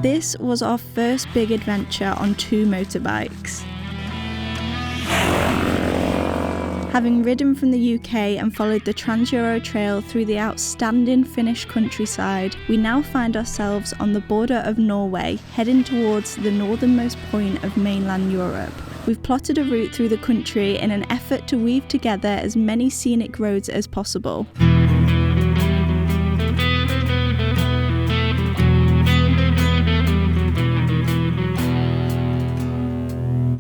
This was our first big adventure on 2 motorbikes. Having ridden from the UK and followed the Trans-Euro Trail through the outstanding Finnish countryside, we now find ourselves on the border of Norway, heading towards the northernmost point of mainland Europe. We've plotted a route through the country in an effort to weave together as many scenic roads as possible.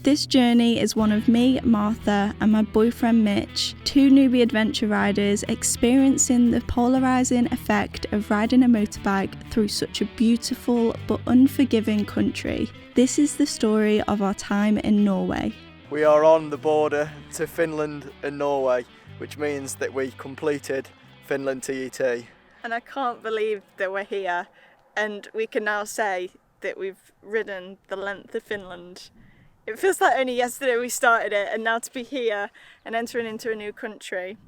This journey is one of me, Martha, and my boyfriend Mitch, 2 newbie adventure riders experiencing the polarising effect of riding a motorbike through such a beautiful but unforgiving country. This is the story of our time in Norway. We are on the border to Finland and Norway, which means that we completed Finland TET. And I can't believe that we're here, and we can now say that we've ridden the length of Finland. It feels like only yesterday we started it, and now to be here and entering into a new country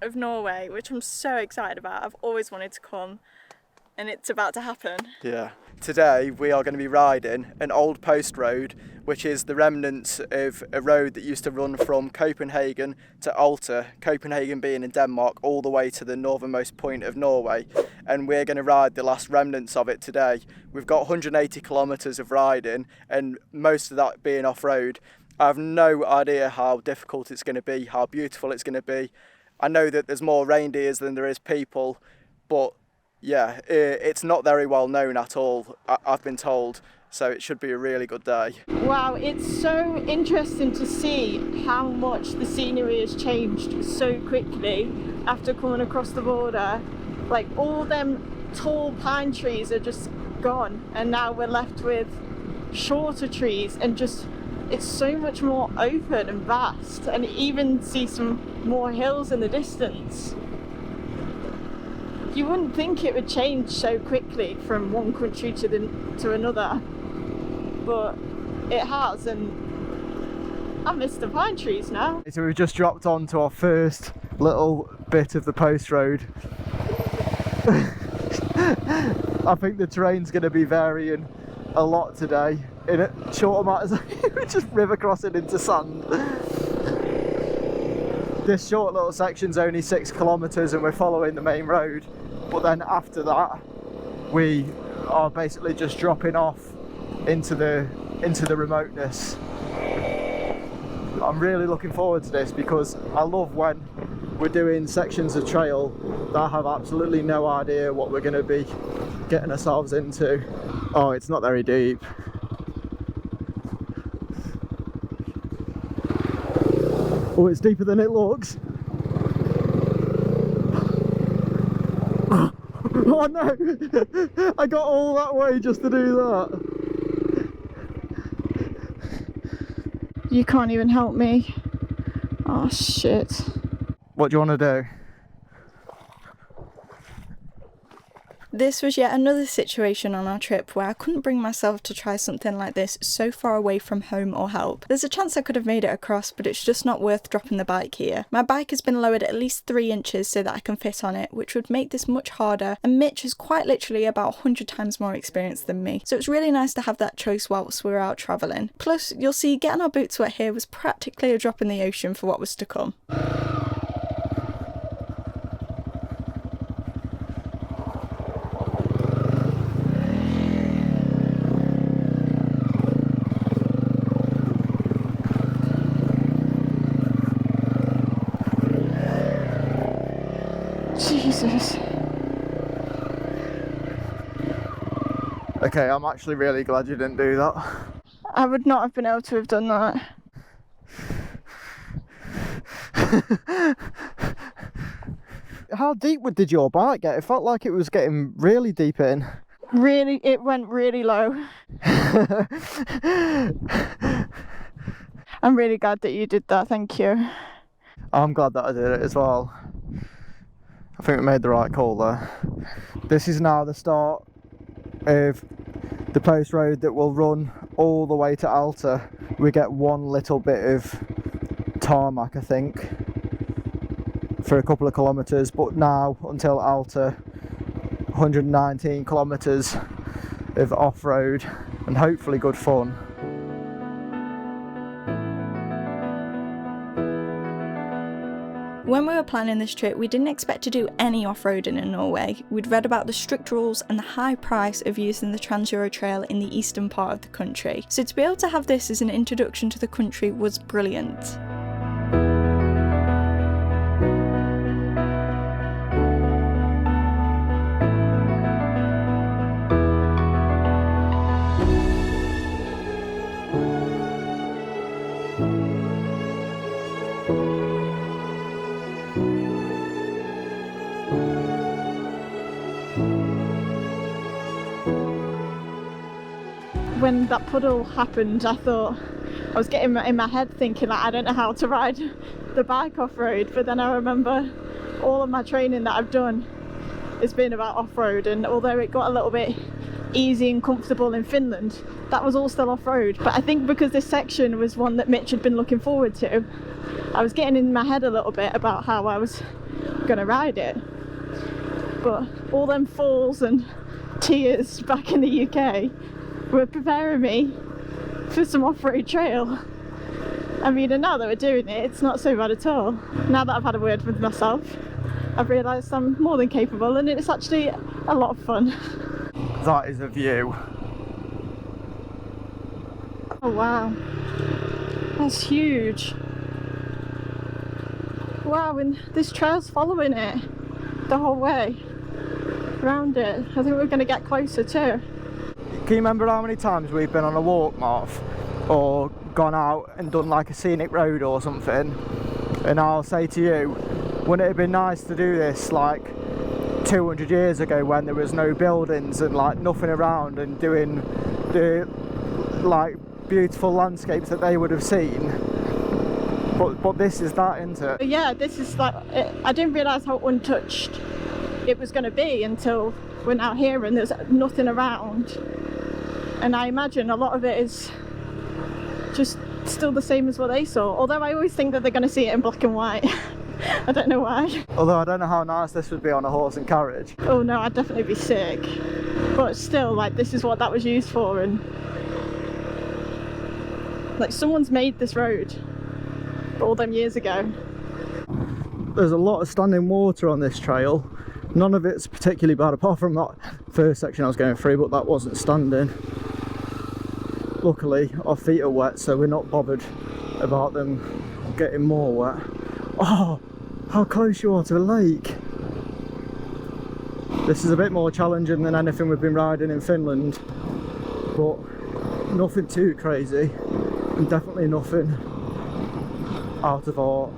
of Norway, which I'm so excited about. I've always wanted to come, and it's about to happen. Yeah. Today we are going to be riding an old post road, which is the remnants of a road that used to run from Copenhagen to Alta, Copenhagen being in Denmark, all the way to the northernmost point of Norway. And we're going to ride the last remnants of it today. We've got 180 kilometres of riding, and most of that being off-road. I have no idea how difficult it's going to be, how beautiful it's going to be. I know that there's more reindeers than there is people, but yeah, it's not very well known at all, I've been told, so it should be a really good day. Wow, it's so interesting to see how much the scenery has changed so quickly after coming across the border. Like, all them tall pine trees are just gone, and now we're left with shorter trees, and just it's so much more open and vast, and even see some more hills in the distance. You wouldn't think it would change so quickly from one country to another, but it has, and I miss the pine trees now. So we've just dropped onto our first little bit of the post road. I think the terrain's going to be varying a lot today. In a short amount of just river crossing into sand. This short little section's only 6 kilometres and we're following the main road, but then after that we are basically just dropping off into the remoteness. I'm really looking forward to this because I love when we're doing sections of trail that I have absolutely no idea what we're going to be getting ourselves into. Oh, it's not very deep. Oh, it's deeper than it looks. Oh no! I got all that way just to do that. You can't even help me. Oh shit. What do you want to do? This was yet another situation on our trip where I couldn't bring myself to try something like this so far away from home or help. There's a chance I could have made it across, but it's just not worth dropping the bike here. My bike has been lowered at least 3 inches so that I can fit on it, which would make this much harder, and Mitch is quite literally about 100 times more experienced than me, so it's really nice to have that choice whilst we were out travelling. Plus, you'll see getting our boots wet here was practically a drop in the ocean for what was to come. Jesus. Okay, I'm actually really glad you didn't do that. I would not have been able to have done that. How deep did your bike get? It felt like it was getting really deep in. Really, it went really low. I'm really glad that you did that, thank you. I'm glad that I did it as well. I think we made the right call there. This is now the start of the post road that will run all the way to Alta. We get one little bit of tarmac, I think, for a couple of kilometres, but now until Alta, 119 kilometres, of off-road and hopefully good fun. When we were planning this trip, we didn't expect to do any off-roading in Norway. We'd read about the strict rules and the high price of using the Trans-Euro Trail in the eastern part of the country. So to be able to have this as an introduction to the country was brilliant. When that puddle happened, I thought, I was getting in my head thinking like, I don't know how to ride the bike off-road, but then I remember all of my training that I've done has been about off-road, and although it got a little bit easy and comfortable in Finland, that was all still off-road. But I think because this section was one that Mitch had been looking forward to, I was getting in my head a little bit about how I was going to ride it. But all them falls and tears back in the UK were preparing me for some off-road trail. I mean, and now that we're doing it, it's not so bad at all. Now that I've had a word with myself, I've realised I'm more than capable, and it's actually a lot of fun. That is a view. Oh wow, that's huge. Wow, and this trail's following it the whole way around it. I think we're going to get closer too. Can you remember how many times we've been on a walk, Marv? Or gone out and done like a scenic road or something? And I'll say to you, wouldn't it have been nice to do this like 200 years ago when there was no buildings and like nothing around, and doing the like beautiful landscapes that they would have seen? But this is that, isn't it? Yeah, this is like, I didn't realise how untouched it was going to be until we're now here and there's nothing around. And I imagine a lot of it is just still the same as what they saw. Although I always think that they're going to see it in black and white. I don't know why. Although I don't know how nice this would be on a horse and carriage. Oh no, I'd definitely be sick. But still, like, this is what that was used for, and like someone's made this road all them years ago. There's a lot of standing water on this trail. None of it's particularly bad apart from that first section I was going through, but that wasn't standing. Luckily our feet are wet, so we're not bothered about them getting more wet. Oh, how close you are to the lake. This is a bit more challenging than anything we've been riding in Finland, but nothing too crazy, and definitely nothing out of our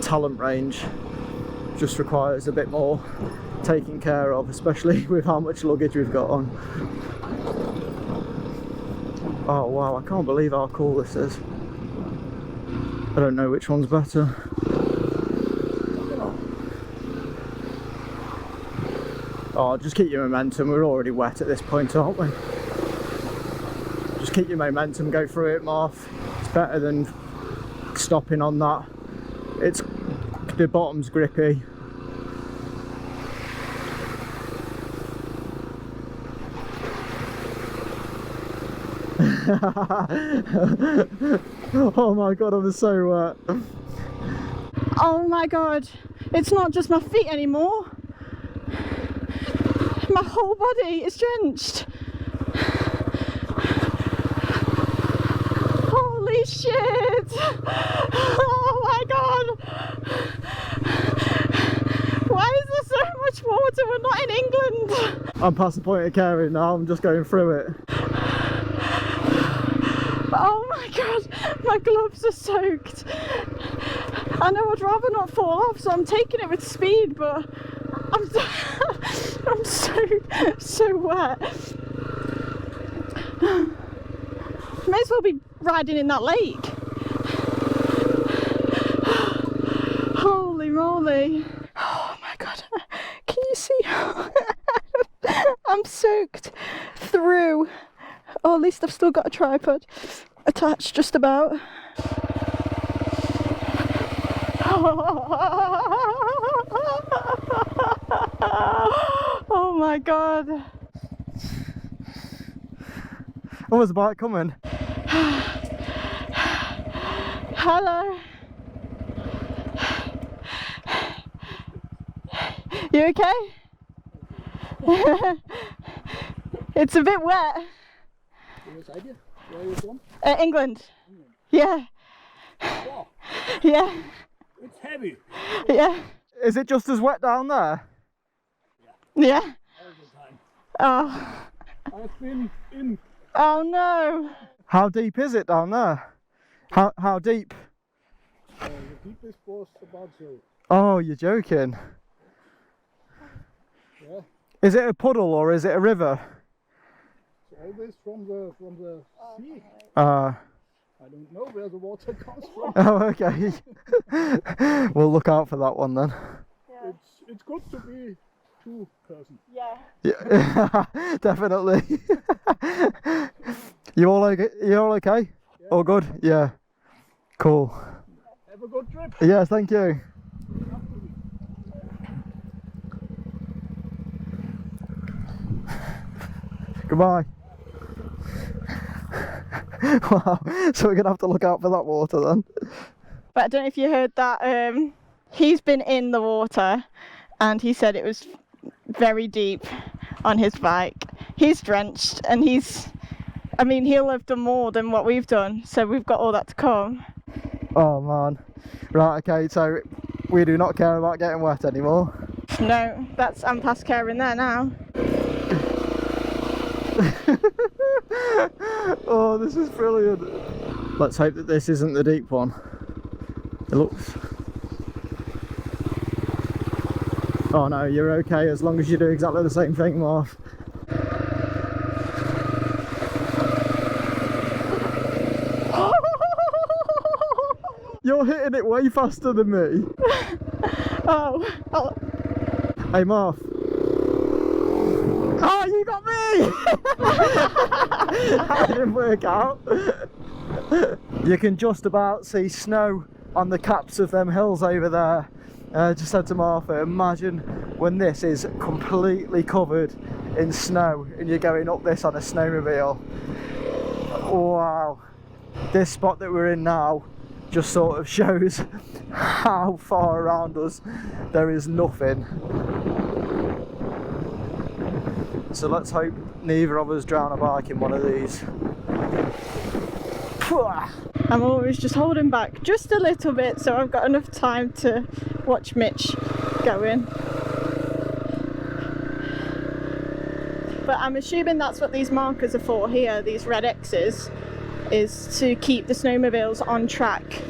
talent range. Just requires a bit more taking care of, especially with how much luggage we've got on. Oh wow, I can't believe how cool this is. I don't know which one's better. Oh, just keep your momentum. We're already wet at this point, aren't we? Just keep your momentum, go through it, Marv. It's better than stopping on that. It's, the bottom's grippy. Oh my god, I'm so wet. Oh my god, it's not just my feet anymore. My whole body is drenched. Holy shit! Oh my god! Why is there so much water? We're not in England. I'm past the point of caring now, I'm just going through it. Oh my god, my gloves are soaked. I know I'd rather not fall off, so I'm taking it with speed, but I'm so wet. May as well be riding in that lake. Holy moly. Oh my god, can you see how I'm soaked through? Or at least I've still got a tripod attached just about. Oh my god. Oh, there's a bike coming. Hello. You okay? It's a bit wet. Where are you from? England. Yeah. Oh, Yeah. it's heavy. Yeah. Is it just as wet down there? Yeah. All the time. Oh. I've been in. Oh no. How deep is it down there? How deep? The deepest was about so. Oh, you're joking. Yeah. Is it a puddle or is it a river? It's always from the sea. Uh, I don't know where the water comes from. oh, okay. We'll look out for that one then. Yeah. It's good to be two-person. Yeah. Yeah, definitely. You all okay? You all okay? Yeah. All good? Yeah. Cool. Have a good trip. Yes, thank you. Goodbye. Wow, so we're gonna have to look out for that water then. But I don't know if you heard that. He's been in the water, and he said it was very deep on his bike. He's drenched, and I mean, he'll have done more than what we've done. So we've got all that to come. Oh man. Right, okay, so we do not care about getting wet anymore. No, I'm past caring there now. Oh, this is brilliant. Let's hope that this isn't the deep one. It looks... Oh no, you're okay as long as you do exactly the same thing, Marv. You're hitting it way faster than me. Oh. Hey Marv. Oh, you got me! That didn't work out. You can just about see snow on the caps of them hills over there. Just said to Martha, imagine when this is completely covered in snow and you're going up this on a snowmobile. Wow. This spot that we're in now just sort of shows how far around us there is nothing. So let's hope neither of us drown a bike in one of these. I'm always just holding back just a little bit so I've got enough time to watch Mitch go in. But I'm assuming that's what these markers are for here, these red X's, is to keep the snowmobiles on track,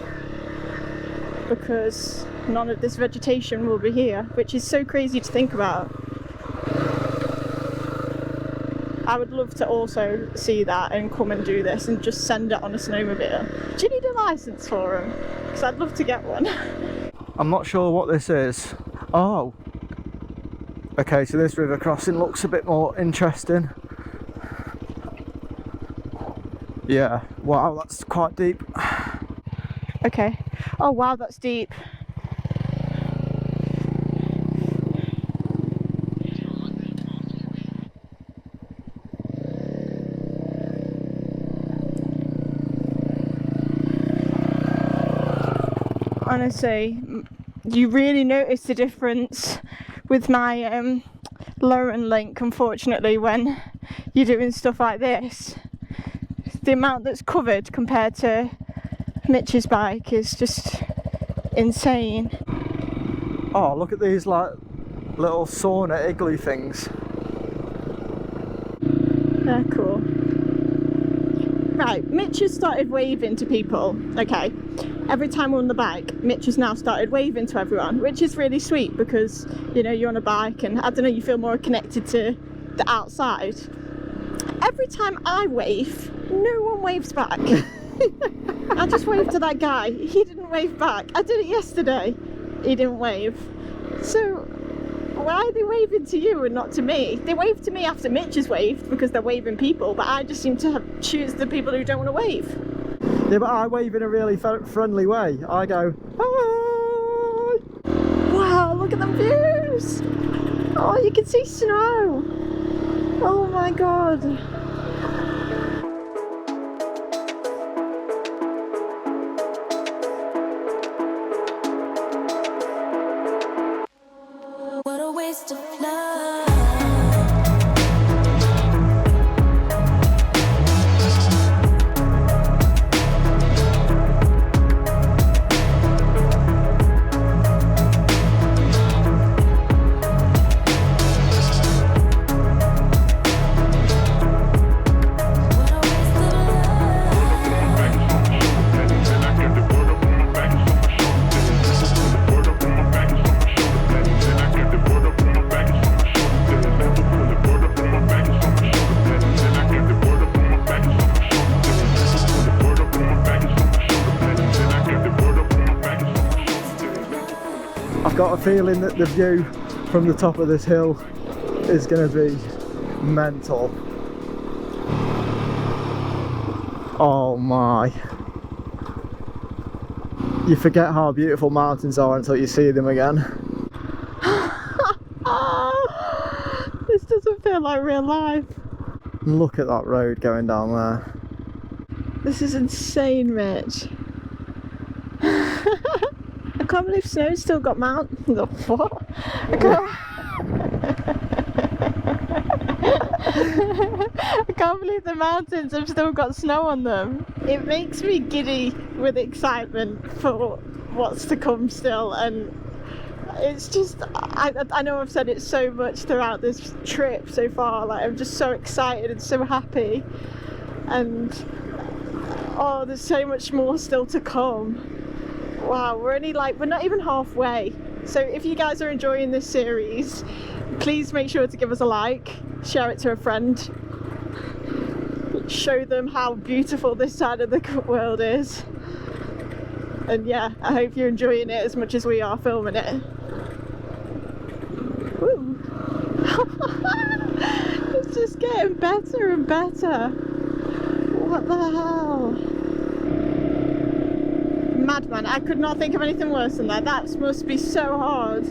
because none of this vegetation will be here, which is so crazy to think about. I would love to also see that and come and do this and just send it on a snowmobile. Do you need a license for them? Because I'd love to get one. I'm not sure what this is. Oh. Okay, so this river crossing looks a bit more interesting. Yeah, wow, that's quite deep. Okay. Oh wow, that's deep. Honestly, you really notice the difference with my Lauren link, unfortunately, when you're doing stuff like this. The amount that's covered compared to Mitch's bike is just insane. Oh, look at these like little sauna igloo things. They're cool. Right, Mitch has started waving to people, okay. Every time we're on the bike, Mitch has now started waving to everyone, which is really sweet because, you know, you're on a bike and, I don't know, you feel more connected to the outside. Every time I wave, no one waves back. I just waved to that guy, he didn't wave back. I did it yesterday, he didn't wave. So, why are they waving to you and not to me? They wave to me after Mitch has waved because they're waving people, but I just seem to choose the people who don't want to wave. Yeah, but I wave in a really friendly way. I go, hi! Wow, look at the views! Oh, you can see snow! Oh my god! I've got a feeling that the view from the top of this hill is going to be mental. Oh my. You forget how beautiful mountains are until you see them again. This doesn't feel like real life. Look at that road going down there. This is insane, Mitch. I can't believe snow's still got mountains. What? I can't believe the mountains have still got snow on them. It makes me giddy with excitement for what's to come still, and it's just, I know I've said it so much throughout this trip so far, like I'm just so excited and so happy, and oh, there's so much more still to come. Wow, we're not even halfway. So if you guys are enjoying this series, please make sure to give us a like, share it to a friend, show them how beautiful this side of the world is. And yeah, I hope you're enjoying it as much as we are filming it. Woo. It's just getting better and better. What the hell? Madman, I could not think of anything worse than that. That must be so hard.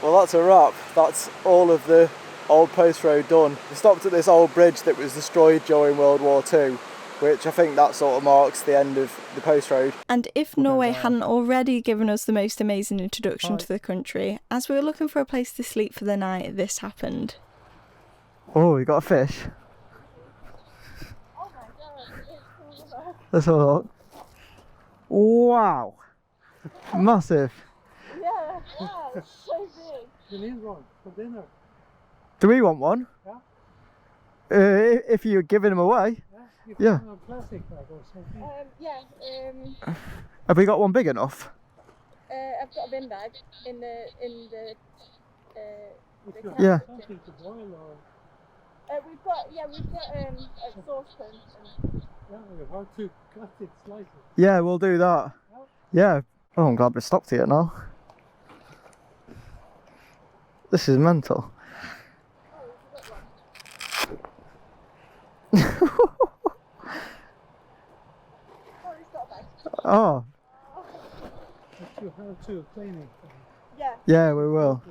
Well, that's a wrap. That's all of the old post road done. We stopped at this old bridge that was destroyed during World War II, which I think that sort of marks the end of the post road. And if Norway hadn't already given us the most amazing introduction to the country, as we were looking for a place to sleep for the night, this happened. Oh, we got a fish. Let's have a look. Wow, massive. Yeah, it's so big. You need one for dinner. Do we want one? Yeah. If you're giving them away. Yeah. A plastic bag or something. Have we got one big enough? I've got a bin bag in the Yeah. Something to boil or. We've got a saucepan. Yeah, you have to cut it, slice it. Yeah, we'll do that. Yeah. Oh, I'm glad we stopped here now. This is mental. Oh. But you have to clean it. Yeah, we will.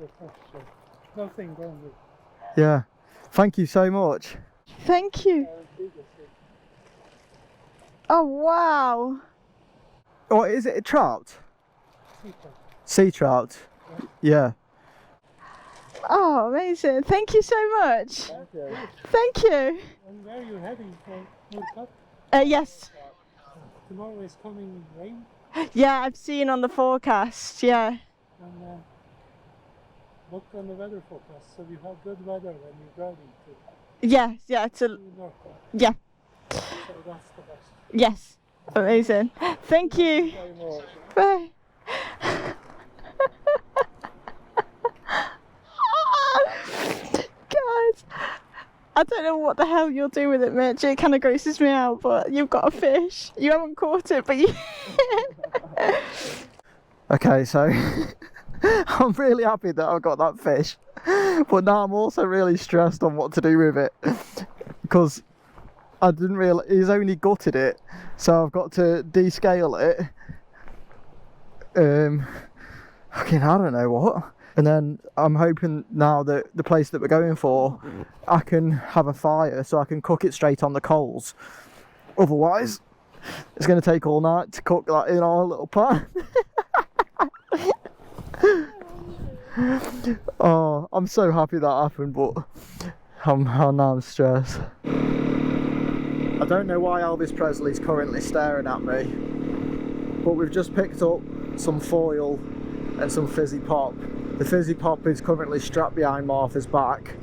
Nothing wrong with it. Yeah. Thank you so much. Thank you. Oh wow. Oh, is it a trout? Sea trout. Sea trout. Yeah. Oh, amazing. Thank you so much. Thank you. And where are you heading for Nordkapp? Yes. Tomorrow is coming rain. Yeah, I've seen on the forecast, yeah. And look on the weather forecast, so you have good weather when you're driving to Nordkapp. Yeah. So that's the best. Yes. Amazing. Thank you. Bye. Guys, I don't know what the hell you'll do with it, Mitch. It kind of grosses me out, but you've got a fish. You haven't caught it, but you... Okay, so I'm really happy that I got that fish, but now I'm also really stressed on what to do with it, because I didn't realise he's only gutted it, so I've got to descale it. Fucking, I don't know what. And then I'm hoping now that the place that we're going for, I can have a fire so I can cook it straight on the coals. Otherwise, it's going to take all night to cook that in our little pan. Oh, I'm so happy that happened, but now I'm stressed. I don't know why Elvis Presley's currently staring at me, but we've just picked up some foil and some fizzy pop. The fizzy pop is currently strapped behind Martha's back,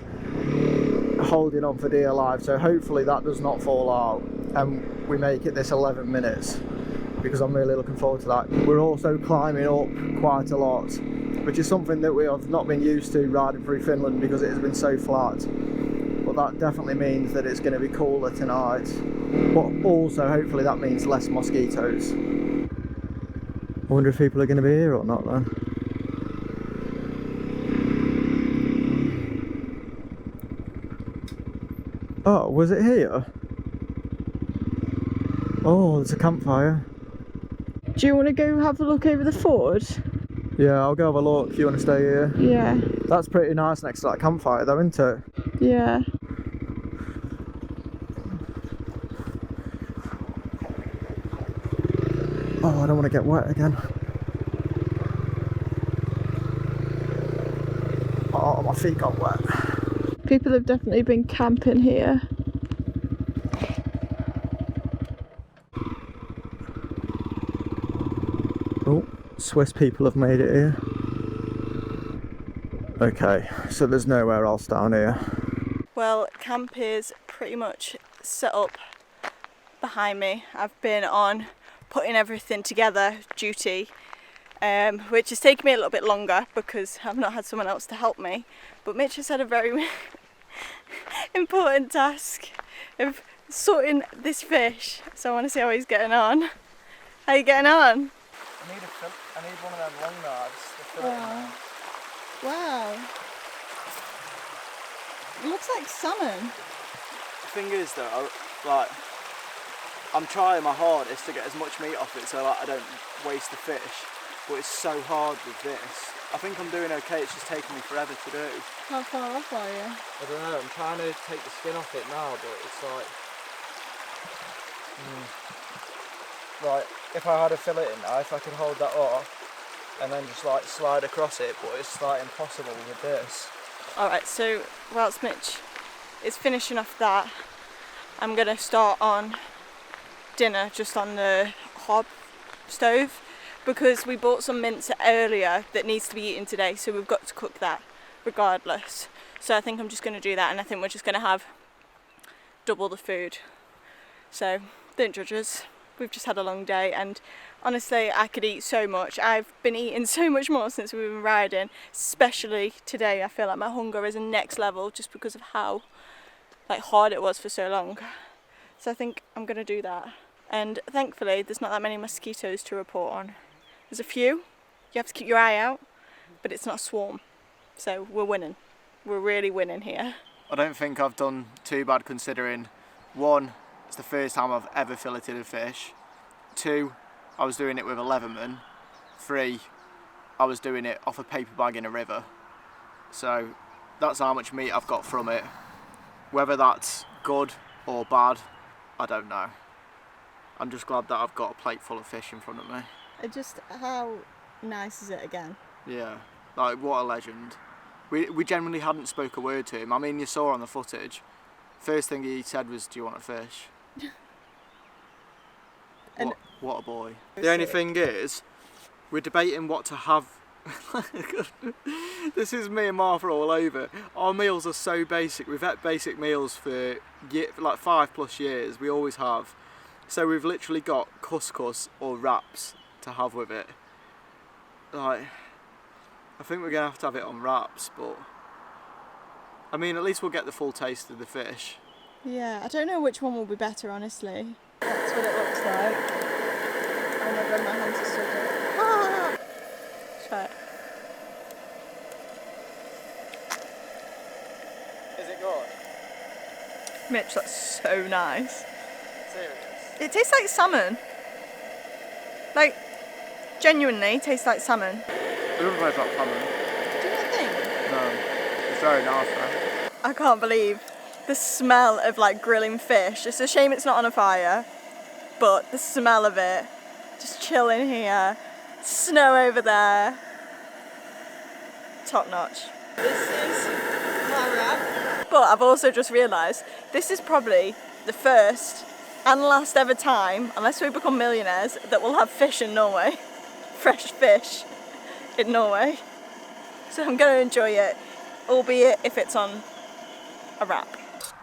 holding on for dear life, so hopefully that does not fall out and we make it this 11 minutes, because I'm really looking forward to that. We're also climbing up quite a lot, which is something that we have not been used to riding through Finland because it has been so flat. But that definitely means that it's going to be cooler tonight, but also hopefully that means less mosquitoes. I wonder if people are going to be here or not then. Oh, was it here? Oh, there's a campfire. Do you want to go have a look over the ford? Yeah, I'll go have a look if you want to stay here. Yeah. That's pretty nice next to that campfire though, isn't it? Yeah. Oh, I don't want to get wet again. Oh, my feet got wet. People have definitely been camping here. Oh, Swiss people have made it here. Okay, so there's nowhere else down here. Well, camp is pretty much set up behind me. I've been on putting everything together duty, which has taken me a little bit longer because I've not had someone else to help me. But Mitch has had a very important task of sorting this fish, so I want to see how he's getting on. How are you getting on? I need one of them long knives to fill it in. Wow. It looks like salmon. The thing is though, I'm trying my hardest to get as much meat off it so I don't waste the fish, but it's so hard with this. I think I'm doing okay, it's just taking me forever to do. How far off are you? I don't know, I'm trying to take the skin off it now, but it's like... Like, if I had a fillet knife, I could hold that off and then just like slide across it, but it's like impossible with this. Alright, so whilst Mitch is finishing off that, I'm going to start on dinner just on the hob stove because we bought some mince earlier that needs to be eaten today, so we've got to cook that regardless. So I think I'm just going to do that, and I think we're just going to have double the food. So don't judge us. We've just had a long day, and honestly I could eat so much. I've been eating so much more since we've been riding, especially today. I feel like my hunger is next level just because of how hard it was for so long. So I think I'm going to do that. And thankfully there's not that many mosquitoes to report on. There's a few, you have to keep your eye out, but it's not a swarm. So we're winning. We're really winning here. I don't think I've done too bad considering, one, it's the first time I've ever filleted a fish. 2, I was doing it with a Leatherman. 3, I was doing it off a paper bag in a river. So that's how much meat I've got from it. Whether that's good or bad, I don't know. I'm just glad that I've got a plate full of fish in front of me. Just how nice is it again? Yeah, like what a legend. We generally hadn't spoke a word to him. I mean, you saw on the footage, first thing he said was, "Do you want a fish?" What a boy. The only thing is, we're debating what to have. This is me and Martha all over. Our meals are so basic. We've had basic meals for like 5+ years. We always have. So we've literally got couscous or wraps to have with it. Like, I think we're gonna have to have it on wraps, but I mean, at least we'll get the full taste of the fish. Yeah, I don't know which one will be better, honestly. That's what it looks like. Oh my god, my hands are so good. Ah! Try it. Is it good? Mitch, that's so nice. Serious? It tastes like salmon. Like, genuinely tastes like salmon. It doesn't taste like salmon. Do you not think? No. It's very nasty. I can't believe the smell of grilling fish. It's a shame it's not on a fire, but the smell of it, just chilling here, snow over there, top notch. This is my wrap. But I've also just realised this is probably the first and last ever time, unless we become millionaires, that we'll have fish in Norway. Fresh fish in Norway. So I'm going to enjoy it, albeit if it's on a wrap.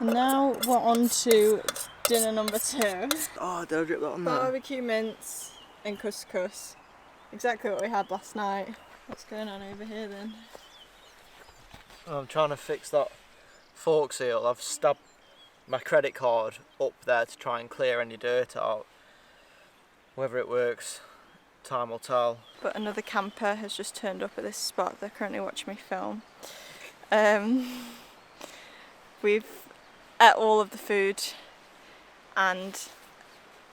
And now we're on to dinner number 2. Oh, did I drip that on there? Barbecue mince and couscous. Exactly what we had last night. What's going on over here then? I'm trying to fix that fork seal. I've stabbed my credit card up there to try and clear any dirt out. Whether it works, time will tell. But another camper has just turned up at this spot. They're currently watching me film. We've ate all of the food, and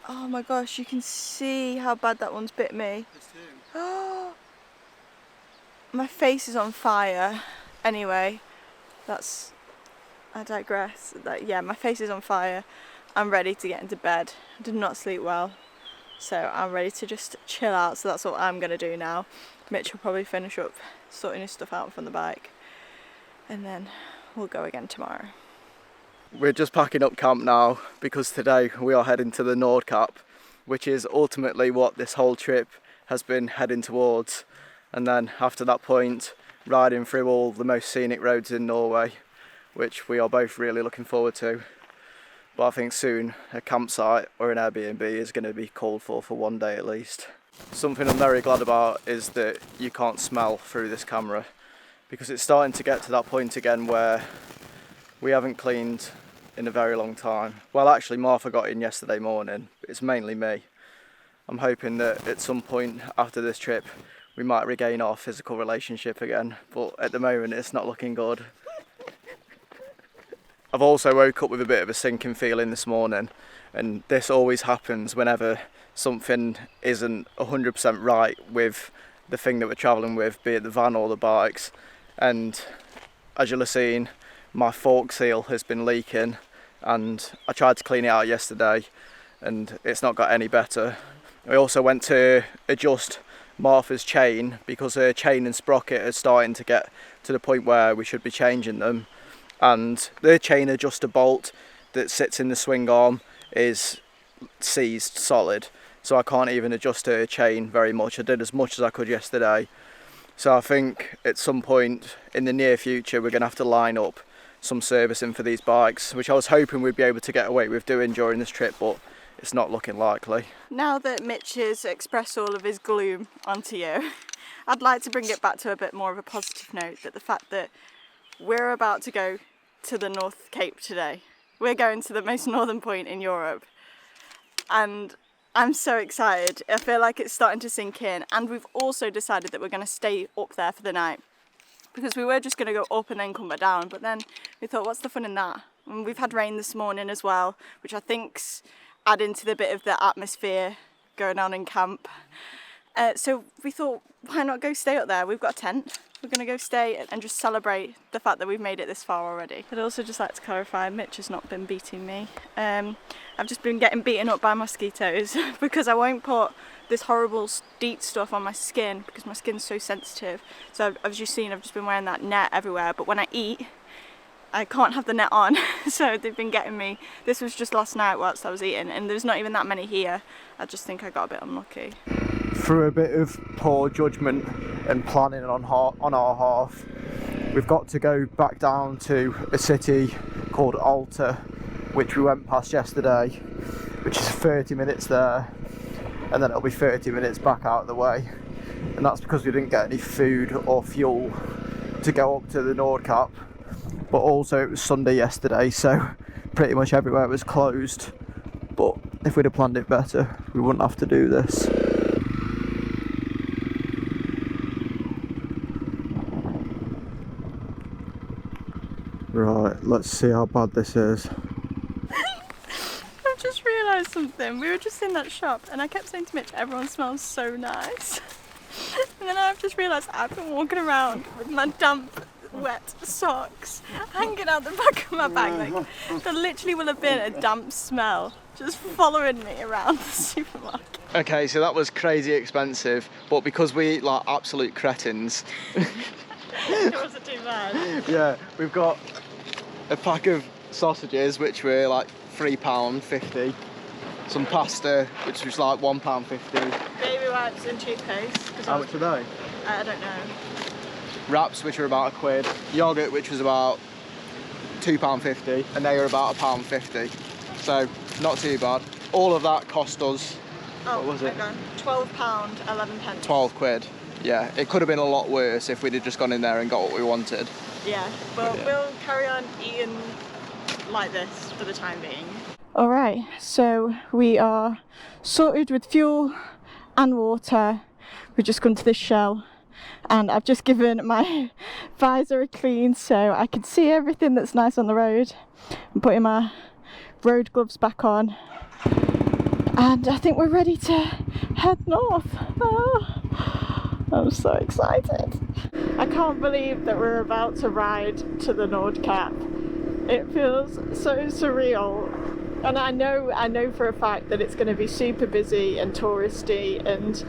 oh my gosh, you can see how bad that one's bit me. Oh, my face is on fire. Anyway, I digress. Yeah, my face is on fire. I'm ready to get into bed. I did not sleep well, so I'm ready to just chill out. So that's what I'm gonna do now. Mitch will probably finish up sorting his stuff out from the bike, and then we'll go again tomorrow. We're just packing up camp now because today we are heading to the Nordkapp, which is ultimately what this whole trip has been heading towards. And then after that point, riding through all the most scenic roads in Norway, which we are both really looking forward to. But I think soon a campsite or an Airbnb is going to be called for one day at least. Something I'm very glad about is that you can't smell through this camera, because it's starting to get to that point again where we haven't cleaned in a very long time. Well, actually Martha got in yesterday morning, but it's mainly me. I'm hoping that at some point after this trip we might regain our physical relationship again, but at the moment it's not looking good. I've also woke up with a bit of a sinking feeling this morning, and this always happens whenever something isn't 100% right with the thing that we're travelling with, be it the van or the bikes. And as you'll have seen, my fork seal has been leaking, and I tried to clean it out yesterday and it's not got any better. I also went to adjust Martha's chain because her chain and sprocket are starting to get to the point where we should be changing them, and the chain adjuster bolt that sits in the swing arm is seized solid, so I can't even adjust her chain very much. I did as much as I could yesterday, so I think at some point in the near future we're going to have to line up some servicing for these bikes, which I was hoping we'd be able to get away with doing during this trip, but it's not looking likely. Now that Mitch has expressed all of his gloom onto you, I'd like to bring it back to a bit more of a positive note, that the fact that we're about to go to the North Cape today. We're going to the most northern point in Europe, and I'm so excited. I feel like it's starting to sink in, and we've also decided that we're going to stay up there for the night, because we were just going to go up and then come back down, but then we thought, what's the fun in that? And we've had rain this morning as well, which I think's adding to the bit of the atmosphere going on in camp. So we thought, why not go stay up there? We've got a tent. We're going to go stay and just celebrate the fact that we've made it this far already. I'd also just like to clarify, Mitch has not been beating me. I've just been getting beaten up by mosquitoes because I won't put this horrible DEET stuff on my skin because my skin's so sensitive. So as you've seen, I've just been wearing that net everywhere, but when I eat, I can't have the net on, so they've been getting me. This was just last night whilst I was eating, and there's not even that many here. I just think I got a bit unlucky. Through a bit of poor judgment and planning on our half, we've got to go back down to a city called Alta, which we went past yesterday, which is 30 minutes there, and then it'll be 30 minutes back out of the way. And that's because we didn't get any food or fuel to go up to the Nordkapp. But also it was Sunday yesterday, so pretty much everywhere was closed. But if we'd have planned it better, we wouldn't have to do this. Right, let's see how bad this is. I've just realised something. We were just in that shop and I kept saying to Mitch, everyone smells so nice. And then I've just realised I've been walking around with my damp, wet socks hanging out the back of my bag. Like, there literally will have been a damp smell just following me around the supermarket. Okay, so that was crazy expensive, but because we eat like absolute cretins, it wasn't too bad. Yeah, we've got a pack of sausages which were like £3.50, some pasta which was like £1.50. Baby wipes and toothpaste. How much are they? I don't know. Wraps which were about £1, yoghurt which was about £2.50, and they were about £1.50. So not too bad. All of that cost us, what was it? £12, 11 pence. 12 quid. Yeah, it could have been a lot worse if we'd have just gone in there and got what we wanted. Yeah, but we'll carry on eating like this for the time being. Alright, so we are sorted with fuel and water. We've just gone to this Shell and I've just given my visor a clean so I can see everything that's nice on the road. I'm putting my road gloves back on, and I think we're ready to head north. I'm so excited. I can't believe that we're about to ride to the Nordkapp. It feels so surreal, and I know for a fact that it's going to be super busy and touristy, and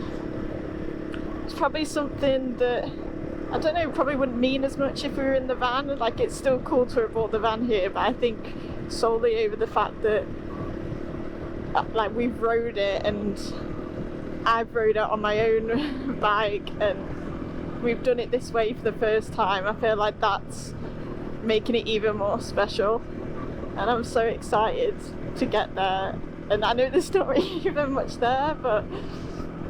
it's probably something that, I don't know, probably wouldn't mean as much if we were in the van. Like, it's still cool to have brought the van here, but I think solely over the fact that like we've rode it, and I've rode it on my own bike, and we've done it this way for the first time. I feel like that's making it even more special, and I'm so excited to get there. And I know there's not really even much there, but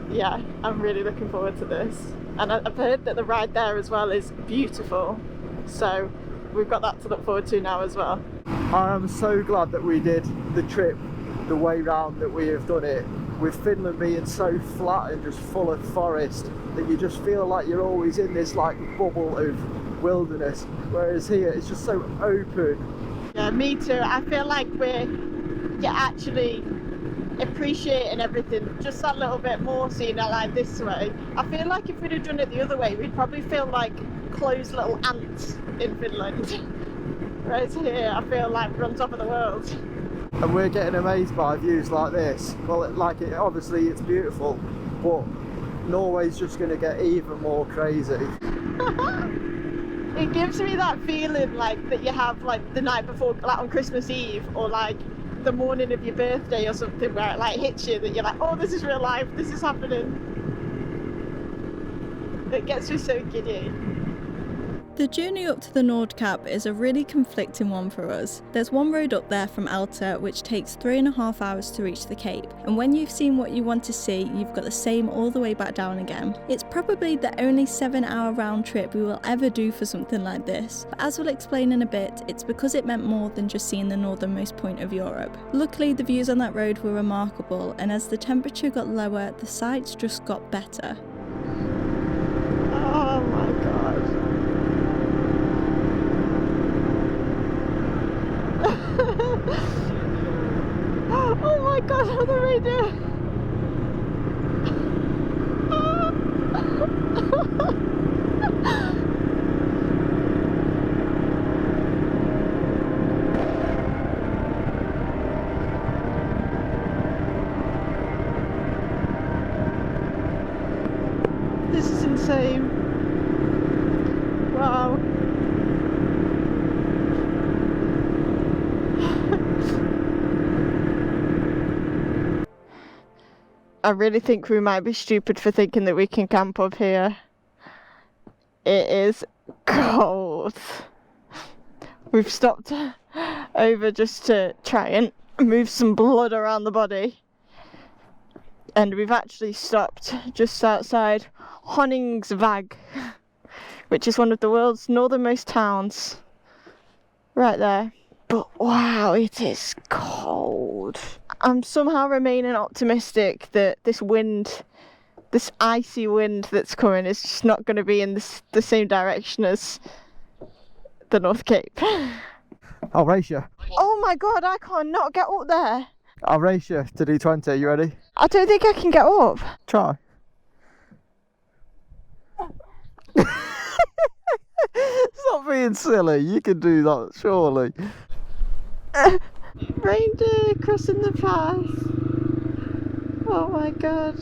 yeah, I'm really looking forward to this. And I've heard that the ride there as well is beautiful, so we've got that to look forward to now as well. I am so glad that we did the trip the way round that we have done it, with Finland being so flat and just full of forest that you just feel like you're always in this like bubble of wilderness, whereas here it's just so open. Yeah, me too. I feel like we're actually appreciating everything just that little bit more, seeing it like this way. I feel like if we'd have done it the other way, we'd probably feel like closed little ants in Finland. Whereas here, I feel like we're on top of the world. And we're getting amazed by views like this. Well, obviously it's beautiful, but Norway's just going to get even more crazy. It gives me that feeling like that you have like the night before, like on Christmas Eve, or like the morning of your birthday or something, where it like hits you that you're like, oh, this is real life, this is happening. It gets me so giddy. The journey up to the Nordkapp is a really conflicting one for us. There's one road up there from Alta which takes 3.5 hours to reach the Cape, and when you've seen what you want to see, you've got the same all the way back down again. It's probably the only 7-hour round trip we will ever do for something like this, but as we'll explain in a bit, it's because it meant more than just seeing the northernmost point of Europe. Luckily, the views on that road were remarkable, and as the temperature got lower, the sights just got better. Oh my god. Oh my god, what are we doing? This is insane. Wow. I really think we might be stupid for thinking that we can camp up here. It is cold. We've stopped over just to try and move some blood around the body. And we've actually stopped just outside Honningsvåg, which is one of the world's northernmost towns. Right there. But wow, it is cold. I'm somehow remaining optimistic that this wind, this icy wind that's coming, is just not going to be in the same direction as the North Cape. I'll race you. Oh my god, I can't not get up there. I'll race you to do 20. You ready? I don't think I can get up. Try. Stop being silly. You can do that, surely. Reindeer crossing the path. Oh my god.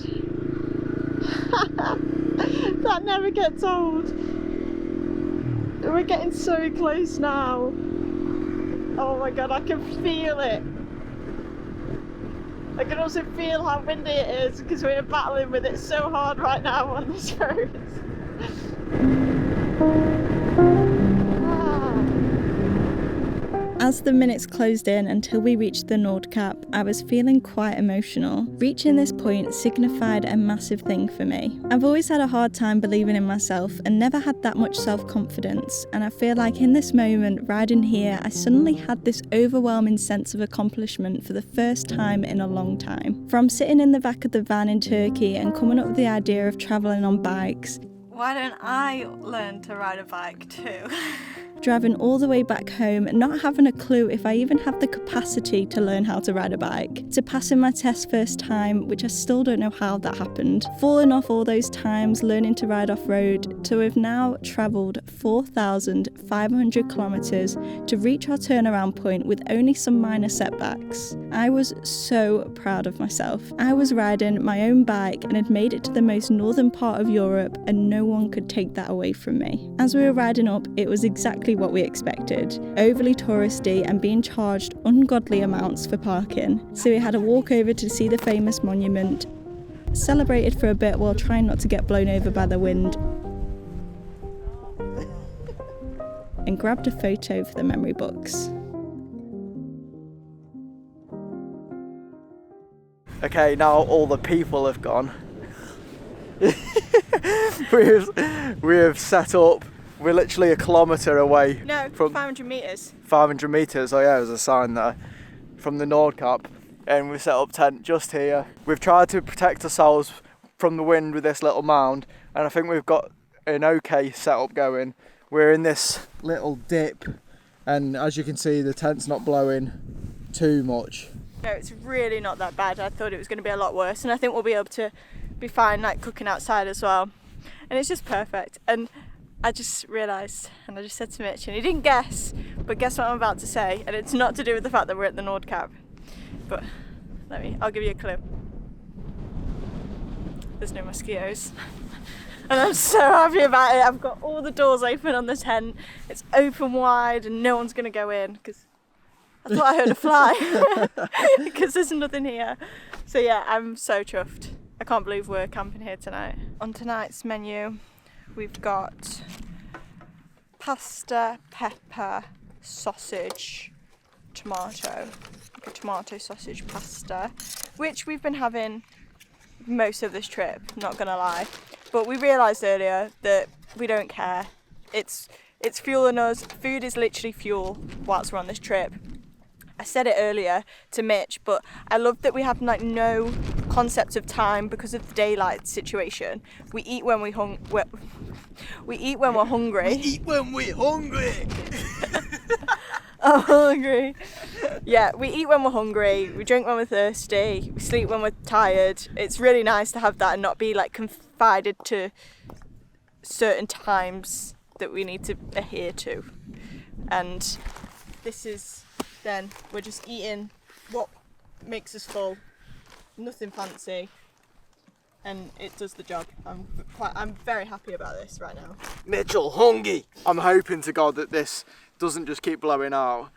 That never gets old. We're getting so close now. Oh my god, I can feel it. I can also feel how windy it is because we're battling with it so hard right now on this road. As the minutes closed in until we reached the Nordkapp, I was feeling quite emotional. Reaching this point signified a massive thing for me. I've always had a hard time believing in myself and never had that much self-confidence, and I feel like in this moment, riding here, I suddenly had this overwhelming sense of accomplishment for the first time in a long time. From sitting in the back of the van in Turkey and coming up with the idea of travelling on bikes, Why don't I learn to ride a bike too? Driving all the way back home, not having a clue if I even have the capacity to learn how to ride a bike, to passing my test first time, which I still don't know how that happened, falling off all those times, learning to ride off-road, to have now travelled 4,500 kilometres to reach our turnaround point with only some minor setbacks. I was so proud of myself. I was riding my own bike and had made it to the most northern part of Europe, and no one could take that away from me. As we were riding up, it was exactly what we expected. Overly touristy and being charged ungodly amounts for parking. So we had a walk over to see the famous monument, celebrated for a bit while trying not to get blown over by the wind, and grabbed a photo for the memory books. Okay, now all the people have gone. we have set up. We're literally a kilometre away. No, from 500 metres. 500 metres. Oh yeah, there's a sign there from the Nordkapp, and we set up tent just here. We've tried to protect ourselves from the wind with this little mound, and I think we've got an okay setup going. We're in this little dip, and as you can see, the tent's not blowing too much. No, it's really not that bad. I thought it was going to be a lot worse, and I think we'll be able to be fine, like cooking outside as well. And it's just perfect. And I just realised, and I just said to Mitch, and he didn't guess, but guess what I'm about to say, and it's not to do with the fact that we're at the Nordkapp, but I'll give you a clue. There's no mosquitoes. And I'm so happy about it. I've got all the doors open on the tent, it's open wide and no one's going to go in, because I thought I heard a fly, because there's nothing here. So yeah, I'm so chuffed. I can't believe we're camping here tonight. On tonight's menu, we've got pasta, pepper, sausage, tomato, like a tomato sausage pasta, which we've been having most of this trip, not gonna lie. But we realised earlier that we don't care. It's fueling us. Food is literally fuel whilst we're on this trip. I said it earlier to Mitch, but I love that we have like no concept of time because of the daylight situation. We eat when we we eat when we're hungry. We eat when we're hungry. I'm hungry. Yeah, we eat when we're hungry, we drink when we're thirsty, we sleep when we're tired. It's really nice to have that and not be like confided to certain times that we need to adhere to. And this is then, we're just eating what makes us full, nothing fancy, and it does the job. I'm very happy about this right now. Mitchell, hungry. I'm hoping to God that this doesn't just keep blowing out.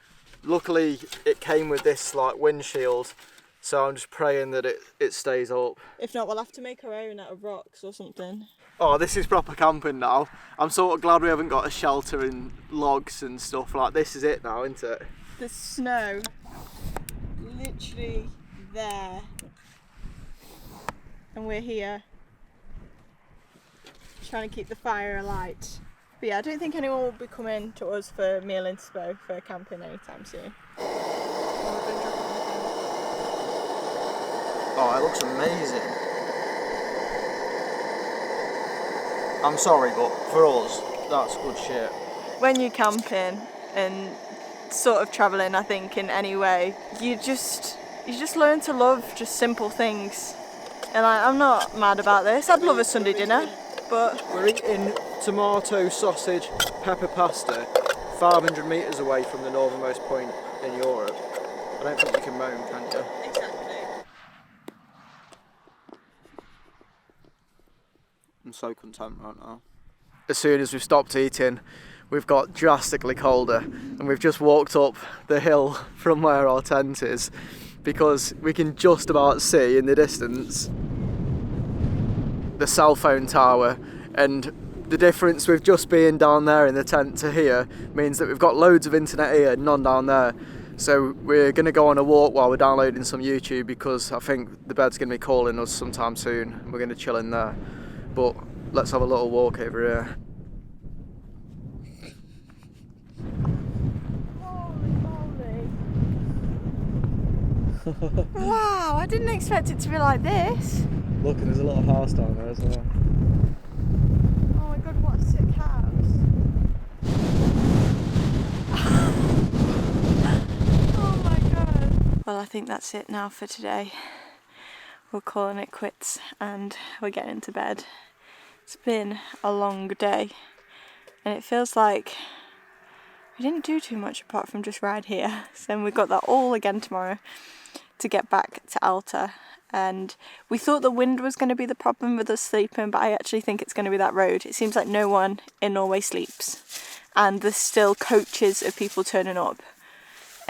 Luckily, it came with this like windshield, so I'm just praying that it stays up. If not, we'll have to make our own out of rocks or something. Oh, this is proper camping now. I'm sort of glad we haven't got a shelter and logs and stuff. Like, this is it now, isn't it? The snow, literally there, and we're here trying to keep the fire alight. But yeah, I don't think anyone will be coming to us for meal inspo for camping anytime soon. Oh, it looks amazing. I'm sorry, but for us, that's good shit. When you're camping and sort of travelling, I think, in any way, you just learn to love just simple things. And I'm not mad about this. I'd love a Sunday dinner, but we're eating tomato sausage pepper pasta 500 metres away from the northernmost point in Europe. I don't think you can moan, can you? Exactly. I'm so content right now. As soon as we've stopped eating, we've got drastically colder, and we've just walked up the hill from where our tent is, because we can just about see in the distance the cell phone tower, and the difference with just being down there in the tent to here means that we've got loads of internet here and none down there. So we're going to go on a walk while we're downloading some YouTube, because I think the bed's going to be calling us sometime soon and we're going to chill in there. But let's have a little walk over here. Wow, I didn't expect it to be like this. Look, and there's a little house down there as well. Oh, Well, I think that's it now for today. We're calling it quits and we're getting into bed. It's been a long day and it feels like we didn't do too much apart from just ride here. So we've got that all again tomorrow to get back to Alta. And we thought the wind was going to be the problem with us sleeping, but I actually think it's going to be that road. It seems like no one in Norway sleeps and there's still coaches of people turning up.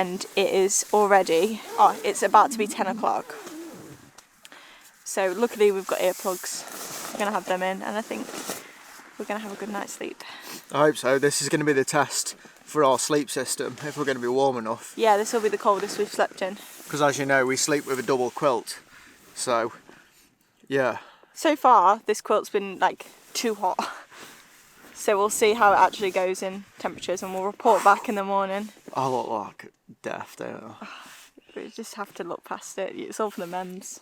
And it is already, it's about to be 10 o'clock. So luckily we've got earplugs. We're going to have them in and I think we're going to have a good night's sleep. I hope so. This is going to be the test for our sleep system, if we're going to be warm enough. Yeah, this will be the coldest we've slept in. Because as you know, we sleep with a double quilt. So, yeah. So far, this quilt's been like too hot. So we'll see how it actually goes in temperatures and we'll report back in the morning. I look like death, don't I? We just have to look past it. It's all for the memes.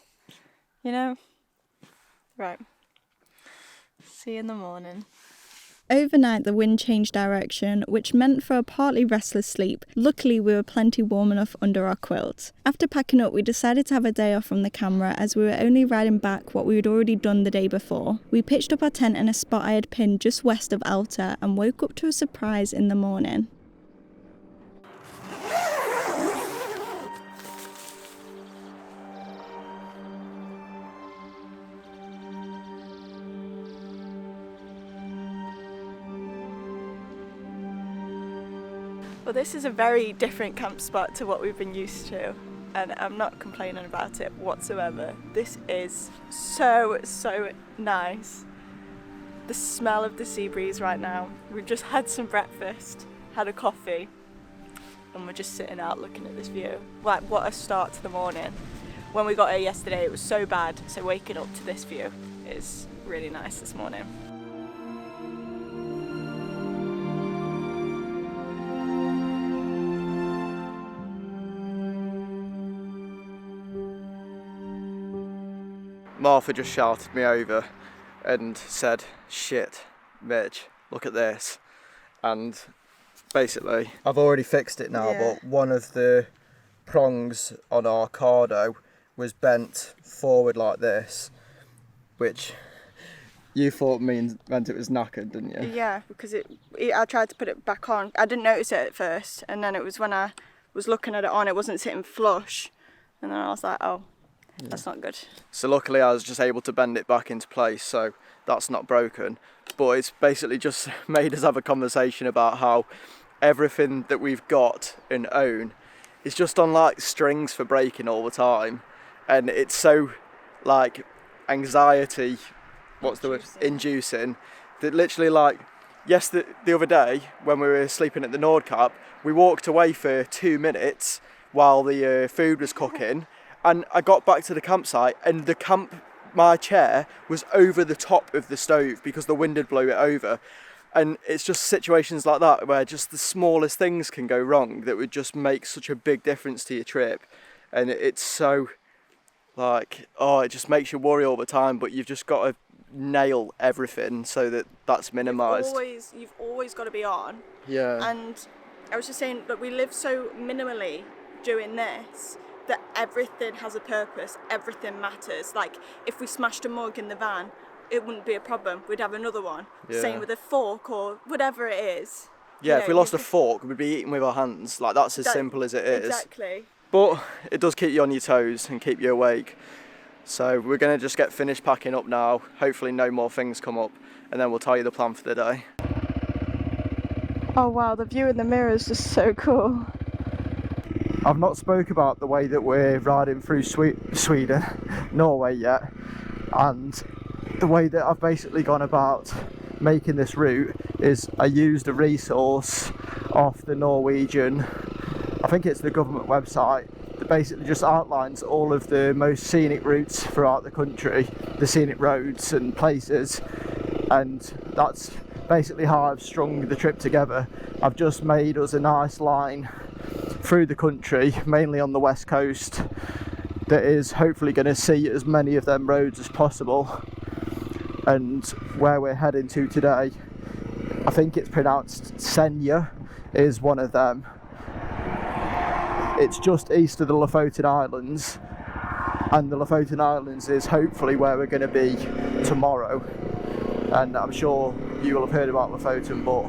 You know? Right. See you in the morning. Overnight, the wind changed direction, which meant for a partly restless sleep. Luckily, we were plenty warm enough under our quilt. After packing up, we decided to have a day off from the camera as we were only riding back what we had already done the day before. We pitched up our tent in a spot I had pinned just west of Alta and woke up to a surprise in the morning. Well, this is a very different camp spot to what we've been used to, and I'm not complaining about it whatsoever. This is so nice. The smell of the sea breeze right now. We've just had some breakfast, had a coffee, and we're just sitting out looking at this view. Like, what a start to the morning. When we got here yesterday, it was so bad, so waking up to this view is really nice this morning. Martha just shouted me over and said, "Shit, Mitch, look at this." And basically, I've already fixed it now, but one of the prongs on our Cardo was bent forward like this, which you thought meant it was knackered, didn't you? Yeah, because I tried to put it back on. I didn't notice it at first, and then it was when I was looking at it on, it wasn't sitting flush, and then I was like, oh. Yeah. That's not good. So luckily I was just able to bend it back into place, so that's not broken. But it's basically just made us have a conversation about how everything that we've got and own is just on like strings for breaking all the time. And it's so like anxiety, inducing, that literally like, yes, the other day when we were sleeping at the Nordkapp, we walked away for 2 minutes while the food was cooking. And I got back to the campsite and my chair was over the top of the stove because the wind had blown it over. And it's just situations like that where just the smallest things can go wrong that would just make such a big difference to your trip. And it's so like, it just makes you worry all the time, but you've just got to nail everything so that that's minimised. You've always got to be on. Yeah. And I was just saying that we live so minimally doing this, that everything has a purpose, everything matters. Like, if we smashed a mug in the van, it wouldn't be a problem, we'd have another one. Yeah. Same with a fork or whatever it is. Yeah, if we lost a fork, we'd be eating with our hands. Like, that's as simple as it is. Exactly. But it does keep you on your toes and keep you awake. So we're going to just get finished packing up now. Hopefully no more things come up, and then we'll tell you the plan for the day. Oh wow, the view in the mirror is just so cool. I've not spoke about the way that we're riding through Norway yet, and the way that I've basically gone about making this route is I used a resource off the Norwegian, I think it's the government website, that basically just outlines all of the most scenic routes throughout the country, the scenic roads and places, and that's basically how I've strung the trip together. I've just made us a nice line through the country, mainly on the west coast, that is hopefully going to see as many of them roads as possible. And where we're heading to today, I think it's pronounced Senja, is one of them. It's just east of the Lofoten Islands, and the Lofoten Islands is hopefully where we're going to be tomorrow. And I'm sure you will have heard about Lofoten, but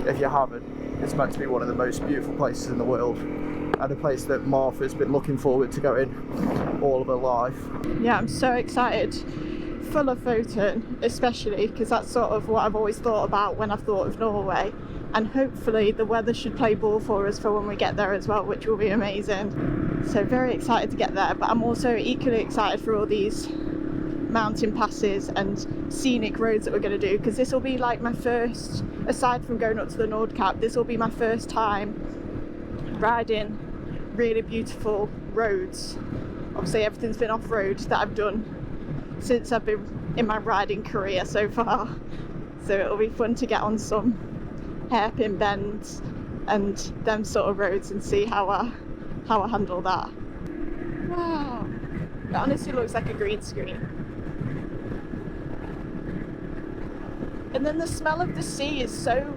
if you haven't, it's meant to be one of the most beautiful places in the world, and a place that Martha's been looking forward to going all of her life. Yeah, I'm so excited for Lofoten, especially because that's sort of what I've always thought about when I've thought of Norway, and hopefully the weather should play ball for us for when we get there as well, which will be amazing. So very excited to get there, but I'm also equally excited for all these mountain passes and scenic roads that we're going to do, because this will be like my first, aside from going up to the Nordkapp, this will be my first time riding really beautiful roads. Obviously everything's been off-road that I've done since I've been in my riding career so far, so it'll be fun to get on some hairpin bends and them sort of roads and see how I handle that. Wow, it honestly looks like a green screen. And then the smell of the sea is so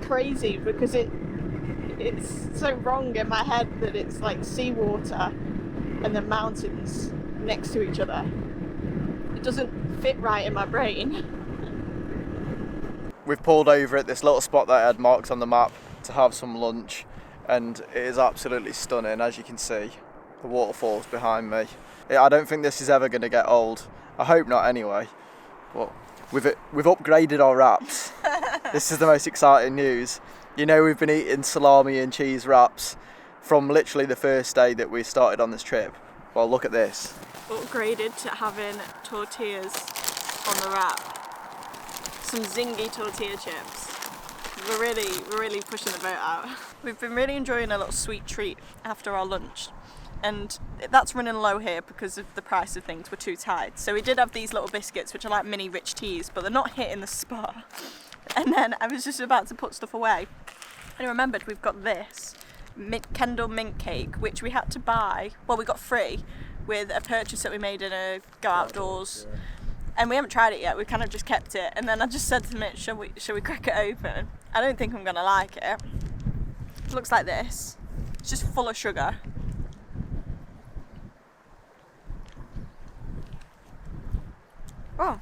crazy because it's so wrong in my head that it's like seawater and then mountains next to each other. It doesn't fit right in my brain. We've pulled over at this little spot that I had marked on the map to have some lunch, and it is absolutely stunning, as you can see. The waterfalls behind me. I don't think this is ever going to get old. I hope not anyway. But we've upgraded our wraps. This is the most exciting news. You know, we've been eating salami and cheese wraps from literally the first day that we started on this trip. Well, look at this. Upgraded to having tortillas on the wrap. Some zingy tortilla chips. We're really pushing the boat out. We've been really enjoying a little sweet treat after our lunch, and that's running low here because of the price of things. We're too tight. So we did have these little biscuits, which are like mini rich teas, but they're not hitting the spot. And then I was just about to put stuff away, and I remembered we've got this Kendall mint cake, which we had to buy, well, we got free with a purchase that we made in a Go Outdoors. Yeah. And we haven't tried it yet, we kind of just kept it. And then I just said to Mitch, shall we crack it open? I don't think I'm gonna like it. It looks like this. It's just full of sugar. Oh.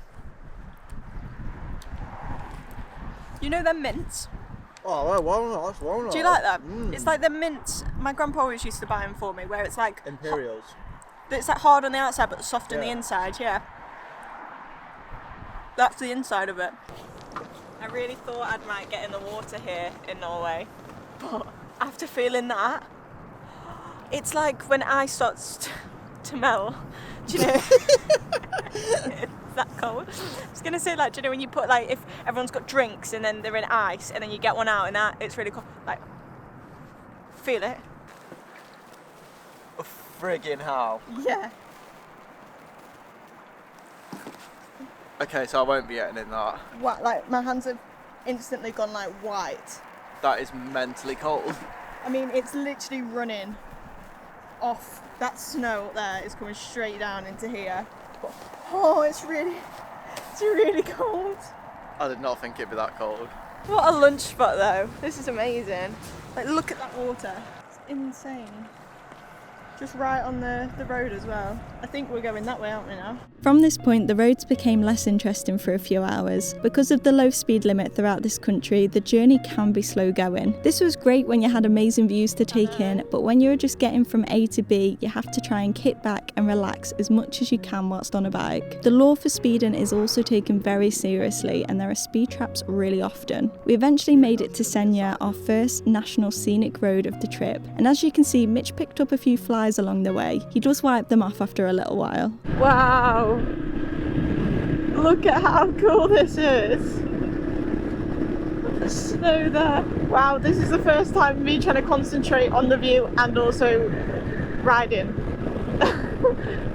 You know them mints? Oh, walnuts. Do you like them? It's like the mints. My grandpa always used to buy them for me, where it's like Imperials. It's like hard on the outside but soft on the inside, yeah. That's the inside of it. I really thought I might get in the water here in Norway, but after feeling that, it's like when ice starts to melt. Do you know? It's that cold. I was gonna say, like, do you know when you put, like, if everyone's got drinks and then they're in ice and then you get one out and that it's really cold, like, feel it. Friggin' hell. Yeah. Okay, so I won't be getting in that. What? Like, my hands have instantly gone like white. That is mentally cold. I mean, it's literally running off. That snow up there is coming straight down into here. But, oh, it's really cold. I did not think it'd be that cold. What a lunch spot though. This is amazing. Like, look at that water. It's insane. Just right on the road as well. I think we're going that way, aren't we now? From this point, the roads became less interesting for a few hours. Because of the low speed limit throughout this country, the journey can be slow going. This was great when you had amazing views to take in, but when you're just getting from A to B, you have to try and kick back and relax as much as you can whilst on a bike. The law for speeding is also taken very seriously, and there are speed traps really often. We eventually made it to Senja, our first national scenic road of the trip, and as you can see, Mitch picked up a few flies along the way. He does wipe them off after a little while. Wow! Look at how cool this is! The snow there. Wow, this is the first time me trying to concentrate on the view and also riding.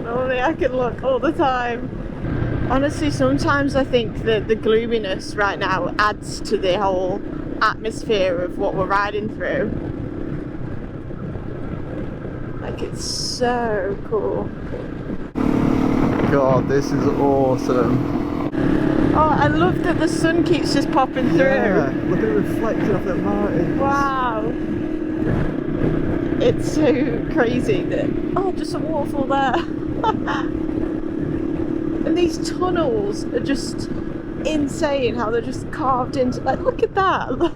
Normally I can look all the time. Honestly, sometimes I think that the gloominess right now adds to the whole atmosphere of what we're riding through. Like, it's so cool. God, this is awesome. Oh, I love that the sun keeps just popping through. Yeah, look at it reflecting off that mountain. Wow. It's so crazy that, oh, just a waterfall there. And these tunnels are just insane how they're just carved into, like, look at that.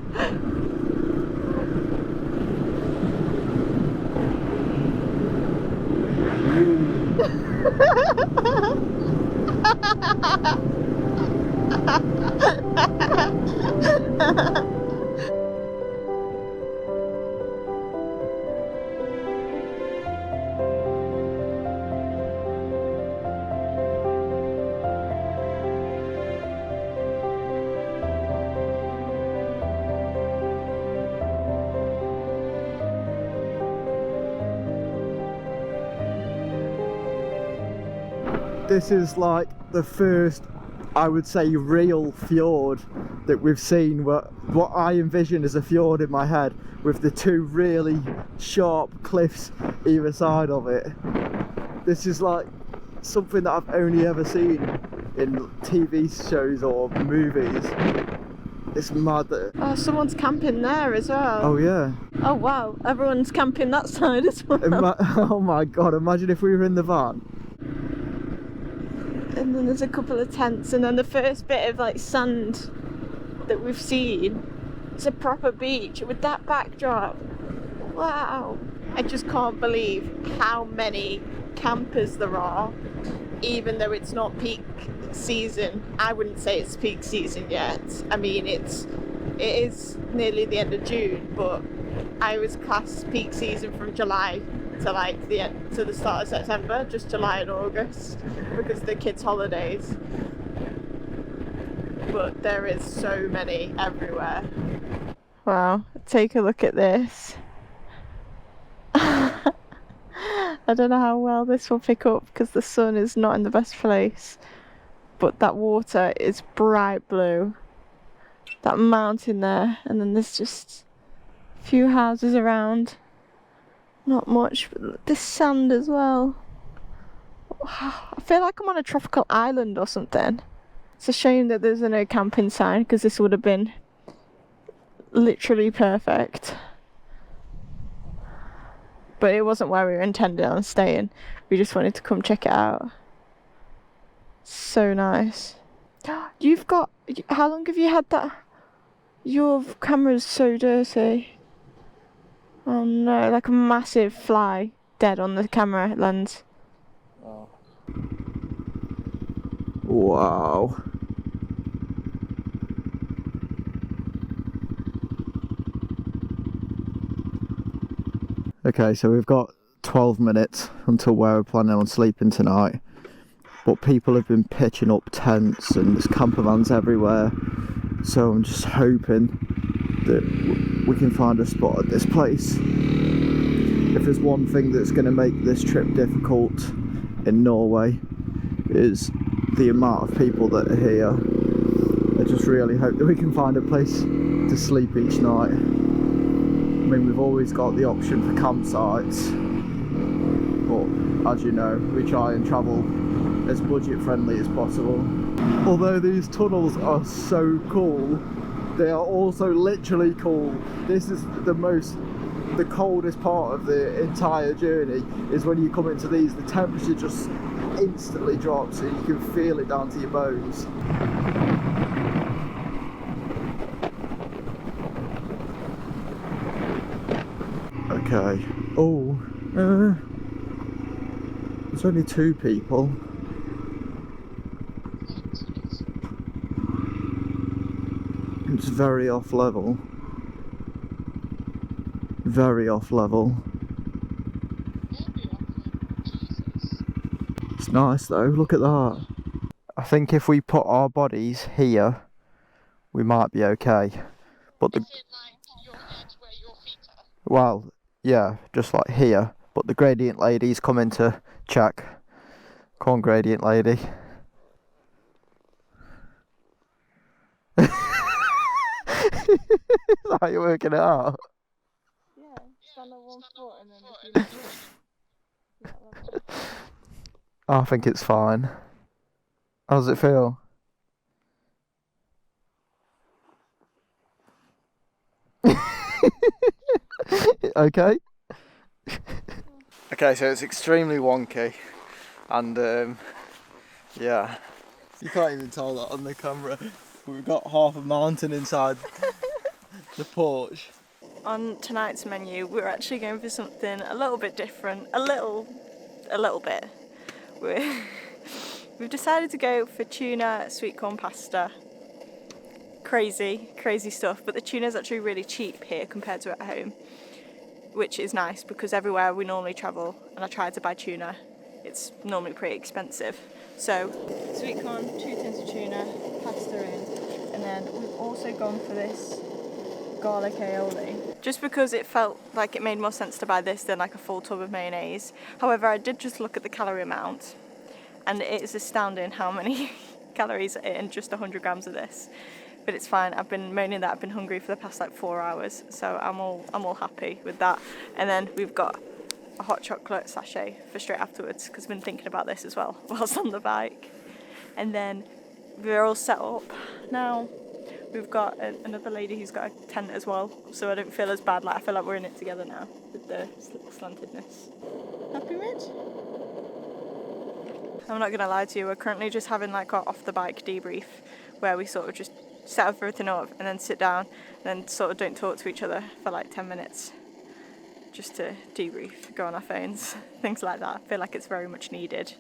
This is like the first, I would say, real fjord that we've seen, what I envision as a fjord in my head, with the two really sharp cliffs either side of it. This is like something that I've only ever seen in TV shows or movies. It's mad that... Oh, someone's camping there as well. Oh yeah. Oh wow, everyone's camping that side as well. Oh my god, imagine if we were in the van. And then there's a couple of tents, and then the first bit of like sand that we've seen, it's a proper beach with that backdrop. Wow. I just can't believe how many campers there are, even though it's not peak season. I wouldn't say it's peak season yet. I mean, it is nearly the end of June, but I was classed peak season from July to like to the start of September, just July and August, because of the kids' holidays. But there is so many everywhere. Wow, take a look at this. I don't know how well this will pick up because the sun is not in the best place, but that water is bright blue. That mountain there, and then there's just a few houses around. Not much, but this sand as well. I feel like I'm on a tropical island or something. It's a shame that there's no camping sign, because this would have been literally perfect. But it wasn't where we were intending on staying. We just wanted to come check it out. So nice. You've got... How long have you had that? Your camera's so dirty. Oh no, like a massive fly dead on the camera lens. Oh. Wow. Okay, so we've got 12 minutes until where we're planning on sleeping tonight. But people have been pitching up tents and there's camper vans everywhere. So I'm just hoping that we can find a spot at this place. If there's one thing that's going to make this trip difficult in Norway, is the amount of people that are here. I just really hope that we can find a place to sleep each night. I mean, we've always got the option for campsites, but as you know, we try and travel as budget friendly as possible. Although these tunnels are so cool, they are also literally cool. This is the coldest part of the entire journey, is when you come into these, the temperature just instantly drops and you can feel it down to your bones. Okay. Oh, there's only 2 people. It's very off level. Very off level. It's nice though, look at that. I think if we put our bodies here, we might be okay. But the... Is it like your head where your feet are? Well, yeah, just like here. But the gradient lady's coming to check. Come on, gradient lady. Is that how you're working it out? Yeah, stand on one foot and then if you I think it's fine. How does it feel? Okay? Okay, so it's extremely wonky, and yeah, you can't even tell that on the camera. We've got half a mountain inside the porch. On tonight's menu, we're actually going for something a little bit different, a little bit. We've decided to go for tuna sweet corn pasta. Crazy stuff, but the tuna's actually really cheap here compared to at home, which is nice because everywhere we normally travel and I try to buy tuna, it's normally pretty expensive. So sweet corn, 2 tins of tuna, pasta in, and then we've also gone for this garlic aioli, just because it felt like it made more sense to buy this than like a full tub of mayonnaise. However, I did just look at the calorie amount, and it is astounding how many calories are in just 100 grams of this. But it's fine. I've been moaning that I've been hungry for the past like 4 hours, so I'm all happy with that. And then we've got a hot chocolate sachet for straight afterwards because I've been thinking about this as well whilst on the bike. And then we're all set up now. We've got another lady who's got a tent as well, so I don't feel as bad. Like I feel like we're in it together now with the slantedness. Happy, Mitch? I'm not gonna lie to you. We're currently just having like our off the bike debrief, where we sort of just set everything up and then sit down and then sort of don't talk to each other for like 10 minutes just to debrief, go on our phones, things like that. I feel like it's very much needed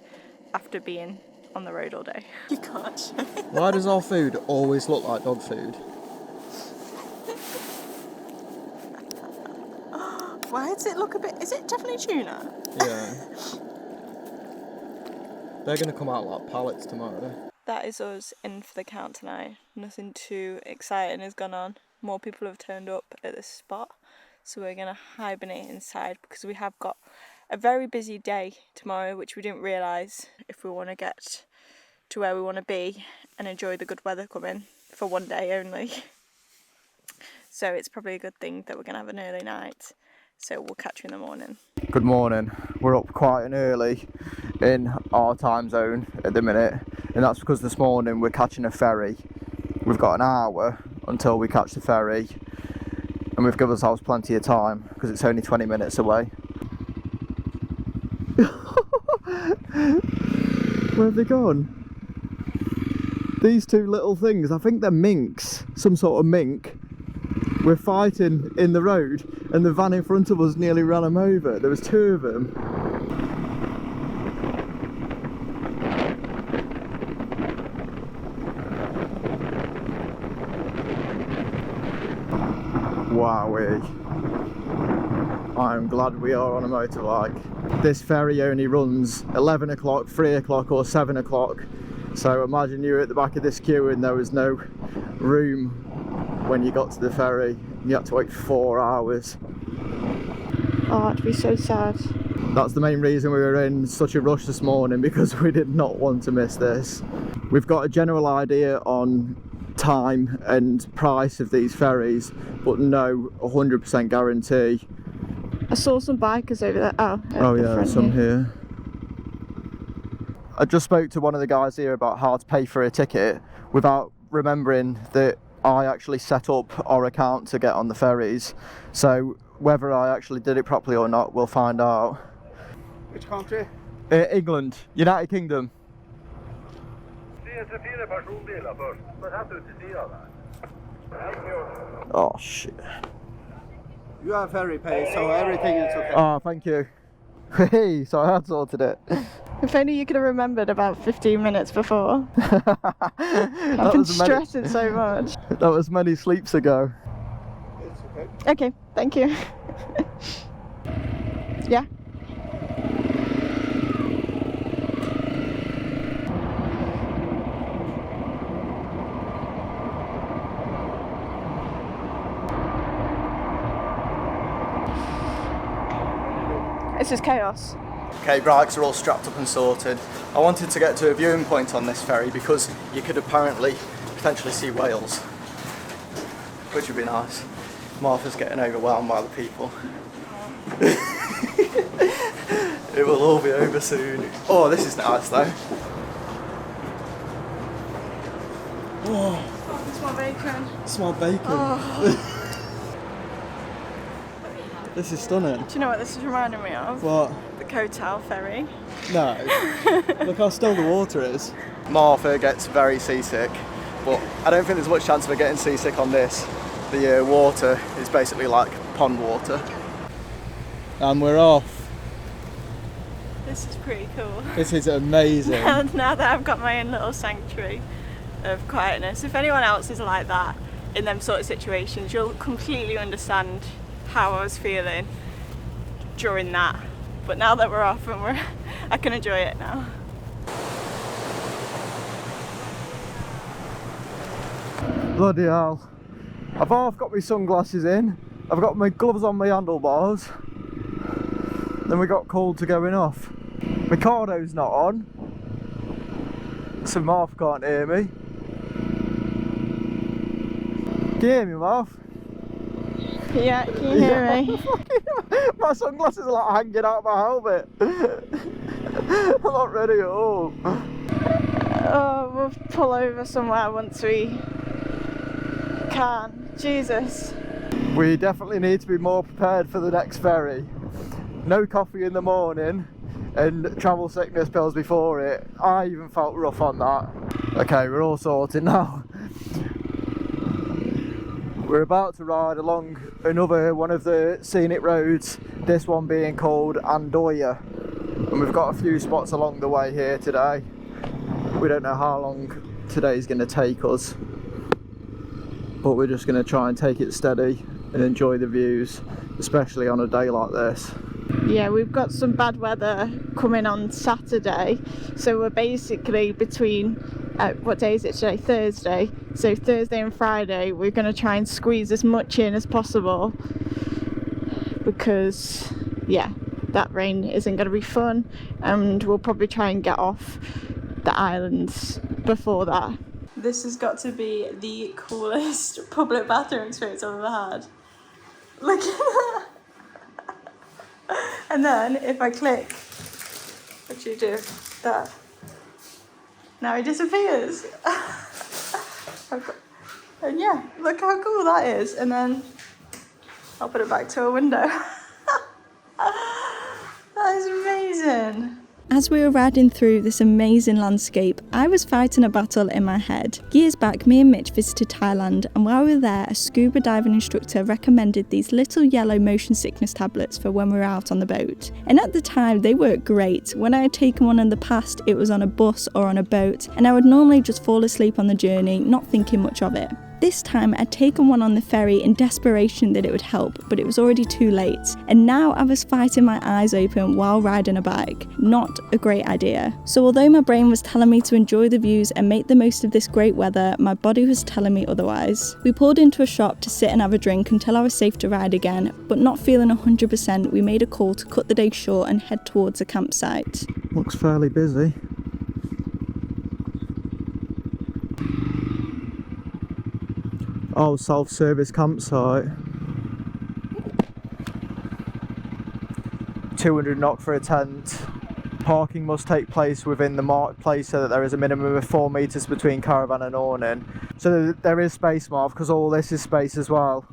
after being on the road all day. You can't. Why does our food always look like dog food? Why does it look a bit... Is it definitely tuna? Yeah. They're going to come out like pallets tomorrow. That is us in for the count tonight. Nothing too exciting has gone on. More people have turned up at this spot, so we're going to hibernate inside because we have got a very busy day tomorrow, which we didn't realise if we want to get to where we want to be and enjoy the good weather coming for one day only. So it's probably a good thing that we're going to have an early night, so we'll catch you in the morning. Good morning. We're up quite an early in our time zone at the minute, and that's because this morning we're catching a ferry. We've got an hour until we catch the ferry, and we've given ourselves plenty of time because it's only 20 minutes away. Where have they gone? These two little things, I think they're minks, some sort of mink. We're fighting in the road and the van in front of us nearly ran them over. There was 2 of them. Wowee. I'm glad we are on a motorbike. This ferry only runs 11 o'clock, 3 o'clock or 7 o'clock. So imagine you were at the back of this queue and there was no room when you got to the ferry. You had to wait 4 hours. Oh, it'd be so sad. That's the main reason we were in such a rush this morning, because we did not want to miss this. We've got a general idea on time and price of these ferries, but no 100% guarantee. I saw some bikers over there. Oh yeah, there's some here. I just spoke to one of the guys here about how to pay for a ticket without remembering that I actually set up our account to get on the ferries. So whether I actually did it properly or not, we'll find out. Which country? England, United Kingdom. Oh shit. You are very paid, so everything is okay. Oh, thank you. Hey, so I had sorted it. If only you could have remembered about 15 minutes before. I've been stressing so much. That was many sleeps ago. It's okay. Okay, thank you. Yeah. This is chaos. Okay, bikes are all strapped up and sorted. I wanted to get to a viewing point on this ferry because you could apparently potentially see whales, which would be nice. Martha's getting overwhelmed by the people. It will all be over soon. Oh, this is nice though. Oh, it's my bacon. Smell bacon. Oh. This is stunning. Do you know what this is reminding me of? What? The Kotal ferry. No. Look how still the water is. Martha gets very seasick, but I don't think there's much chance of her getting seasick on this. The water is basically like pond water. And we're off. This is pretty cool. This is amazing. And now that I've got my own little sanctuary of quietness, if anyone else is like that in them sort of situations, you'll completely understand how I was feeling during that. But now that we're off and I can enjoy it now. Bloody hell. I've half got my sunglasses in, I've got my gloves on my handlebars, then we got called to going off. My Cardo's not on, so Marv can't hear me. Can you hear me, Marv? Yeah, can you hear me? My sunglasses are like hanging out my helmet. I'm not ready at all. Oh, we'll pull over somewhere once we can. Jesus. We definitely need to be more prepared for the next ferry. No coffee in the morning and travel sickness pills before it. I even felt rough on that. Okay, we're all sorted now. We're about to ride along another one of the scenic roads, this one being called Andoya. And we've got a few spots along the way here today. We don't know how long today's going to take us, but we're just going to try and take it steady and enjoy the views, especially on a day like this. Yeah, we've got some bad weather coming on Saturday, so we're basically between, what day is it today? Thursday. So Thursday and Friday we're going to try and squeeze as much in as possible, because yeah, that rain isn't going to be fun, and we'll probably try and get off the islands before that. This has got to be the coolest public bathroom experience I've ever had. Look at that. And then if I click, what do you do? That. Now it disappears. And yeah, look how cool that is. And then I'll put it back to a window. That is amazing. As we were riding through this amazing landscape, I was fighting a battle in my head. Years back, me and Mitch visited Thailand, and while we were there, a scuba diving instructor recommended these little yellow motion sickness tablets for when we were out on the boat. And at the time, they worked great. When I had taken one in the past, it was on a bus or on a boat, and I would normally just fall asleep on the journey, not thinking much of it. This time I'd taken one on the ferry in desperation that it would help, but it was already too late. And now I was fighting my eyes open while riding a bike. Not a great idea. So although my brain was telling me to enjoy the views and make the most of this great weather, my body was telling me otherwise. We pulled into a shop to sit and have a drink until I was safe to ride again, but not feeling 100%, we made a call to cut the day short and head towards a campsite. Looks fairly busy. Oh, self-service campsite. 200 NOK for a tent. Parking must take place within the marked place so that there is a minimum of 4 metres between caravan and awning. So there is space, Marv, because all this is space as well.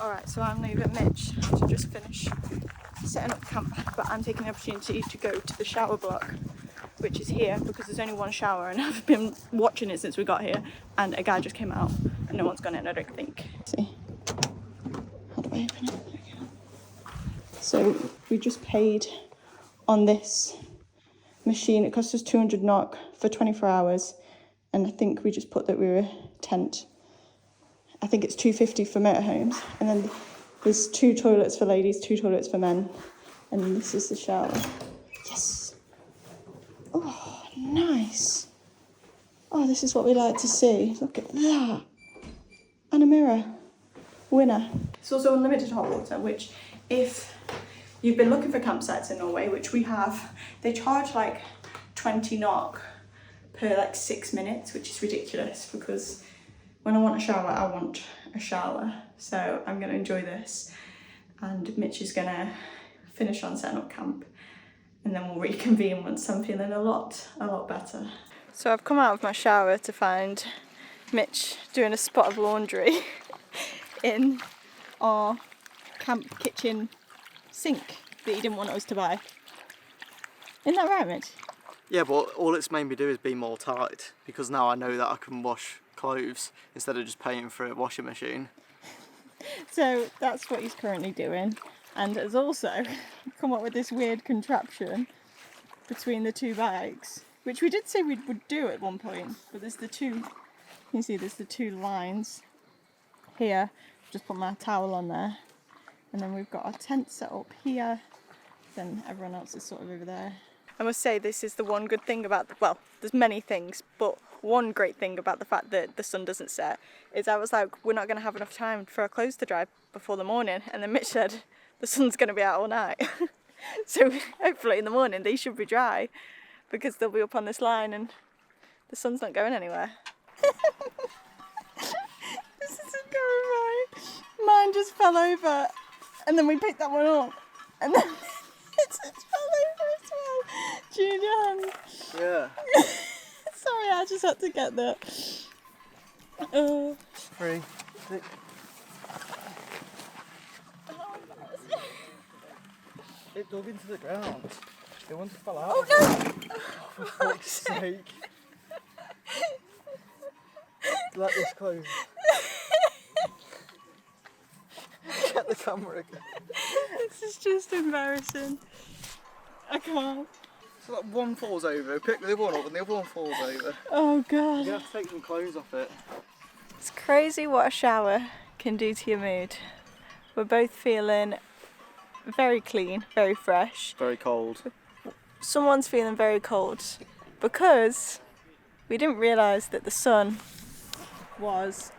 Alright, so I'm leaving Mitch to just finish setting up camp, but I'm taking the opportunity to go to the shower block, which is here because there's only one shower, and I've been watching it since we got here, and a guy just came out and no one's gone in, I don't think. Let's see, how do I open it? There we go. So we just paid on this machine. It cost us 200 NOK for 24 hours, and I think we just put that we were a tent. I think it's 250 for motorhomes, and then there's 2 toilets for ladies, 2 toilets for men, and this is the shower. Yes. Oh, nice. Oh, this is what we like to see. Look at that. And a mirror. Winner. It's also unlimited hot water, which if you've been looking for campsites in Norway, which we have, they charge like 20 NOK per like 6 minutes, which is ridiculous because when I want a shower, I want a shower. So I'm going to enjoy this. And Mitch is going to finish on setting up camp. And then we'll reconvene once I'm feeling a lot better. So I've come out of my shower to find Mitch doing a spot of laundry in our camp kitchen sink that he didn't want us to buy. Isn't that right, Mitch? Yeah, but all it's made me do is be more tight, because now I know that I can wash clothes instead of just paying for a washing machine. So that's what he's currently doing, and has also come up with this weird contraption between the two bikes, which we did say we would do at one point, but there's the two, you can see there's the two lines here. Just put my towel on there, and then we've got our tent set up here, then everyone else is sort of over there. I must say this is the one good thing about, well, there's many things, but one great thing about the fact that the sun doesn't set is I was like, we're not going to have enough time for our clothes to dry before the morning, and then Mitch said the sun's going to be out all night. So hopefully in the morning they should be dry, because they'll be up on this line and the sun's not going anywhere. This isn't going right. Mine just fell over, and then we picked that one up, and then it just fell over as well. Do you need your hand? Yeah. Sorry, I just had to get that. 3, 6. It dug into the ground. It wanted to fall out. Oh no! For fuck's sake. Let this close. Get the camera again. This is just embarrassing. I can't. So like one falls over, pick the other one up and the other one falls over. Oh god. You have to take some clothes off it. It's crazy what a shower can do to your mood. We're both feeling very clean, very fresh. Very cold. Someone's feeling very cold because we didn't realise that the sun was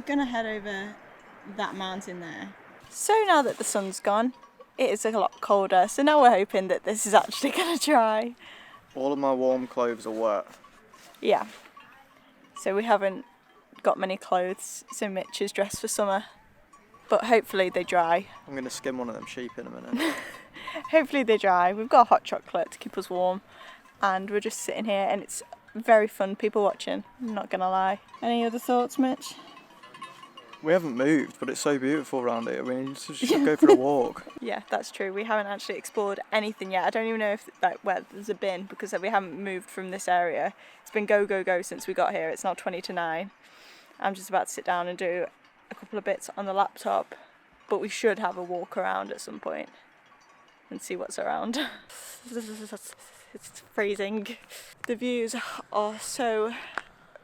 gonna head over that mountain there. So now that the sun's gone, it is a lot colder, so now we're hoping that this is actually gonna dry. All of my warm clothes are wet. Yeah, so we haven't got many clothes, so Mitch is dressed for summer, but hopefully they dry. I'm going to skim one of them sheep in a minute. Hopefully they dry. We've got a hot chocolate to keep us warm, and we're just sitting here, and it's very fun, people watching, I'm not gonna lie. Any other thoughts, Mitch? We haven't moved, but it's so beautiful around here. We need to just go for a walk. Yeah, that's true. We haven't actually explored anything yet. I don't even know if where there's a bin, because we haven't moved from this area. It's been go, go, go since we got here. It's now 20 to 9. I'm just about to sit down and do a couple of bits on the laptop, but we should have a walk around at some point and see what's around. It's freezing. The views are so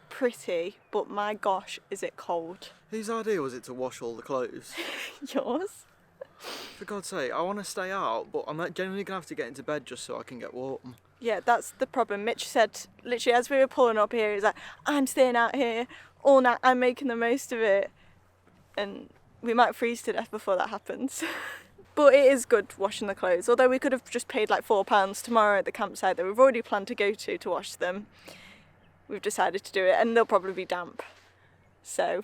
pretty, but my gosh, is it cold. Whose idea was it to wash all the clothes? Yours? For God's sake, I want to stay out, but I'm genuinely going to have to get into bed just so I can get warm. Yeah, that's the problem. Mitch said, literally, as we were pulling up here, he's like, I'm staying out here all night, I'm making the most of it. And we might freeze to death before that happens. But it is good washing the clothes, although we could have just paid like £4 tomorrow at the campsite that we've already planned to go to wash them. We've decided to do it, and they'll probably be damp. So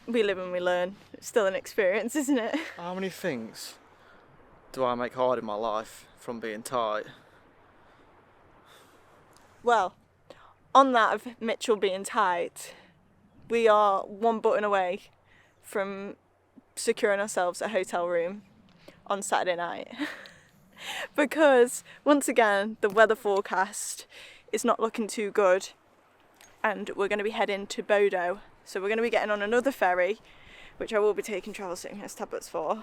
we live and we learn. It's still an experience, isn't it? How many things do I make hard in my life from being tight? Well, on that of Mitchell being tight, we are one button away from securing ourselves a hotel room on Saturday night. Because, once again, the weather forecast is not looking too good, and we're going to be heading to Bodo. So we're going to be getting on another ferry, which I will be taking travel sickness tablets for.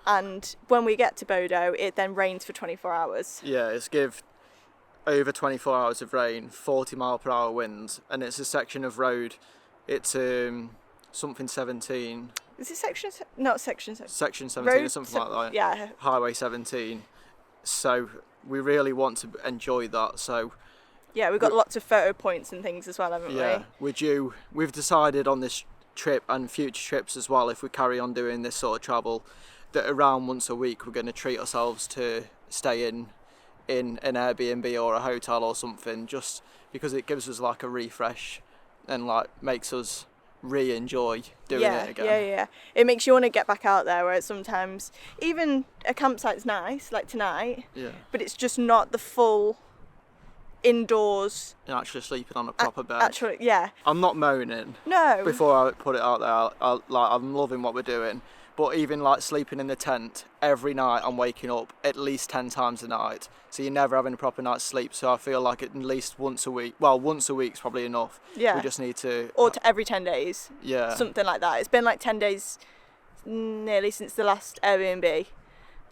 And when we get to Bodo, it then rains for 24 hours. Yeah, it's give over 24 hours of rain, 40 mile per hour winds, and it's a section of road. It's something 17. Is it section? Not section. Section 17 Road or something like that. Yeah. Highway 17. So we really want to enjoy that. So yeah, we've got lots of photo points and things as well, haven't we? We've decided on this trip and future trips as well, if we carry on doing this sort of travel, that around once a week we're going to treat ourselves to stay in an Airbnb or a hotel or something, just because it gives us like a refresh and like makes us re-enjoy doing it again. Yeah. It makes you want to get back out there, whereas sometimes even a campsite's nice, like tonight, but it's just not the full indoors. And actually sleeping on a proper bed. Actually, yeah. I'm not moaning. No. Before I put it out there, I'm loving what we're doing. But even like sleeping in the tent, every night I'm waking up at least 10 times a night. So you're never having a proper night's sleep. So I feel like at least once a week, well, once a week's probably enough. Yeah. We just need to... Or every 10 days. Yeah. Something like that. It's been like 10 days nearly since the last Airbnb.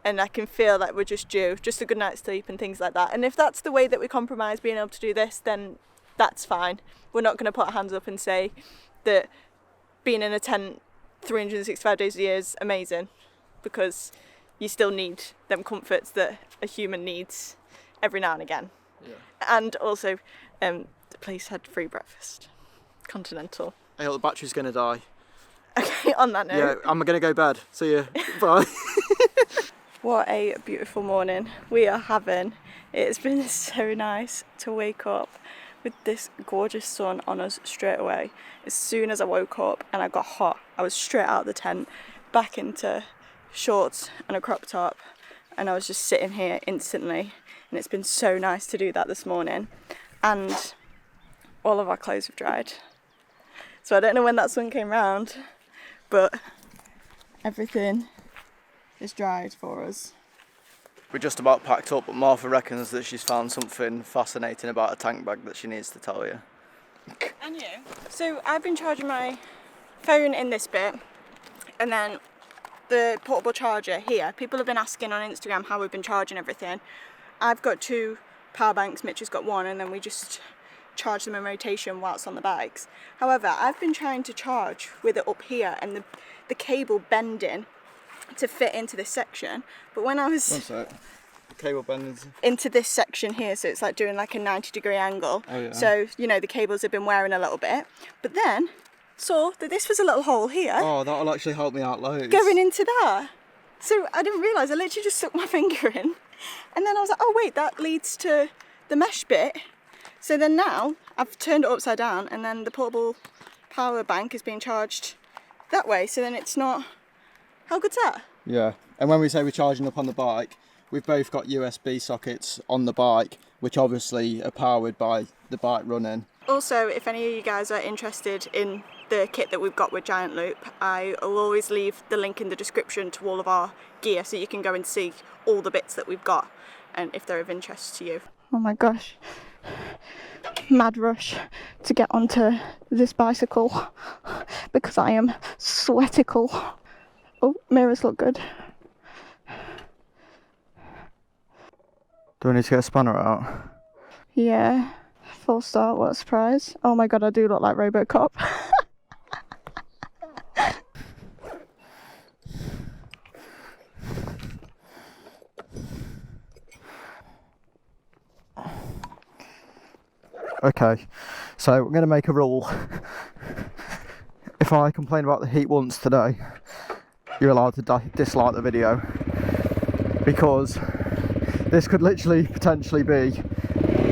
And I can feel like we're just due. Just a good night's sleep and things like that. And if that's the way that we compromise being able to do this, then that's fine. We're not going to put our hands up and say that being in a tent 365 days a year is amazing, because you still need them comforts that a human needs every now and again. Yeah. And also, the place had free breakfast, continental. Hey, the battery's going to die. Okay, on that note. Yeah, I'm going to go bed. See you. Bye. What a beautiful morning we are having. It's been so nice to wake up with this gorgeous sun on us straight away. As soon as I woke up and I got hot, I was straight out of the tent, back into shorts and a crop top, and I was just sitting here instantly. And it's been so nice to do that this morning. And all of our clothes have dried. So I don't know when that sun came round, but everything is dried for us. We're just about packed up, but Martha reckons that she's found something fascinating about a tank bag that she needs to tell you. And you? So I've been charging my phone in this bit, and then the portable charger here. People have been asking on Instagram how we've been charging everything. I've got 2 power banks, Mitch has got 1, and then we just charge them in rotation whilst on the bikes. However, I've been trying to charge with it up here and the cable bending to fit into this section, but when I was... One sec. The cable bends into this section here, so it's like doing like a 90-degree angle. Oh, yeah. So, you know, the cables have been wearing a little bit, but then saw that this was a little hole here. Oh, that'll actually help me out loads. Going into that. So I didn't realise, I literally just stuck my finger in, and then I was like, oh wait, that leads to the mesh bit. So then now I've turned it upside down, and then the portable power bank is being charged that way, so then it's not... How good's that? Yeah, and when we say we're charging up on the bike, we've both got USB sockets on the bike, which obviously are powered by the bike running. Also, if any of you guys are interested in the kit that we've got with Giant Loop, I will always leave the link in the description to all of our gear, so you can go and see all the bits that we've got, and if they're of interest to you. Oh my gosh, mad rush to get onto this bicycle because I am sweatical. Oh, mirrors look good. Do we need to get a spanner out? Yeah, full start, what a surprise. Oh my god, I do look like Robocop. Okay, so we're going to make a rule. If I complain about the heat once today, you're allowed to dislike the video, because this could literally potentially be...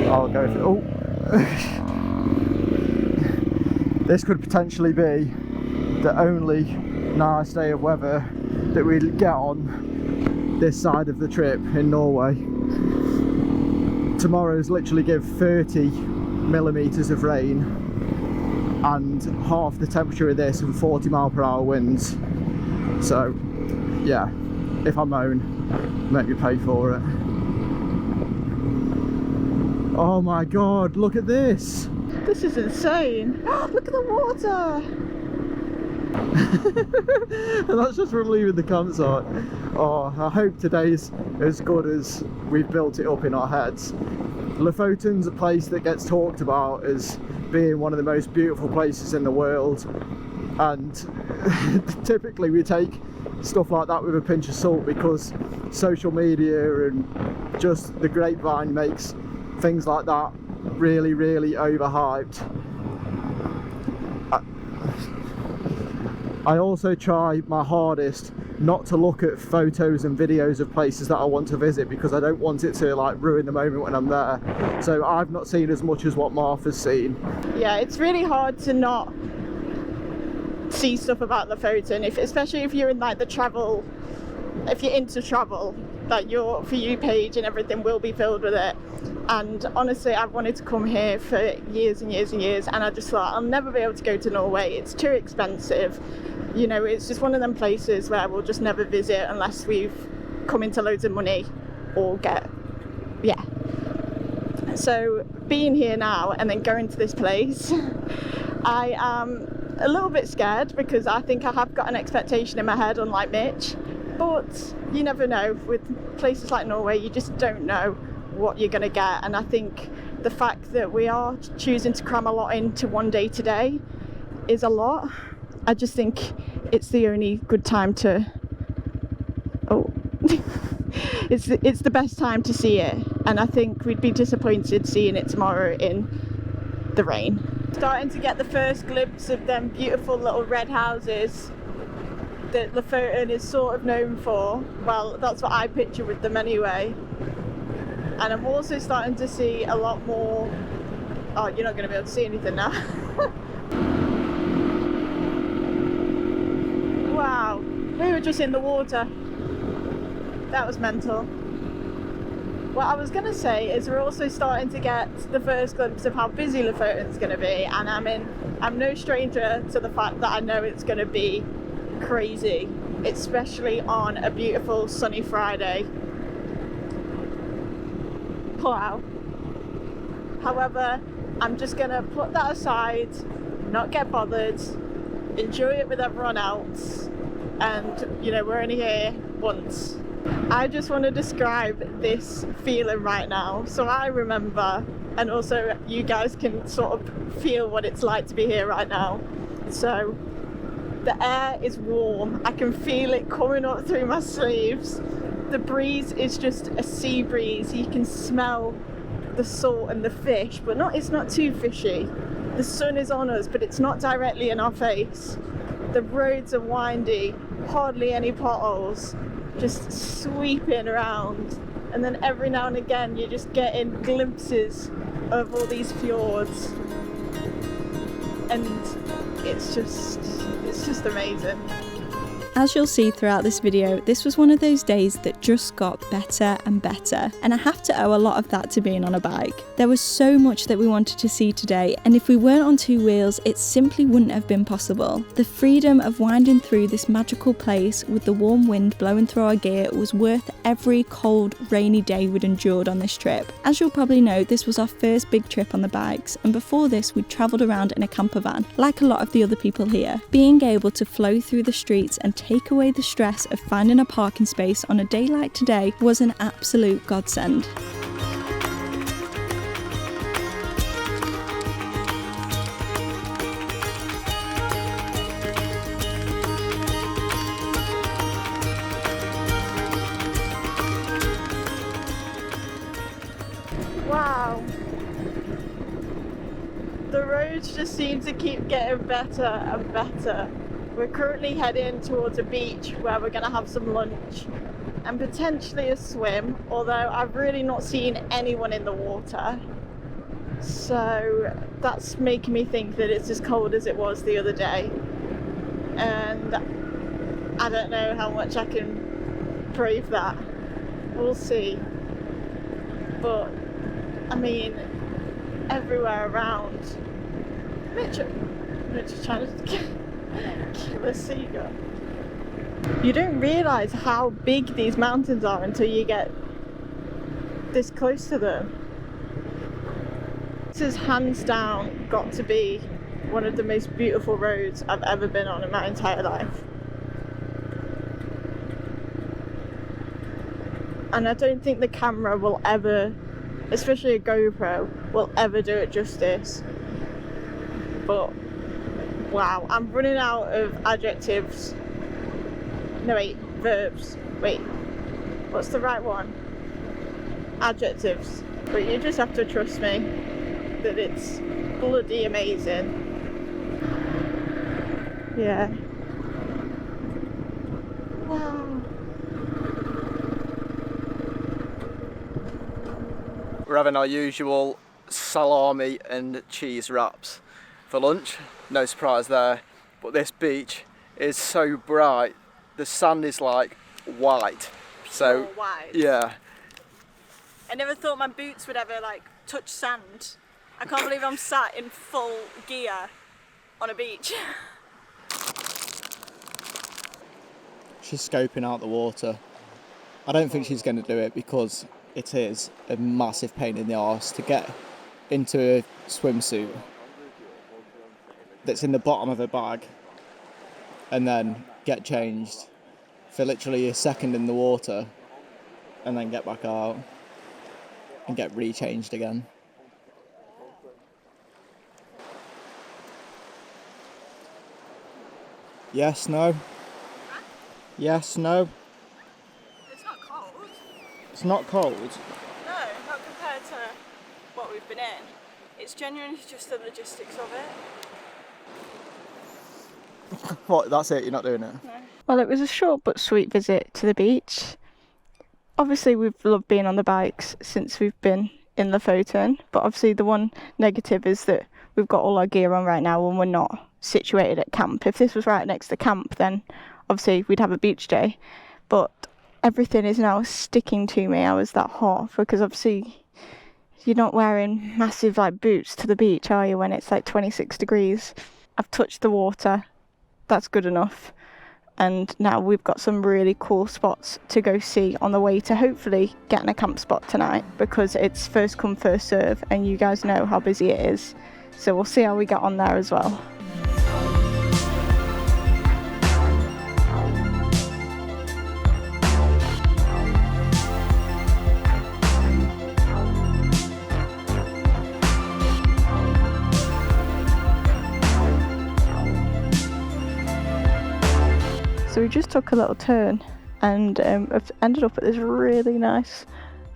I'll go for... Oh! This could potentially be the only nice day of weather that we get on this side of the trip in Norway. Tomorrow's literally give 30 millimetres of rain and half the temperature of this and 40-mile-per-hour winds. So yeah, if I moan, make me pay for it. Oh my god, look at this! This is insane! Look at the water! And that's just from leaving the campsite. Oh, I hope today's as good as we've built it up in our heads. Lofoten's a place that gets talked about as being one of the most beautiful places in the world, and typically we take stuff like that with a pinch of salt, because social media and just the grapevine makes things like that really, really overhyped. I also try my hardest not to look at photos and videos of places that I want to visit, because I don't want it to like ruin the moment when I'm there. So I've not seen as much as what Martha's seen. Yeah, it's really hard to not see stuff about Lofoten, especially if you're in like the travel, if you're into travel, like your For You page and everything will be filled with it. And honestly, I've wanted to come here for years and years and years, and I just thought I'll never be able to go to Norway. It's too expensive. You know, it's just one of them places where we'll just never visit unless we've come into loads of money or yeah. So being here now and then going to this place, I am a little bit scared because I think I have got an expectation in my head, unlike Mitch. But you never know. With places like Norway, you just don't know what you're going to get. And I think the fact that we are choosing to cram a lot into one day today is a lot. I just think it's the only good time to it's the best time to see it, and I think we'd be disappointed seeing it tomorrow in the rain. Starting to get the first glimpse of them beautiful little red houses that Lofoten is sort of known for. Well, that's what I picture with them anyway. And I'm also starting to see a lot more... Oh, you're not going to be able to see anything now. Wow, we were just in the water. That was mental. What I was going to say is we're also starting to get the first glimpse of how busy Lofoten's going to be, and I'm no stranger to the fact that I know it's going to be crazy, especially on a beautiful sunny Friday. Wow. However, I'm just going to put that aside, not get bothered, enjoy it with everyone else, and you know, we're only here once. I just want to describe this feeling right now so I remember, and also you guys can sort of feel what it's like to be here right now. So the air is warm, I can feel it coming up through my sleeves. The breeze is just a sea breeze, you can smell the salt and the fish, but it's not too fishy. The sun is on us, but it's not directly in our face. The roads are windy, hardly any potholes, just sweeping around. And then every now and again you're just getting glimpses of all these fjords. And it's just amazing. As you'll see throughout this video, this was one of those days that just got better and better, and I have to owe a lot of that to being on a bike. There was so much that we wanted to see today, and if we weren't on two wheels, it simply wouldn't have been possible. The freedom of winding through this magical place with the warm wind blowing through our gear was worth every cold, rainy day we'd endured on this trip. As you'll probably know, this was our first big trip on the bikes, and before this we'd travelled around in a camper van, like a lot of the other people here. Being able to flow through the streets and take away the stress of finding a parking space on a day like today was an absolute godsend. Wow. The roads just seem to keep getting better and better. We're currently heading towards a beach where we're going to have some lunch and potentially a swim, although I've really not seen anyone in the water. So that's making me think that it's as cold as it was the other day. And I don't know how much I can brave that. We'll see. But, I mean, everywhere around. Mitch is trying to kill a seagull. You don't realise how big these mountains are until you get this close to them. This has hands down got to be one of the most beautiful roads I've ever been on in my entire life. And I don't think the camera will ever, especially a GoPro, will ever do it justice. But wow, I'm running out of adjectives. No wait, verbs. Wait, what's the right one? Adjectives. But you just have to trust me that it's bloody amazing. Yeah. Wow. We're having our usual salami and cheese wraps for lunch. No surprise there. But this beach is so bright. The sand is like white. So white. yeah. I never thought my boots would ever like touch sand. I can't believe I'm sat in full gear on a beach. She's scoping out the water. I don't think she's going to do it because it is a massive pain in the arse to get into a swimsuit that's in the bottom of her bag and then get changed for literally a second in the water and then get back out and get rechanged again. Yes, no? Yes, no? It's not cold. It's not cold? No, not compared to what we've been in. It's genuinely just the logistics of it. What, that's it, you're not doing it? No. Well, it was a short but sweet visit to the beach. Obviously, we've loved being on the bikes since we've been in Lofoten, but obviously the one negative is that we've got all our gear on right now and we're not situated at camp. If this was right next to camp, then obviously we'd have a beach day, but everything is now sticking to me. I was that hot because obviously you're not wearing massive like boots to the beach, are you, when it's like 26 degrees. I've touched the water, that's good enough. And now we've got some really cool spots to go see on the way to hopefully getting a camp spot tonight, because it's first come first serve and you guys know how busy it is. So we'll see how we get on there as well. So we just took a little turn and have ended up at this really nice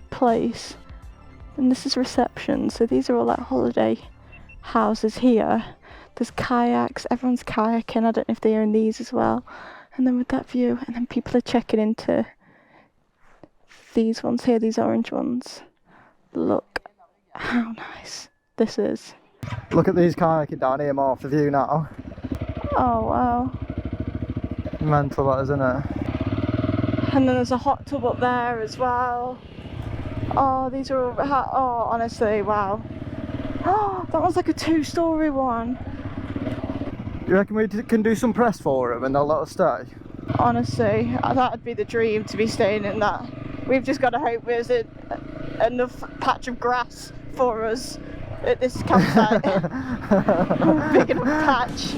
place, and this is reception. So these are all like holiday houses here. There's kayaks, everyone's kayaking. I don't know if they own these as well. And then with that view, and then people are checking into these ones here, these orange ones. Look how nice this is. Look at these kayaking down here, more for view now. Oh wow. Mental that, isn't it? And then there's a hot tub up there as well. Oh, these are all, oh, honestly, wow. Oh, that one's like a 2-story one. You reckon we can do some press for them and they'll let us stay? Honestly, that'd be the dream, to be staying in that. We've just got to hope there's enough patch of grass for us at this campsite. Big enough patch.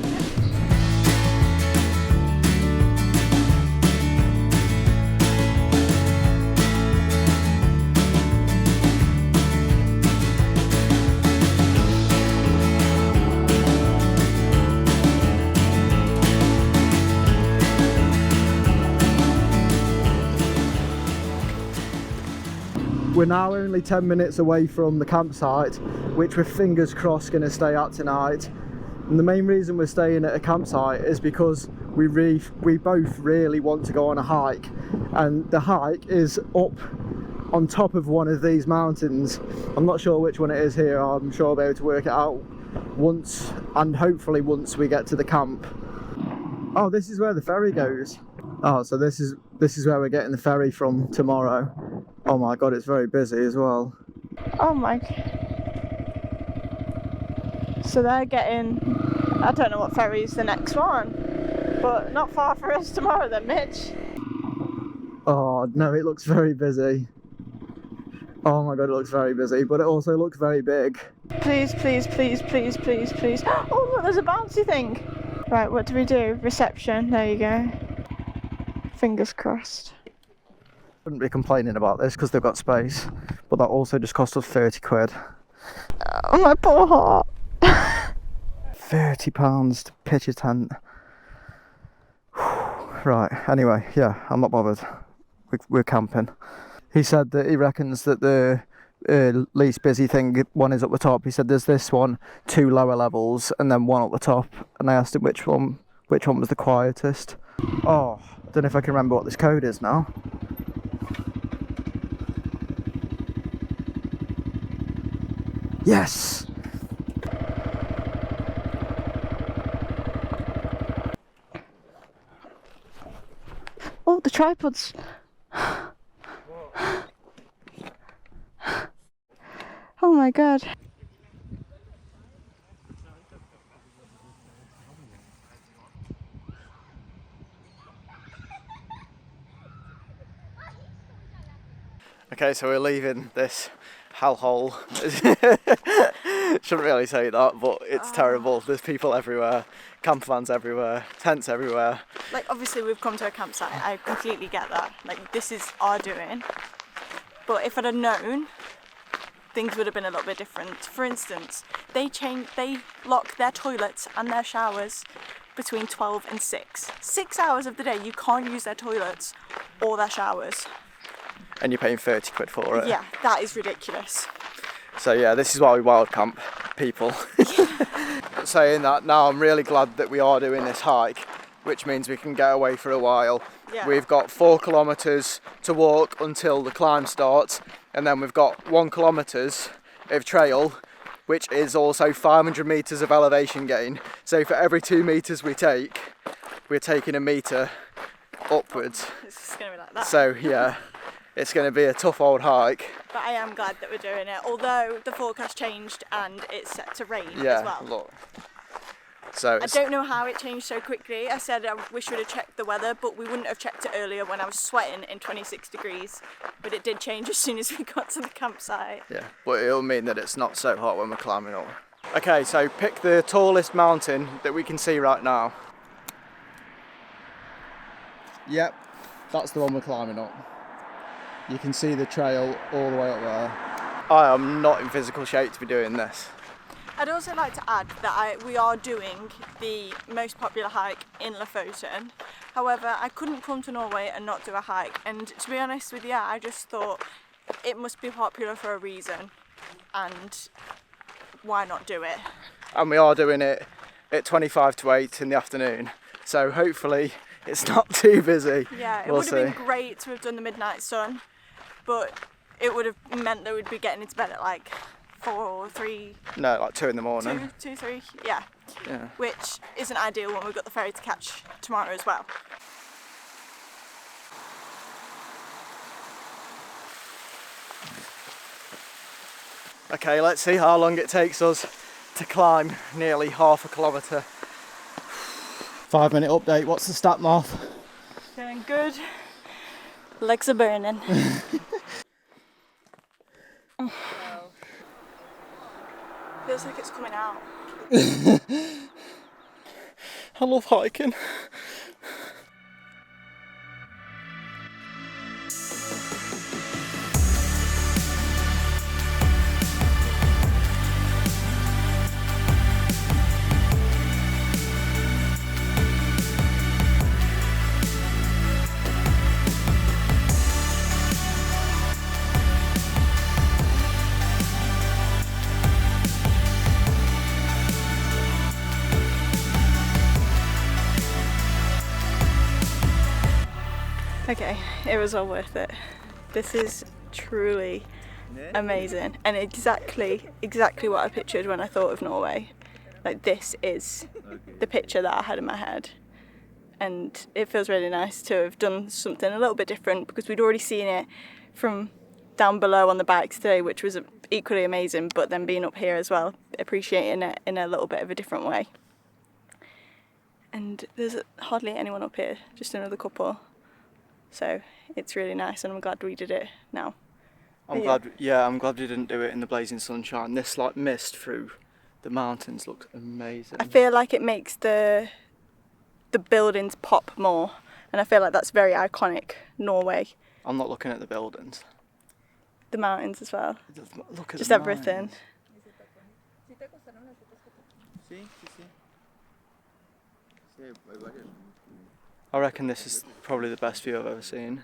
We're now only 10 minutes away from the campsite, which we're fingers crossed going to stay at tonight. And the main reason we're staying at a campsite is because we both really want to go on a hike, and the hike is up on top of one of these mountains. I'm not sure which one it is here. I'm sure I'll be able to work it out once, and hopefully once we get to the camp. Oh, this is where the ferry goes. Oh, so this is where we're getting the ferry from tomorrow. Oh my god, it's very busy as well. Oh my. So they're getting, I don't know what ferry's the next one, but not far for us tomorrow then, Mitch. Oh no, it looks very busy. Oh my god, it looks very busy, but it also looks very big. Please, please, please, please, please, please. Oh look, there's a bouncy thing. Right, what do we do? Reception, there you go. Fingers crossed. Wouldn't be complaining about this because they've got space, but that also just cost us 30 quid. Oh my poor heart. £30 to pitch a tent. Right, anyway, yeah, I'm not bothered. We're camping. He said that he reckons that the least busy one is up the top. He said there's this one, 2 lower levels, and then one up the top. And I asked him which one was the quietest. Oh, I don't know if I can remember what this code is now. Yes! Oh, the tripods. my god. Okay, so we're leaving this hellhole. Shouldn't really say that, but it's terrible. There's people everywhere, camper vans everywhere, tents everywhere. Like, obviously we've come to a campsite, I completely get that. Like, this is our doing. But if I'd have known, things would have been a little bit different. For instance, they lock their toilets and their showers between 12 and 6. 6 hours of the day you can't use their toilets or their showers. And you're paying 30 quid for it. Yeah, that is ridiculous. So yeah, this is why we wild camp people. Saying that, now I'm really glad that we are doing this hike, which means we can get away for a while. Yeah. We've got 4 kilometres to walk until the climb starts, and then we've got 1 kilometres of trail, which is also 500 metres of elevation gain. So for every 2 metres we take, we're taking a metre upwards. It's just going to be like that. So yeah, it's going to be a tough old hike. But I am glad that we're doing it, although the forecast changed and it's set to rain Yeah, as well. look. So I don't know how it changed so quickly. I said I wish we'd have checked the weather, but we wouldn't have checked it earlier when I was sweating in 26 degrees. But it did change as soon as we got to the campsite. yeah, but it'll mean that it's not so hot when we're climbing up. Okay, so pick the tallest mountain that we can see right now. Yep, that's the one we're climbing up. You can see the trail all the way up there. I am not in physical shape to be doing this. I'd also like to add that we are doing the most popular hike in Lofoten. However, I couldn't come to Norway and not do a hike. And to be honest with you, I just thought it must be popular for a reason. And why not do it? And we are doing it at 25 to 8 in the afternoon. So hopefully it's not too busy. Yeah, it We'll would have see. been great to have done the midnight sun, but it would have meant that we'd be getting into bed at like 4 or 3. No, like 2 in the morning. 2, 3, yeah. Yeah. Which isn't ideal when we've got the ferry to catch tomorrow as well. Okay, let's see how long it takes us to climb nearly half a kilometre. 5-minute update, what's the stat math? Feeling good. Legs are burning. Oh. Feels like it's coming out. I love hiking. Okay, it was all worth it. This is truly amazing and exactly what I pictured when I thought of Norway. Like, this is the picture that I had in my head, and it feels really nice to have done something a little bit different, because we'd already seen it from down below on the bikes today, which was equally amazing, but then being up here as well, appreciating it in a little bit of a different way. And there's hardly anyone up here, just another couple. So it's really nice, and I'm glad we did it now. I'm glad we didn't do it in the blazing sunshine. This like mist through the mountains looks amazing. I feel like it makes the buildings pop more, and I feel like that's very iconic Norway. I'm not looking at the buildings. The mountains as well. Look at just the everything. mountains. I reckon this is probably the best view I've ever seen.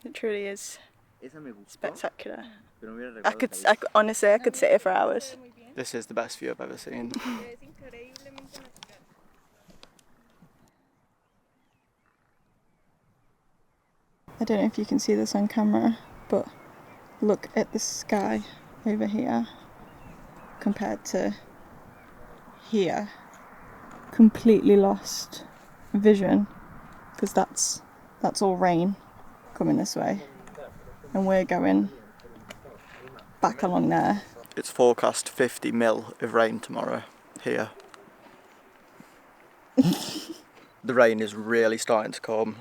It truly is spectacular. Honestly, I could sit here for hours. This is the best view I've ever seen. I don't know if you can see this on camera, but look at the sky over here compared to here. Completely lost vision, because that's all rain coming this way, and we're going back along there. It's forecast 50 mil of rain tomorrow here. The rain is really starting to come.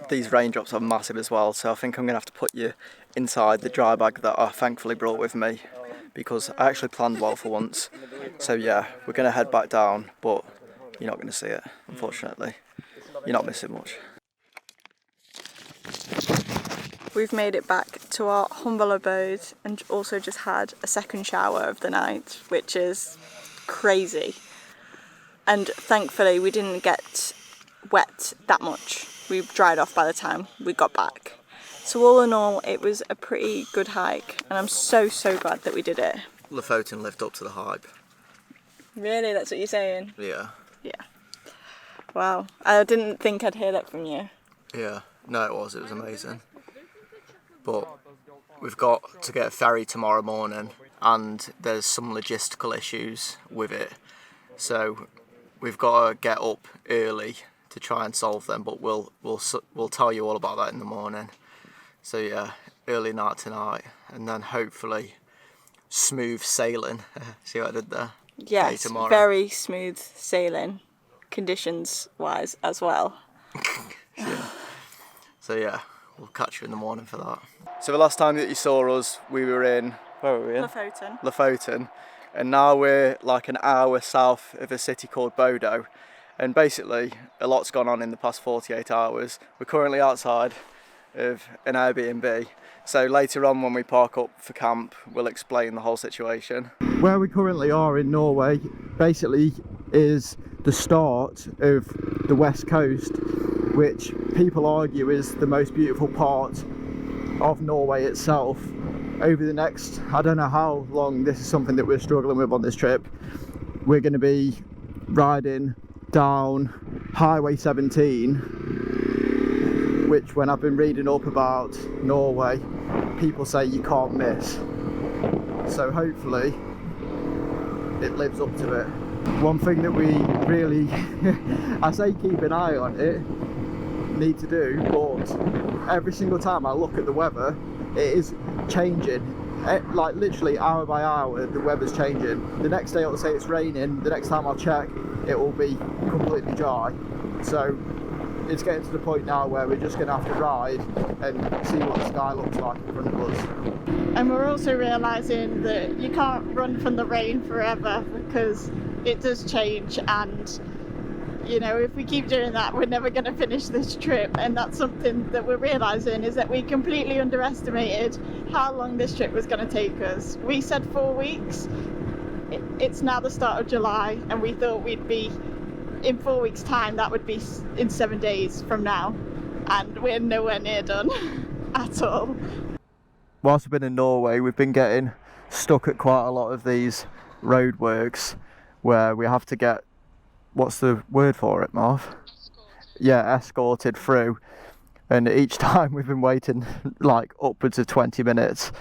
These raindrops are massive as well, so I think I'm going to have to put you inside the dry bag that I thankfully brought with me, because I actually planned well for once. So yeah, we're going to head back down, but you're not going to see it, unfortunately. You're not missing much. We've made it back to our humble abode and also just had a second shower of the night, which is crazy. And thankfully we didn't get wet that much. We dried off by the time we got back. So all in all, it was a pretty good hike, and I'm so glad that we did it. Lofoten lived up to the hype. Really? That's what you're saying? Yeah. Yeah. Wow. I didn't think I'd hear that from you. Yeah. No, it was amazing. But we've got to get a ferry tomorrow morning, and there's some logistical issues with it. So we've got to get up early to try and solve them, but we'll tell you all about that in the morning. So yeah, early night tonight, and then hopefully smooth sailing. See what I did there? Yes, very smooth sailing, conditions-wise as well. Yeah. So yeah, we'll catch you in the morning for that. So the last time that you saw us, we were in... Where were we in? Lofoten. Lofoten. And now we're like an hour south of a city called Bodo. And basically, a lot's gone on in the past 48 hours. We're currently outside of an Airbnb. So later on when we park up for camp, we'll explain the whole situation. Where we currently are in Norway basically is the start of the west coast, which people argue is the most beautiful part of Norway itself. Over the next, I don't know how long, this is something that we're struggling with on this trip. We're going to be riding down Highway 17, which when I've been reading up about Norway, people say you can't miss. So hopefully it lives up to it. One thing that we really, I say keep an eye on it, need to do, but every single time I look at the weather, it is changing. Like literally hour by hour, the weather's changing. The next day it'll say it's raining, the next time I'll check, it will be completely dry. So it's getting to the point now where we're just going to have to ride and see what the sky looks like in front of us. And we're also realising that you can't run from the rain forever, because it does change, and you know, if we keep doing that, we're never going to finish this trip. And that's something that we're realising, is that we completely underestimated how long this trip was going to take us. We said 4 weeks. It's now the start of July, and we thought we'd be in 4 weeks' time. That would be in 7 days from now, and we're nowhere near done at all. Whilst we've been in Norway, we've been getting stuck at quite a lot of these roadworks where we have to get, what's the word for it, Marv? Yeah, escorted through. And each time we've been waiting like upwards of 20 minutes,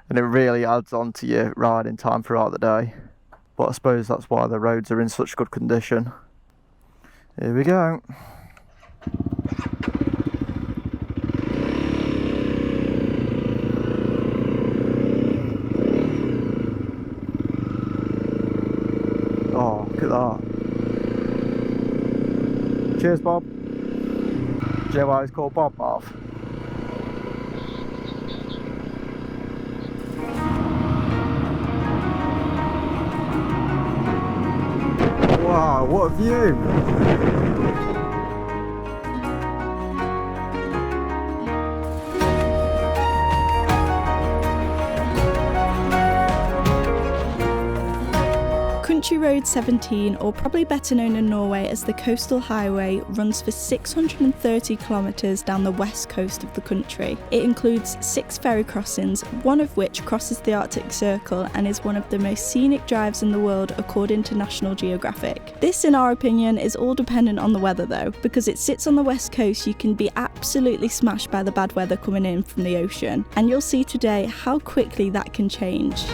and it really adds on to your riding time throughout the day. But I suppose that's why the roads are in such good condition. Here we go. Oh, look at that. Cheers, Bob. Do you know why he's called Bob, Marv? Wow, what a view! Country Road 17, or probably better known in Norway as the Coastal Highway, runs for 630 kilometres down the west coast of the country. It includes 6 ferry crossings, one of which crosses the Arctic Circle and is one of the most scenic drives in the world according to National Geographic. This, in our opinion, is all dependent on the weather though, because it sits on the west coast. You can be absolutely smashed by the bad weather coming in from the ocean, and you'll see today how quickly that can change.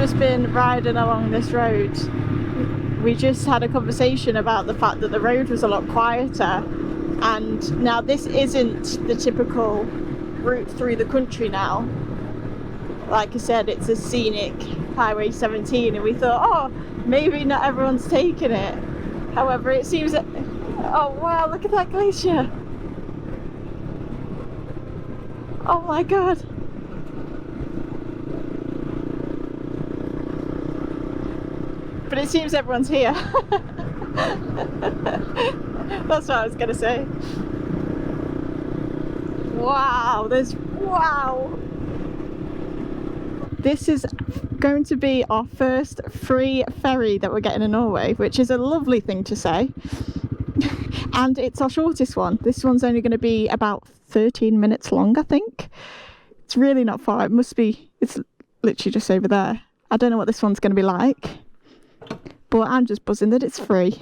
just been riding along this road, we just had a conversation about the fact that the road was a lot quieter, and now this isn't the typical route through the country now. Like I said, it's a scenic Highway 17, and we thought, oh, maybe not everyone's taking it. However, it seems that, oh wow, look at that glacier. Oh my god. But it seems everyone's here. That's what I was gonna say. Wow, wow. This is going to be our first free ferry that we're getting in Norway, which is a lovely thing to say. And it's our shortest one. This one's only going to be about 13 minutes long, I think. It's really not far. It must be, it's literally just over there. I don't know what this one's going to be like, but I'm just buzzing that it's free.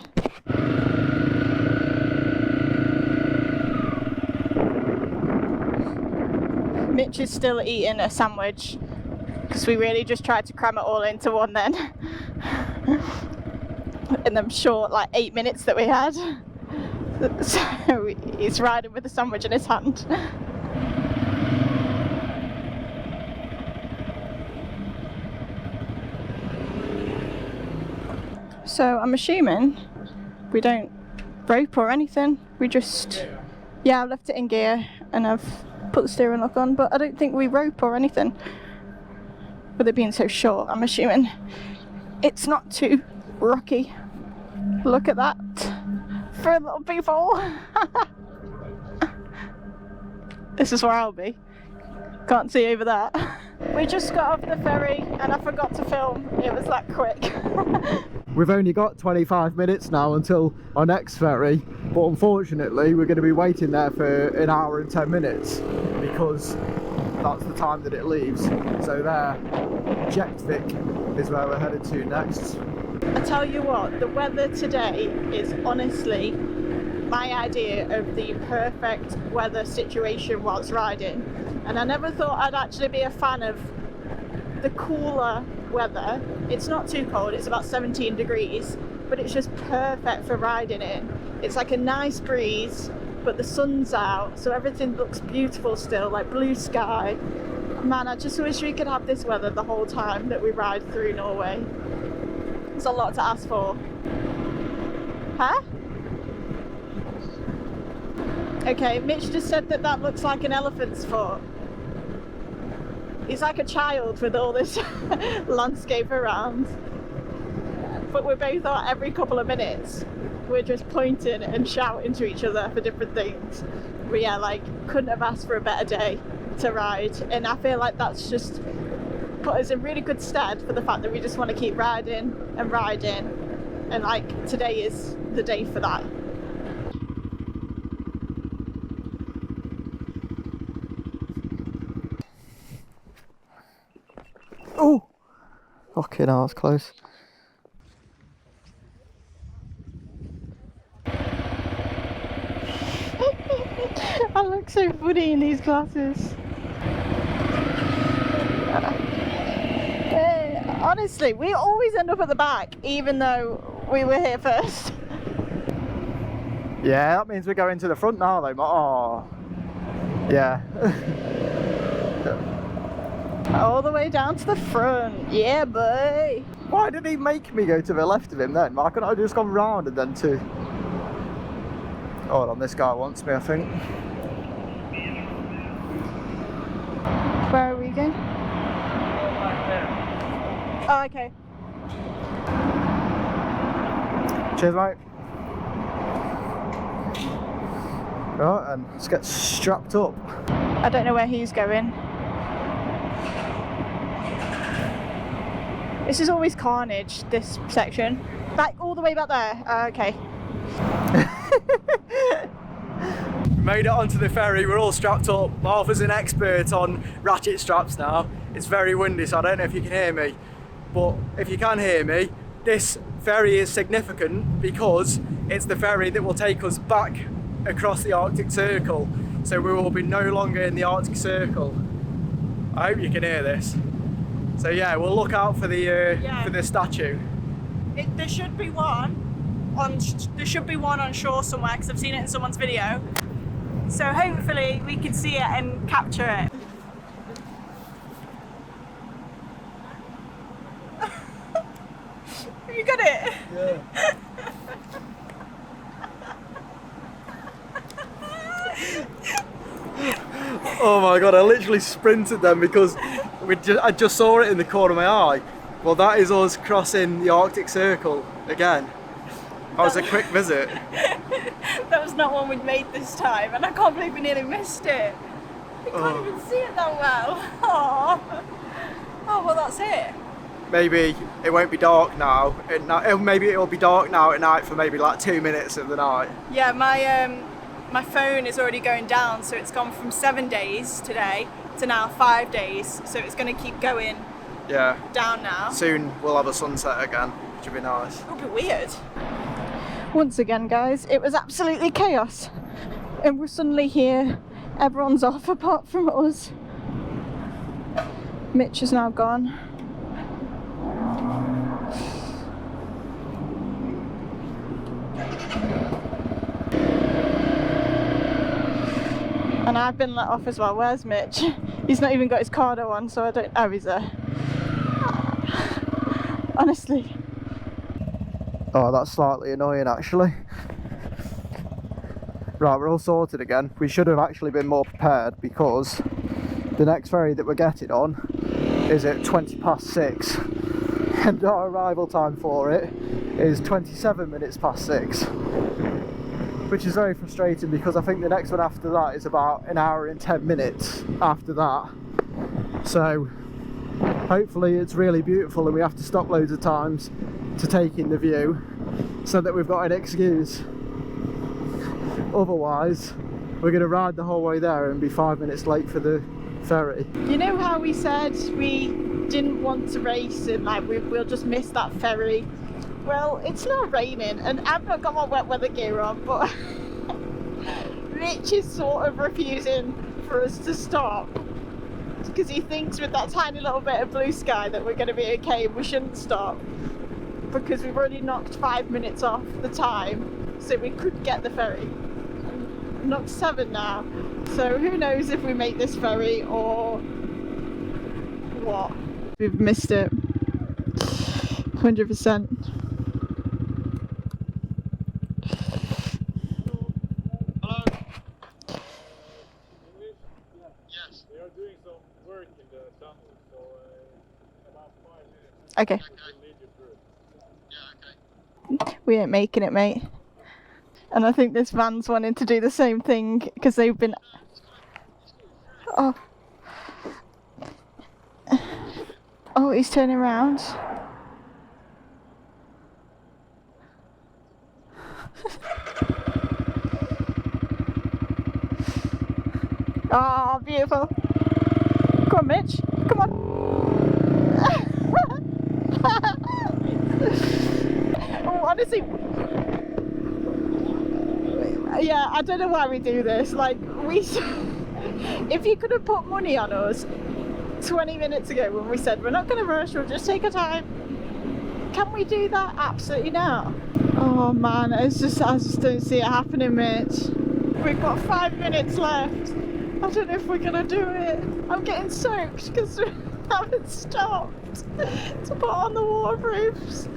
Mitch is still eating a sandwich because we really just tried to cram it all into one then. In them short, like 8 minutes that we had. So he's riding with a sandwich in his hand. So I'm assuming we don't rope or anything. We just, yeah, I've left it in gear and I've put the steering lock on, but I don't think we rope or anything. With it being so short, I'm assuming it's not too rocky. Look at that. For little people. This is where I'll be. Can't see over that. We just got off the ferry and I forgot to film. It was that quick. We've only got 25 minutes now until our next ferry, but unfortunately we're going to be waiting there for an hour and 10 minutes because that's the time that it leaves. So there, Jektvik is where we're headed to next. I tell you what, the weather today is honestly my idea of the perfect weather situation whilst riding. And I never thought I'd actually be a fan of the cooler weather. It's not too cold, it's about 17 degrees, but it's just perfect for riding in. It's like a nice breeze, but the sun's out, so everything looks beautiful still, like blue sky. Man, I just wish we could have this weather the whole time that we ride through Norway. It's a lot to ask for. Huh? Okay, Mitch just said that that looks like an elephant's foot. He's like a child with all this landscape around. But we're both on every couple of minutes. We're just pointing and shouting to each other for different things. But yeah, like, couldn't have asked for a better day to ride. And I feel like that's just put us in really good stead for the fact that we just want to keep riding and riding. And like, today is the day for that. Oh! Fucking hell, that's close. I look so funny in these glasses. Honestly, we always end up at the back, even though we were here first. Yeah, that means we're going to the front now though. Oh, yeah. All the way down to the front. Yeah, boy. Why did he make me go to the left of him then? Why couldn't I just gone round and then to... Hold on, this guy wants me, I think. Where are we going? Oh, okay. Cheers, mate. Right, and let's get strapped up. I don't know where he's going. This is always carnage, this section. Back all the way back there. Okay. We made it onto the ferry, we're all strapped up. Martha's an expert on ratchet straps now. It's very windy, so I don't know if you can hear me. But if you can hear me, this ferry is significant because it's the ferry that will take us back across the Arctic Circle. So we will be no longer in the Arctic Circle. I hope you can hear this. So yeah, we'll look out for the statue. There should be one on shore somewhere because I've seen it in someone's video. So hopefully we can see it and capture it. You got it? Yeah. Oh my god, I literally sprinted then because I just saw it in the corner of my eye. Well, that is us crossing the Arctic Circle again. That was a quick visit. That was not one we'd made this time, and I can't believe we nearly missed it. I can't even see it that well. Oh, well, that's it. Maybe it won't be dark now. Maybe it'll be dark now at night for maybe like 2 minutes of the night. Yeah, my phone is already going down, so it's gone from 7 days today to now 5 days. So it's going to keep going down now. Soon we'll have a sunset again, which would be nice. It'll be weird. Once again, guys, it was absolutely chaos. And we're suddenly here. Everyone's off apart from us. Mitch is now gone. And I've been let off as well. Where's Mitch? He's not even got his Cardo on, so I don't... Oh, he's there. Honestly. Oh, that's slightly annoying actually. Right, we're all sorted again. We should have actually been more prepared because the next ferry that we're getting on is at 6:20 and our arrival time for it is 27 minutes past 6. Which is very frustrating because I think the next one after that is about an hour and 10 minutes after that. So hopefully it's really beautiful and we have to stop loads of times to take in the view so that we've got an excuse. Otherwise we're going to ride the whole way there and be 5 minutes late for the ferry. You know how we said we didn't want to race and like we'll just miss that ferry? Well, it's not raining and I've not got my wet weather gear on, but Mitch is sort of refusing for us to stop because he thinks with that tiny little bit of blue sky that we're going to be okay and we shouldn't stop because we've already knocked 5 minutes off the time so we could get the ferry. Knocked 7 now, so who knows if we make this ferry or what. We've missed it 100%. Okay. We ain't making it, mate. And I think this van's wanting to do the same thing because they've been... Oh. Oh, he's turning around. Oh, beautiful. Come on, Mitch. Come on. Oh, honestly, yeah, I don't know why we do this. Like, if you could have put money on us 20 minutes ago when we said we're not going to rush, we'll just take our time. Can we do that absolutely now? Oh man, I just don't see it happening, Mitch. We've got 5 minutes left. I don't know if we're gonna do it. I'm getting soaked because we haven't stopped to put on the waterproofs.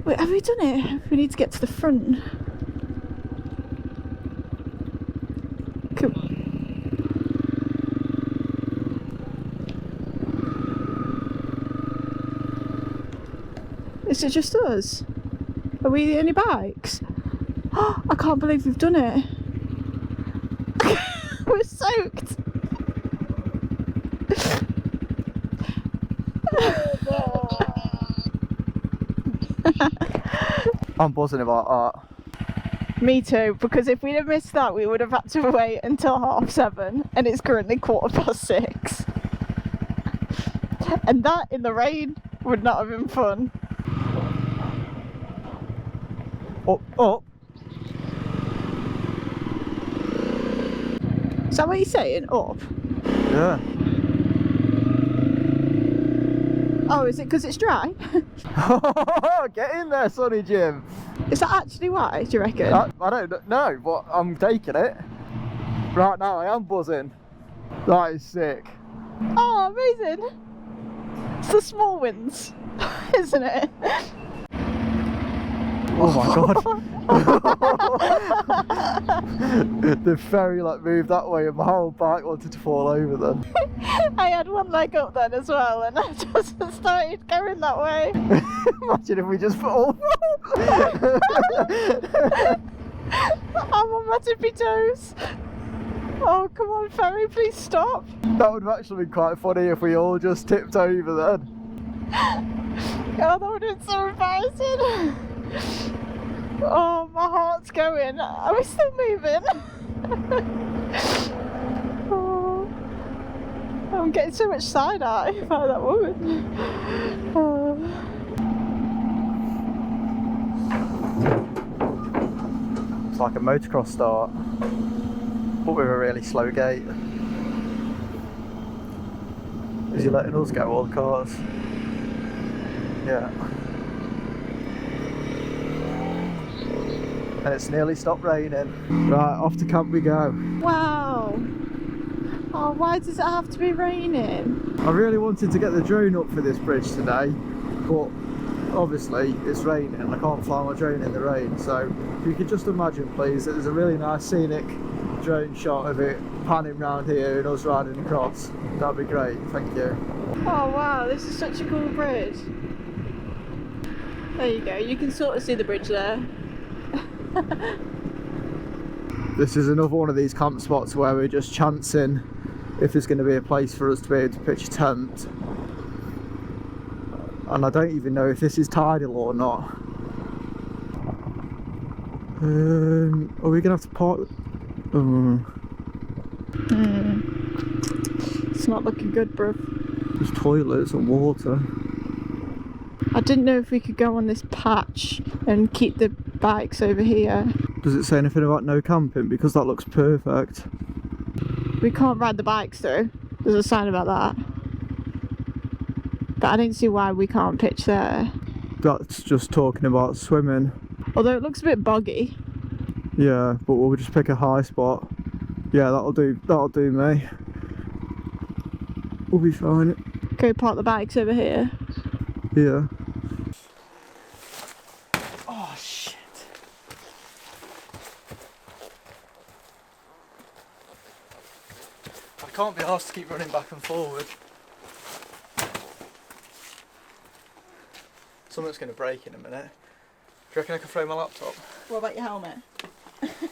Wait, have we done it? We need to get to the front. Cool. Is it just us? Are we the only bikes? Oh, I can't believe we've done it. We're soaked. I'm buzzing about that. Me too, because if we'd have missed that we would have had to wait until 7:30 and it's currently 6:15. And that in the rain would not have been fun. Up. Is that what you're saying? Up? Yeah. Oh, is it because it's dry? Get in there, Sonny Jim. Is that actually why, do you reckon? I don't know, but I'm taking it. Right now I am buzzing. That is sick. Oh, amazing. It's the small wins, isn't it? Oh my god. The ferry like moved that way and my whole bike wanted to fall over then. I had one leg up then as well and I just started going that way. Imagine if we just fall. I'm on my tippy toes. Oh, come on, ferry, please stop. That would have actually been quite funny if we all just tipped over then. Oh, that would have been so embarrassing. Oh, my heart's going. Are we still moving? Oh, I'm getting so much side-eye by that woman. Oh. It's like a motocross start, but with a really slow gate. Is he letting us go, all the cars? Yeah. And it's nearly stopped raining. Right, off to camp we go. Wow. Oh, why does it have to be raining? I really wanted to get the drone up for this bridge today, but obviously it's raining and I can't fly my drone in the rain. So if you could just imagine please that there's a really nice scenic drone shot of it panning round here and us riding across. That'd be great, thank you. Oh wow, this is such a cool bridge. There you go, you can sort of see the bridge there. This is another one of these camp spots where we're just chancing if there's going to be a place for us to be able to pitch a tent. And I don't even know if this is tidal or not. Are we going to have to park? It's not looking good, bruv. There's toilets and water. I didn't know if we could go on this patch and keep the bikes over here. Does it say anything about no camping? Because that looks perfect. We can't ride the bikes though. There's a sign about that. But I don't see why we can't pitch there. That's just talking about swimming. Although it looks a bit boggy. Yeah, but we'll just pick a high spot. Yeah, that'll do me. We'll be fine. Go park the bikes over here. Yeah. Oh shit. I can't be asked to keep running back and forward. Something's going to break in a minute. Do you reckon I can throw my laptop? What about your helmet?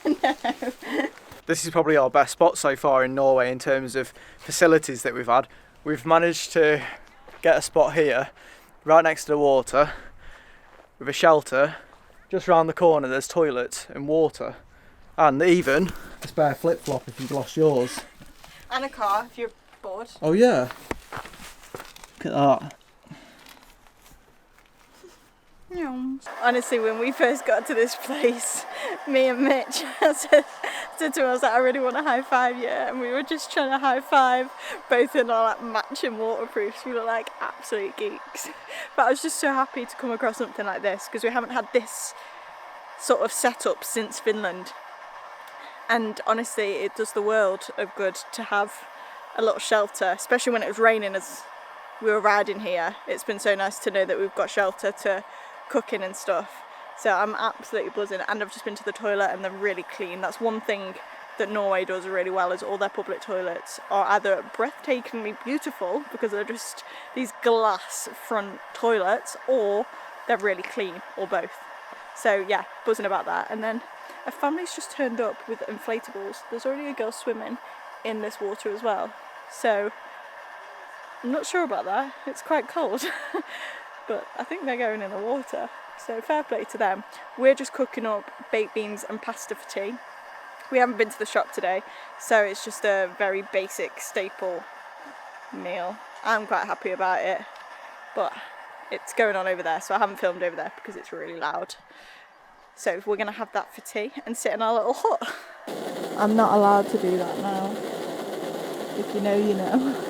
No. This is probably our best spot so far in Norway in terms of facilities that we've had. We've managed to get a spot here, right next to the water, with a shelter. Just round the corner there's toilets and water. And even a spare flip-flop if you've lost yours. And a car if you're bored. Oh yeah. Look at that. Honestly, when we first got to this place, me and Mitch said to us that I really want to high five you, and we were just trying to high five, both in our like matching waterproofs. We look like absolute geeks. But I was just so happy to come across something like this because we haven't had this sort of setup since Finland. And honestly, it does the world of good to have a little shelter, especially when it was raining as we were riding here. It's been so nice to know that we've got shelter to cook in and stuff. So I'm absolutely buzzing, and I've just been to the toilet and they're really clean. That's one thing that Norway does really well, is all their public toilets are either breathtakingly beautiful because they're just these glass front toilets, or they're really clean, or both. So yeah, buzzing about that. And then a family's just turned up with inflatables. There's already a girl swimming in this water as well. So I'm not sure about that. It's quite cold. But I think they're going in the water. So fair play to them. We're just cooking up baked beans and pasta for tea. We haven't been to the shop today, so it's just a very basic staple meal. I'm quite happy about it, but it's going on over there, so I haven't filmed over there because it's really loud. So we're gonna have that for tea and sit in our little hut. I'm not allowed to do that now. If you know, you know.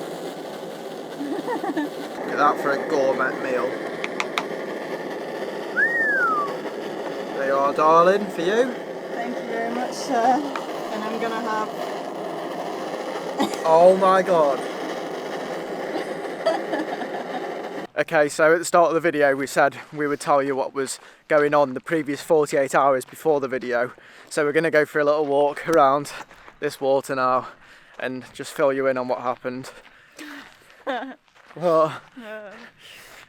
Look at that for a gourmet meal. There you are, darling, for you. Thank you very much, sir. And I'm gonna have... Oh my god. Okay, so at the start of the video we said we would tell you what was going on the previous 48 hours before the video. So we're going to go for a little walk around this water now and just fill you in on what happened. Well,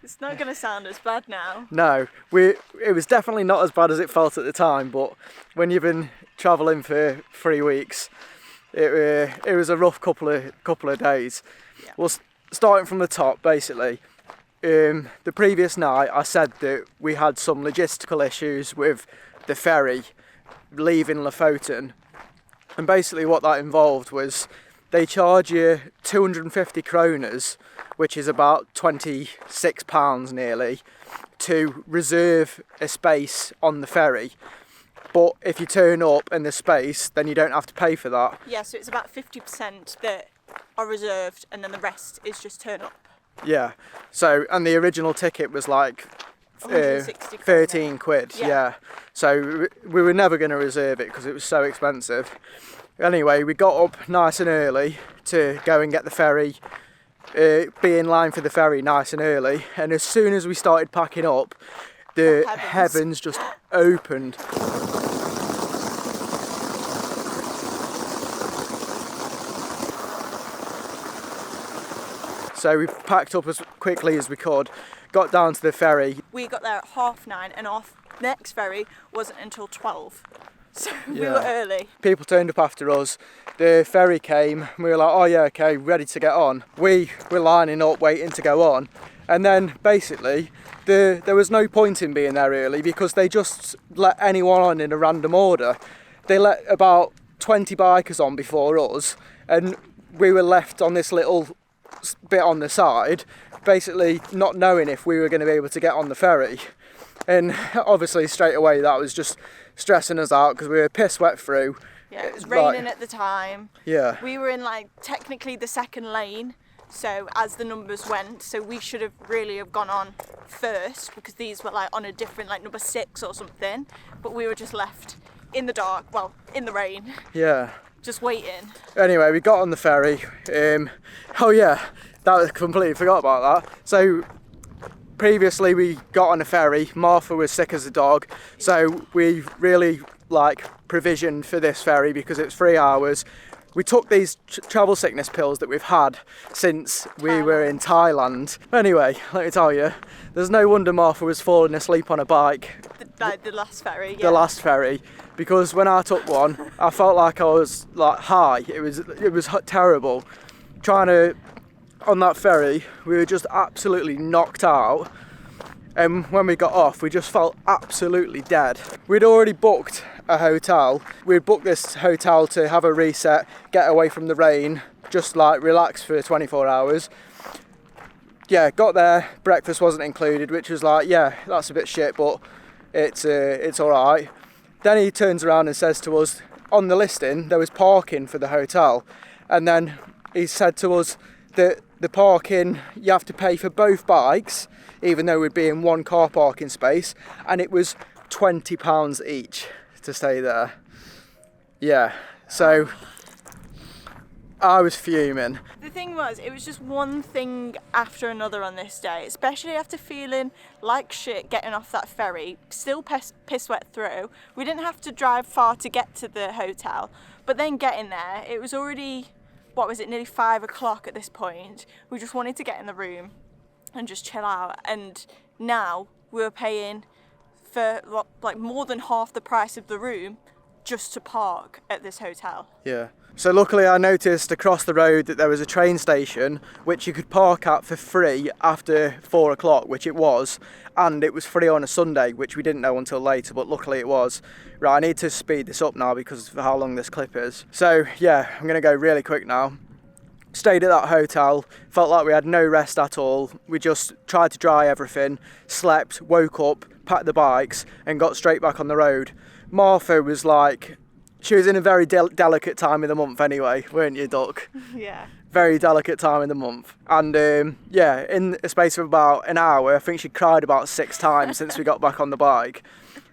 it's not going to sound as bad now. no, it was definitely not as bad as it felt at the time, but when you've been travelling for 3 weeks, it was a rough couple of days. Yeah. Well, starting from the top, basically. The previous night I said that we had some logistical issues with the ferry leaving Lofoten, and basically what that involved was they charge you 250 kroners, which is about £26 nearly, to reserve a space on the ferry. But if you turn up in the space, then you don't have to pay for that. Yeah, so it's about 50% that are reserved and then the rest is just turn up. Yeah, so, and the original ticket was like 13 quid, yeah. So we were never going to reserve it because it was so expensive. Anyway, we got up nice and early to go and get the ferry, be in line for the ferry nice and early, and as soon as we started packing up, the heavens just opened. So we packed up as quickly as we could, got down to the ferry. We got there at 9:30 and our next ferry wasn't until 12. So we were early. People turned up after us. The ferry came, we were like, oh yeah, okay, ready to get on. We were lining up, waiting to go on. And then basically, there was no point in being there early because they just let anyone on in a random order. They let about 20 bikers on before us, and we were left on this little bit on the side, basically not knowing if we were going to be able to get on the ferry. And obviously straight away that was just stressing us out because we were piss wet through. Yeah, it was raining at the time. Yeah. We were in like technically the second lane, so as the numbers went, so we should have really have gone on first because these were like on a different, like number 6 or something, but we were just left in the dark, well, in the rain. Yeah. Just waiting. Anyway, we got on the ferry. Oh yeah, that was completely forgot about that. So previously we got on a ferry. Martha was sick as a dog, so we really like provisioned for this ferry because it's 3 hours. We took these travel sickness pills that we've had since we were in Thailand. Anyway, let me tell you, there's no wonder Martha was falling asleep on a bike. The last ferry, yeah. The last ferry, because when I took one, I felt like I was like high. It was terrible. On that ferry, we were just absolutely knocked out. And when we got off, we just felt absolutely dead. We'd already booked a hotel. We'd booked this hotel to have a reset, get away from the rain, just like relax for 24 hours. Yeah, got there, breakfast wasn't included, which was like, yeah, that's a bit shit, but it's all right. Then he turns around and says to us, on the listing, there was parking for the hotel. And then he said to us that the parking, you have to pay for both bikes, even though we'd be in one car parking space, and it was £20 each to stay there. Yeah, so I was fuming. The thing was, it was just one thing after another on this day, especially after feeling like shit getting off that ferry, still piss wet through. We didn't have to drive far to get to the hotel, but then getting there, it was already, nearly 5 o'clock at this point. We just wanted to get in the room and just chill out, and now we were paying for like more than half the price of the room just to park at this hotel. Yeah. So luckily I noticed across the road that there was a train station which you could park at for free after 4 o'clock, which it was, and it was free on a Sunday, which we didn't know until later, but luckily it was. Right, I need to speed this up now because of how long this clip is. So yeah, I'm going to go really quick now. Stayed at that hotel, felt like we had no rest at all. We just tried to dry everything, slept, woke up, packed the bikes and got straight back on the road. Martha was like She was in a very delicate time of the month anyway, weren't you, Duck? Yeah. Very delicate time of the month. And yeah, in a space of about an hour, I think she cried about 6 times since we got back on the bike.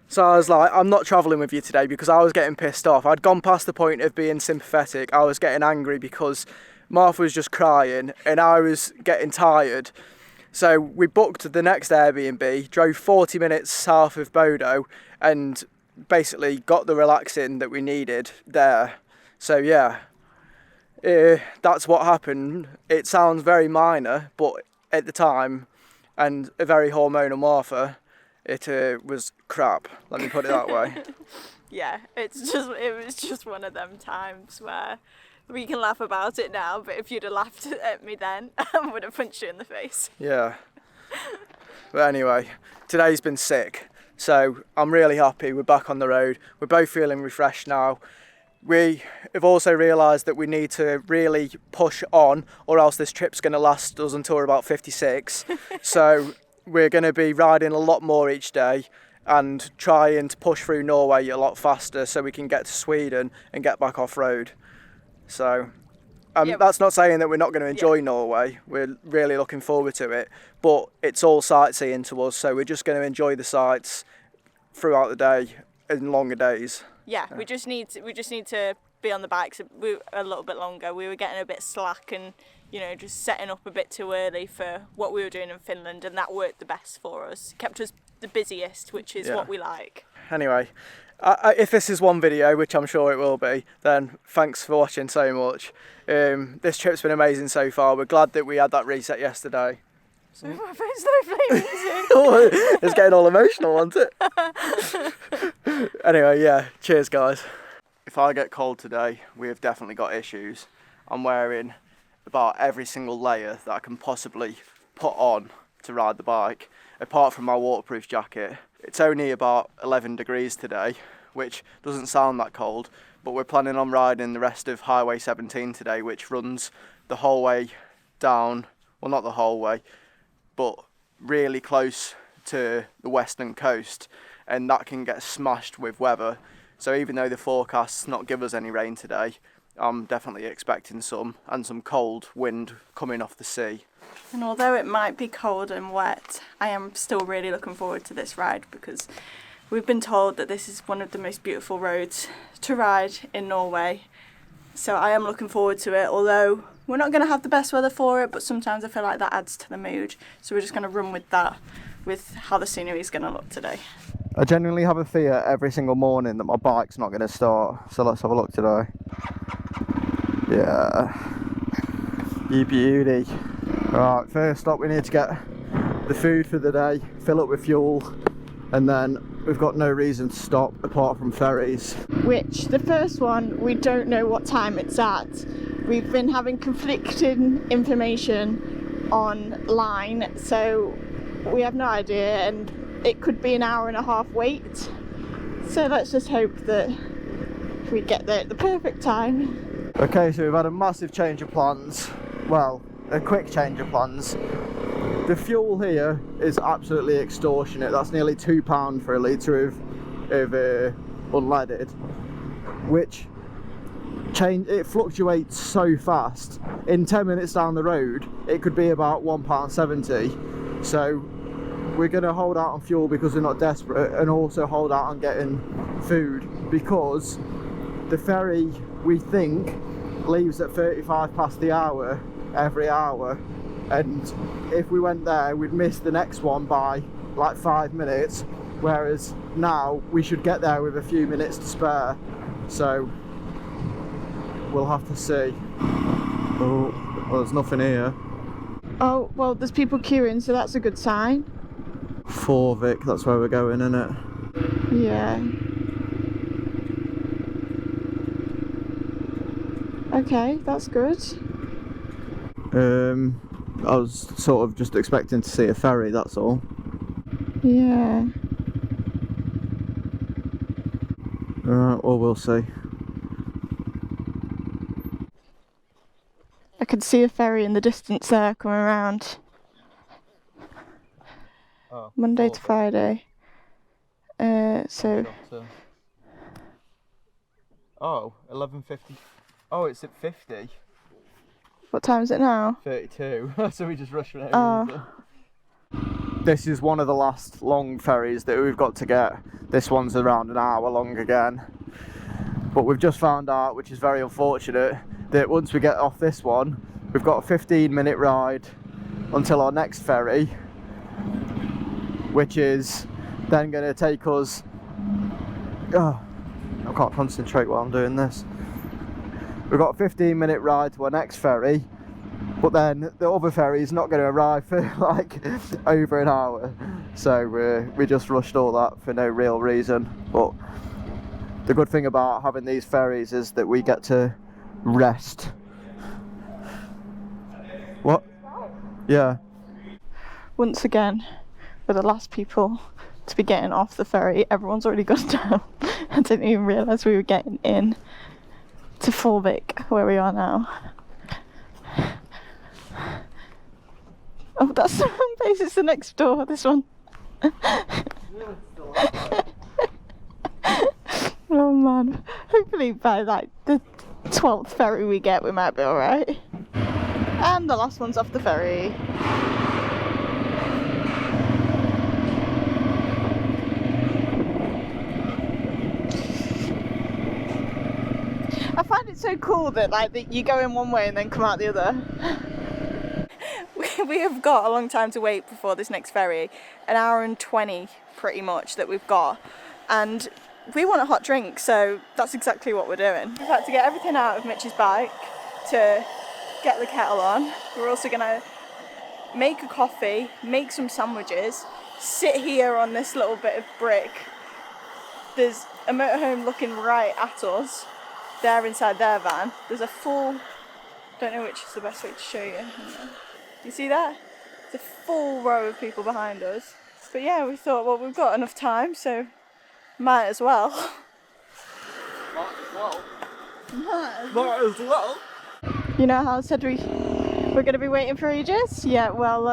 So I was like, I'm not travelling with you today, because I was getting pissed off. I'd gone past the point of being sympathetic. I was getting angry because Martha was just crying and I was getting tired. So we booked the next Airbnb, drove 40 minutes south of Bodo, and basically got the relaxing that we needed there. So yeah, that's what happened. It sounds very minor, but at the time, and a very hormonal Martha, it was crap, let me put it that way. Yeah, it was just one of them times where we can laugh about it now, but if you'd have laughed at me then, I would have punched you in the face. Yeah. But anyway, today's been sick, so I'm really happy we're back on the road. We're both feeling refreshed now. We have also realised that we need to really push on, or else this trip's going to last us until we're about 56. So we're going to be riding a lot more each day and trying to push through Norway a lot faster so we can get to Sweden and get back off road. So that's not saying that we're not going to enjoy Norway. We're really looking forward to it, but it's all sightseeing to us, so we're just going to enjoy the sights throughout the day in longer days. Yeah, we just need to be on the bikes a little bit longer. We were getting a bit slack and, you know, just setting up a bit too early for what we were doing in Finland, and that worked the best for us. Kept us the busiest, which is what we like. Anyway, if this is one video, which I'm sure it will be, then thanks for watching so much. This trip's been amazing so far. We're glad that we had that reset yesterday. So my face no flame music. It's getting all emotional, wasn't it? Anyway, yeah, cheers guys. If I get cold today, we have definitely got issues. I'm wearing about every single layer that I can possibly put on to ride the bike, apart from my waterproof jacket. It's only about 11 degrees today, which doesn't sound that cold, but we're planning on riding the rest of Highway 17 today, which runs the whole way down, well not the whole way, but really close to the western coast, and that can get smashed with weather. So even though the forecast's not give us any rain today, I'm definitely expecting some, and some cold wind coming off the sea. And although it might be cold and wet, I am still really looking forward to this ride, because we've been told that this is one of the most beautiful roads to ride in Norway. So I am looking forward to it, although we're not going to have the best weather for it, but sometimes I feel like that adds to the mood. So we're just going to run with that, with how the scenery is going to look today. I genuinely have a fear every single morning that my bike's not going to start. So let's have a look today. Yeah. You beauty. Right, first up we need to get the food for the day, fill up with fuel, and then we've got no reason to stop apart from ferries. Which, the first one, we don't know what time it's at. We've been having conflicting information online, so we have no idea, and it could be an hour and a half wait. So let's just hope that we get there at the perfect time. Okay, so we've had a massive change of plans. Well, a quick change of plans. The fuel here is absolutely extortionate. That's nearly £2 for a litre of unleaded, which it fluctuates so fast. In 10 minutes down the road, it could be about £1.70. So we're going to hold out on fuel because we're not desperate, and also hold out on getting food because the ferry, we think, leaves at 35 past the hour every hour, and if we went there we'd miss the next one by like 5 minutes, whereas now we should get there with a few minutes to spare. So we'll have to see. Oh, well, there's nothing here. Oh, well, there's people queuing, so that's a good sign. Forvik, that's where we're going, isn't it? Yeah. Okay, that's good. I was sort of just expecting to see a ferry, that's all. Yeah. Alright, well, we'll see. I could see a ferry in the distance there coming around. Oh, Monday to Friday. So Oh, 11:50. Oh, it's at 50. What time is it now? 32. So we just rushed it. Oh. This is one of the last long ferries that we've got to get. This one's around an hour long again. But we've just found out, which is very unfortunate, that once we get off this one, we've got a 15-minute ride until our next ferry, which is then going to take us... Oh, I can't concentrate while I'm doing this. We've got a 15-minute ride to our next ferry, but then the other ferry is not going to arrive for like over an hour. So we just rushed all that for no real reason. But the good thing about having these ferries is that we get to rest. What? Yeah. Once again, we're the last people to be getting off the ferry. Everyone's already gone down. I didn't even realise we were getting in to Fulvik, where we are now. Oh, that's the wrong place. It's the next door, this one. Oh man. Hopefully by like the 12th ferry we get, we might be alright. And the last one's off the ferry. I find it so cool that you go in one way and then come out the other. We have got a long time to wait before this next ferry, an hour and 20 pretty much that we've got, and we want a hot drink, so that's exactly what we're doing. We've had to get everything out of Mitch's bike to get the kettle on. We're also going to make a coffee, make some sandwiches, sit here on this little bit of brick. There's a motorhome looking right at us. They're inside their van. There's a full, don't know which is the best way to show you. You see that? There's a full row of people behind us. But yeah, we thought, well, we've got enough time, so might as well. Might as well. You know how I said we're going to be waiting for ages? Yeah, well,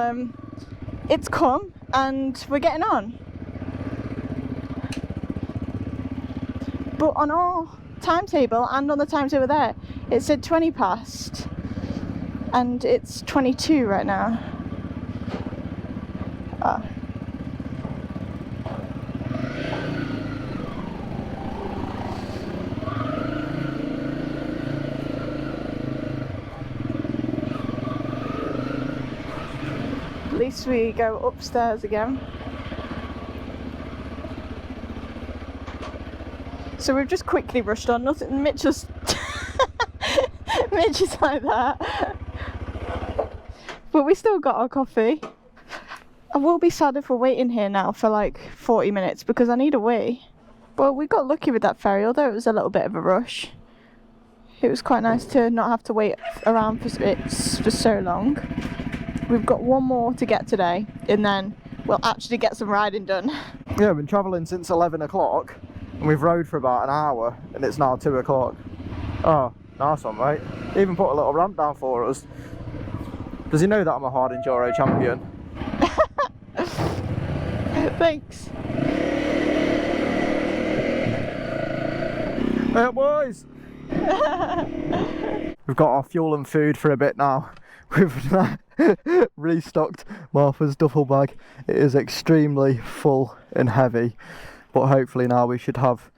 it's come and we're getting on. But on our timetable and on the timetable there, it said 20 past. And it's 22 right now. At least we go upstairs again. So we've just quickly rushed on. Nothing. Mitch just Mitch is like that. But we still got our coffee. I will be sad if we're waiting here now for like 40 minutes because I need a wee. Well, we got lucky with that ferry, although it was a little bit of a rush. It was quite nice to not have to wait around for so long. We've got one more to get today, and then we'll actually get some riding done. Yeah, we've been travelling since 11 o'clock, and we've rode for about an hour, and it's now 2 o'clock. Oh, nice one, mate. Even put a little ramp down for us. Does he know that I'm a hard enduro champion? Thanks. Hey, boys! We've got our fuel and food for a bit now. We've restocked Martha's duffel bag. It is extremely full and heavy, but hopefully now we should have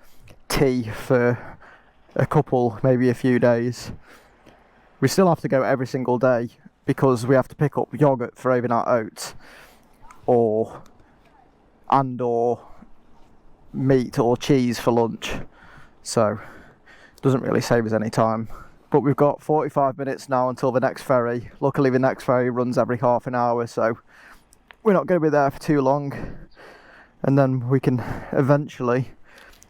tea for a couple, maybe a few days. We still have to go every single day because we have to pick up yogurt for overnight oats or meat or cheese for lunch, so it doesn't really save us any time. But we've got 45 minutes now until the next ferry. Luckily the next ferry runs every half an hour, so we're not going to be there for too long, and then we can eventually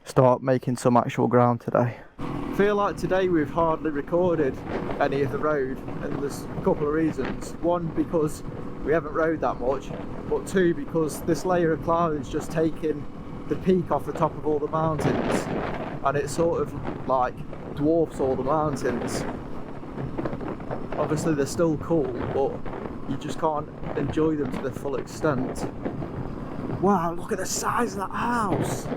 start making some actual ground today. I feel like today we've hardly recorded any of the road, and there's a couple of reasons. One, because we haven't rode that much, but two, because this layer of cloud is just taking the peak off the top of all the mountains, and it sort of like dwarfs all the mountains. Obviously they're still cool, but you just can't enjoy them to the full extent. Wow, look at the size of that house!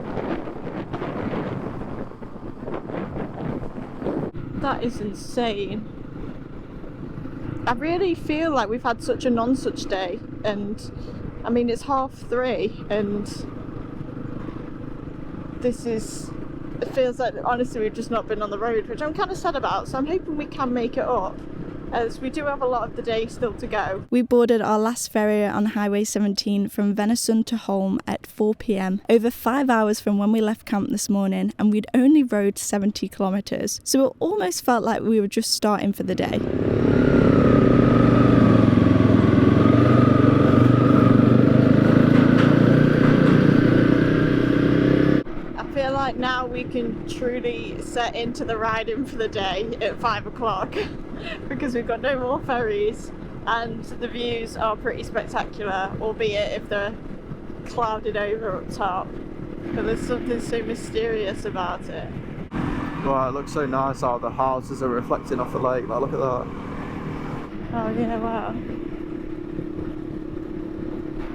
That is insane. I really feel like we've had such a non-such day, and I mean it's 3:30 and it feels like honestly we've just not been on the road, which I'm kind of sad about, so I'm hoping we can make it up, as we do have a lot of the day still to go. We boarded our last ferry on Highway 17 from Venison to Holme at 4 p.m, over 5 hours from when we left camp this morning, and we'd only rode 70 kilometres, so it almost felt like we were just starting for the day. Like now we can truly set into the riding for the day at 5 o'clock because we've got no more ferries and the views are pretty spectacular, albeit if they're clouded over up top, but there's something so mysterious about it. Wow, it looks so nice how the houses are reflecting off the lake. Like, look at that. Oh yeah, wow.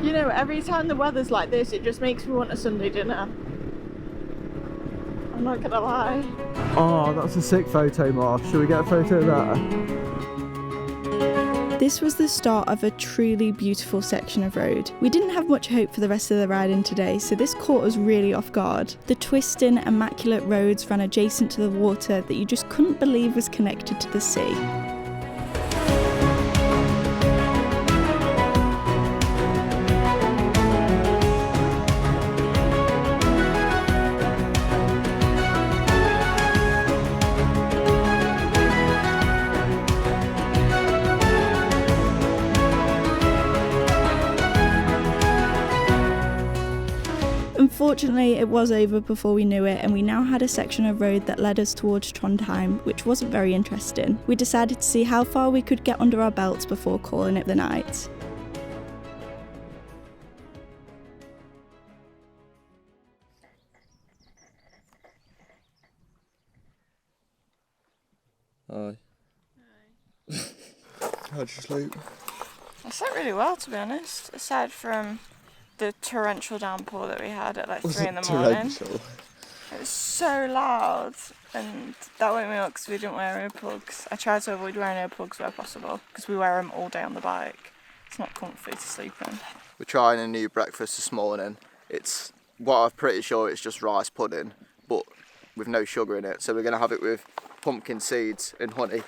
You know, every time the weather's like this it just makes me want a Sunday dinner. I'm not gonna lie. Oh, that's a sick photo, Mark. Should we get a photo of that? This was the start of a truly beautiful section of road. We didn't have much hope for the rest of the riding today, so this caught us really off guard. The twisting, immaculate roads ran adjacent to the water that you just couldn't believe was connected to the sea. Unfortunately, it was over before we knew it, and we now had a section of road that led us towards Trondheim, which wasn't very interesting. We decided to see how far we could get under our belts before calling it the night. Hi. How'd you sleep? I slept really well, to be honest, aside from the torrential downpour that we had at like 3 in the morning. It was so loud, and that woke me up because we didn't wear earplugs. I tried to avoid wearing earplugs where possible because we wear them all day on the bike. It's not comfy to sleep in. We're trying a new breakfast this morning. It's what I'm pretty sure it's just rice pudding, but with no sugar in it. So we're going to have it with pumpkin seeds and honey.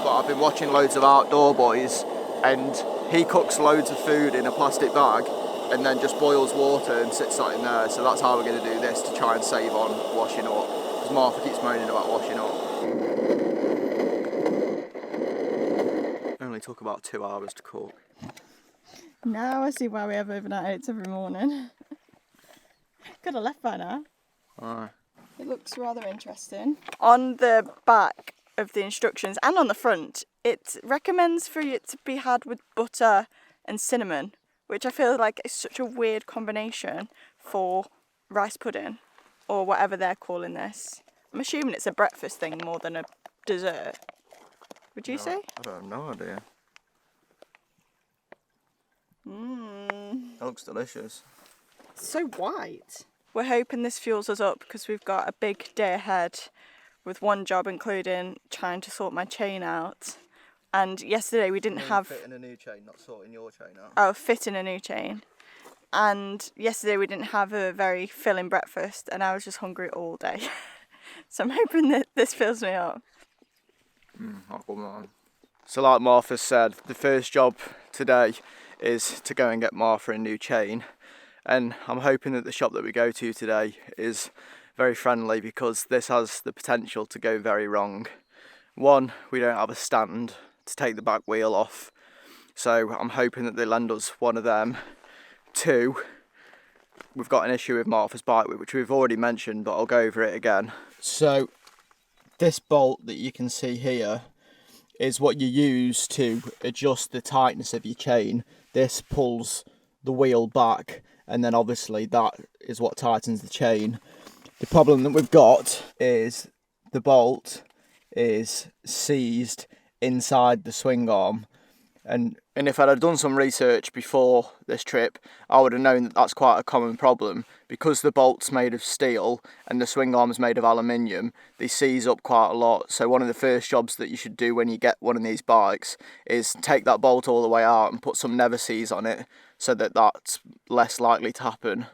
But I've been watching loads of Outdoor Boys, and he cooks loads of food in a plastic bag and then just boils water and sits that in there. So that's how we're going to do this to try and save on washing up, because Martha keeps moaning about washing up. Only took about 2 hours to cook. Now I see why we have overnight oats every morning. Could have left by now. Aye. It looks rather interesting. On the back of the instructions and on the front, it recommends for it to be had with butter and cinnamon, which I feel like is such a weird combination for rice pudding or whatever they're calling this. I'm assuming it's a breakfast thing more than a dessert. Would you say? I don't have no idea. That looks delicious. So white. We're hoping this fuels us up because we've got a big day ahead, with one job including trying to sort my chain out. And yesterday we didn't have... Fitting a new chain, not sorting your chain out. Oh, fitting a new chain. And yesterday we didn't have a very filling breakfast and I was just hungry all day. So I'm hoping that this fills me up. So like Martha said, the first job today is to go and get Martha a new chain. And I'm hoping that the shop that we go to today is very friendly, because this has the potential to go very wrong. One, we don't have a stand to take the back wheel off, so I'm hoping that they lend us one of them. Two, we've got an issue with Martha's bike, which we've already mentioned, but I'll go over it again. So this bolt that you can see here is what you use to adjust the tightness of your chain. This pulls the wheel back, and then obviously that is what tightens the chain. The problem that we've got is the bolt is seized inside the swing arm, And if I'd have done some research before this trip, I would have known that that's quite a common problem. Because the bolt's made of steel and the swing arm's made of aluminium, they seize up quite a lot. So one of the first jobs that you should do when you get one of these bikes is take that bolt all the way out and put some never seize on it, so that that's less likely to happen.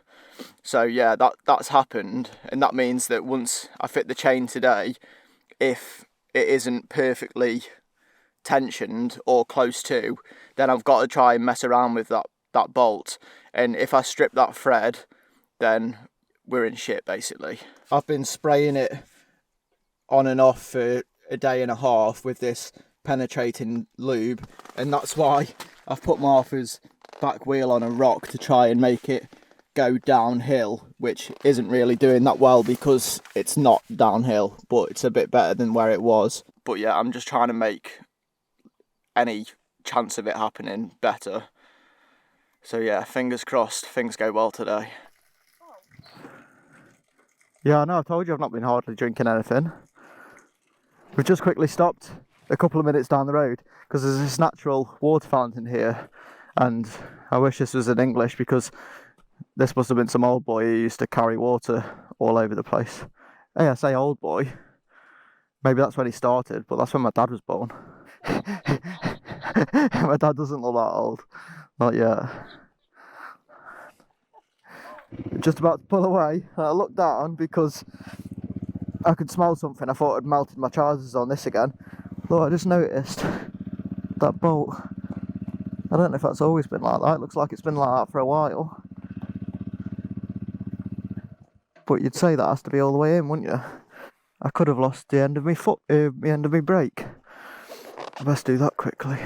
So yeah, that's happened, and that means that once I fit the chain today, if it isn't perfectly tensioned or close to, then I've got to try and mess around with that bolt, and if I strip that thread, then we're in shit basically. I've been spraying it on and off for a day and a half with this penetrating lube, and that's why I've put Martha's back wheel on a rock to try and make it go downhill, which isn't really doing that well because it's not downhill, but it's a bit better than where it was. But yeah, I'm just trying to make any chance of it happening better. So yeah, fingers crossed things go well today. Yeah, I know, I told you I've not been hardly drinking anything. We've just quickly stopped a couple of minutes down the road because there's this natural water fountain here, and I wish this was in English because this must have been some old boy who used to carry water all over the place. Hey, I say old boy. Maybe that's when he started, but that's when my dad was born. My dad doesn't look that old. Not yet. Just about to pull away, and I looked down because I could smell something. I thought I'd melted my trousers on this again. Look, I just noticed that bolt. I don't know if that's always been like that. It looks like it's been like that for a while. But you'd say that has to be all the way in, wouldn't you? I could have lost the end of my foot, the end of my brake. I best do that quickly.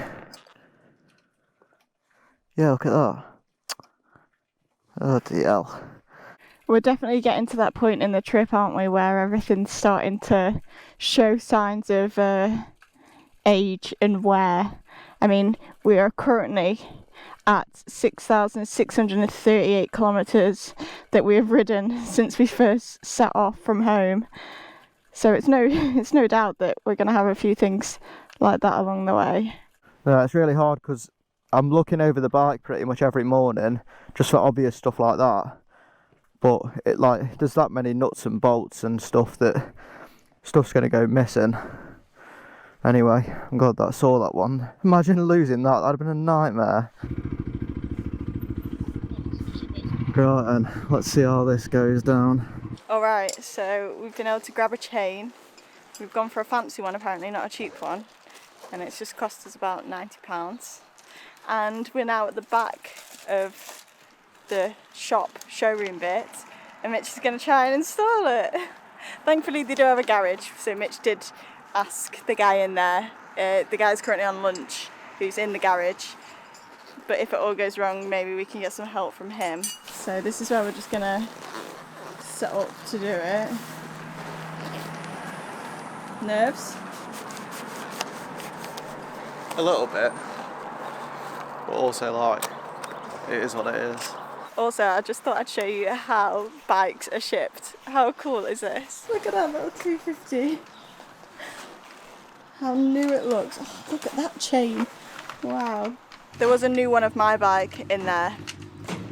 Yeah, look at that. Oh dear. We're definitely getting to that point in the trip, aren't we, where everything's starting to show signs of age and wear. I mean, we are currently at 6,638 kilometres that we have ridden since we first set off from home. So it's no doubt that we're going to have a few things like that along the way. Yeah, it's really hard because I'm looking over the bike pretty much every morning just for obvious stuff like that. But it there's that many nuts and bolts and stuff that stuff's going to go missing. Anyway, I'm glad that I saw that one. Imagine losing that, that'd have been a nightmare. Right then, let's see how this goes down. Alright, so we've been able to grab a chain. We've gone for a fancy one apparently, not a cheap one. And it's just cost us about £90. And we're now at the back of the showroom bit, and Mitch is going to try and install it. Thankfully they do have a garage, so Mitch did ask the guy in there. The guy's currently on lunch who's in the garage, but if it all goes wrong maybe we can get some help from him. So this is where we're just going to set up to do it. Nerves? A little bit, but also it is what it is. Also, I just thought I'd show you how bikes are shipped. How cool is this? Look at that little 250. How new it looks. Oh, look at that chain. Wow. There was a new one of my bike in there,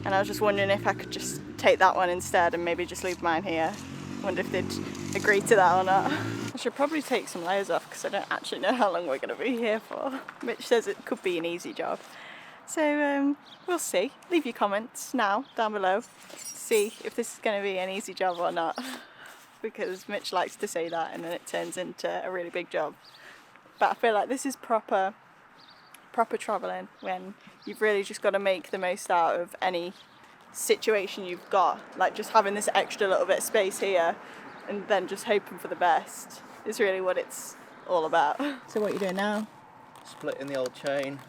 and I was just wondering if I could just take that one instead and maybe just leave mine here. I wonder if they'd agree to that or not. I should probably take some layers off because I don't actually know how long we're going to be here for. Mitch says it could be an easy job. So we'll see. Leave your comments now down below to see if this is going to be an easy job or not, because Mitch likes to say that and then it turns into a really big job. But I feel like this is proper travelling, when you've really just got to make the most out of any situation you've got, like just having this extra little bit of space here and then just hoping for the best is really what it's all about. So what are you doing now? Splitting the old chain.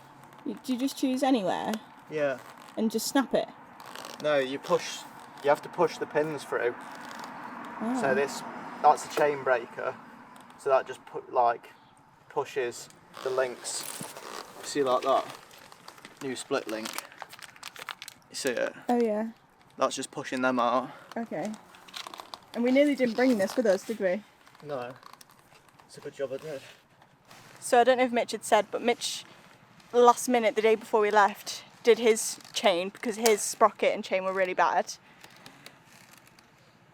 Do you just choose anywhere? Yeah. And just snap it? No, you have to push the pins through. Oh. So that's a chain breaker. So that just pushes the links. See like that? New split link. You see it? Oh yeah. That's just pushing them out. Okay. And we nearly didn't bring this with us, did we? No. It's a good job I did. So I don't know if Mitch had said, but Mitch last minute, the day before we left, did his chain because his sprocket and chain were really bad.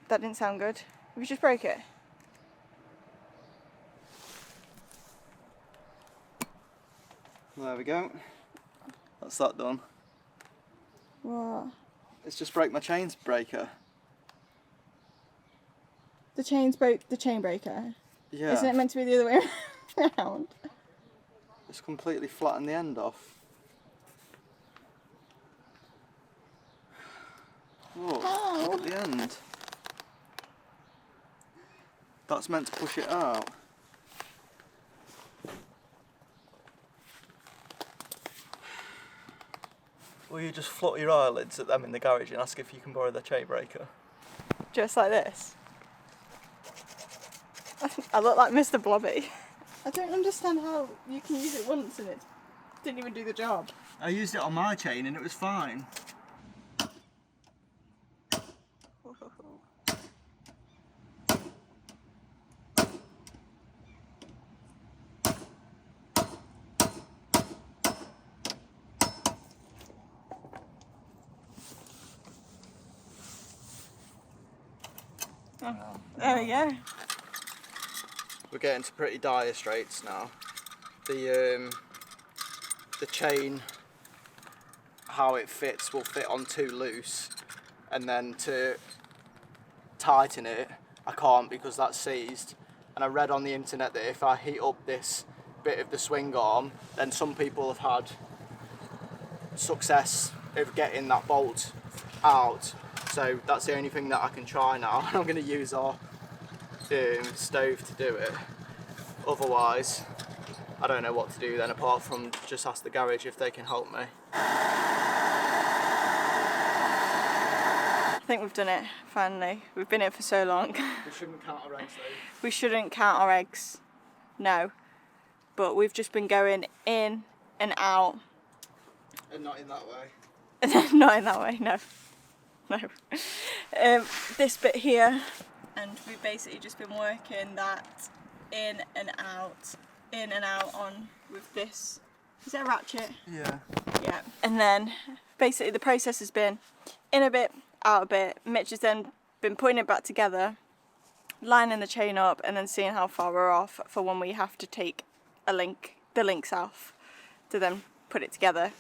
That didn't sound good. We just broke it. There we go. That's that done. What? It's just broke my chains breaker. The chains broke the chain breaker? Yeah. Isn't it meant to be the other way around? It's completely flattened the end off. Oh, at the end. That's meant to push it out. Will you just flutter your eyelids at them in the garage and ask if you can borrow their chain breaker? Just like this. I look like Mr. Blobby. I don't understand how you can use it once and it didn't even do the job. I used it on my chain and it was fine. Oh, there we go. We're getting to pretty dire straits now. The chain, how it fits, will fit on too loose, and then to tighten it, I can't because that's seized. And I read on the internet that if I heat up this bit of the swing arm, then some people have had success of getting that bolt out. So that's the only thing that I can try now. I'm going to use our stove to do it. Otherwise, I don't know what to do then apart from just ask the garage if they can help me. I think we've done it, finally. We've been here for so long. We shouldn't count our eggs though. We shouldn't count our eggs, no. But we've just been going in and out. And not in that way. Not in that way, no. No. This bit here, and we've basically just been working that in and out on with this. Is that a ratchet? Yeah. Yeah. And then basically the process has been in a bit, out a bit. Mitch has then been putting it back together, lining the chain up, and then seeing how far we're off for when we have to take the links off to then put it together.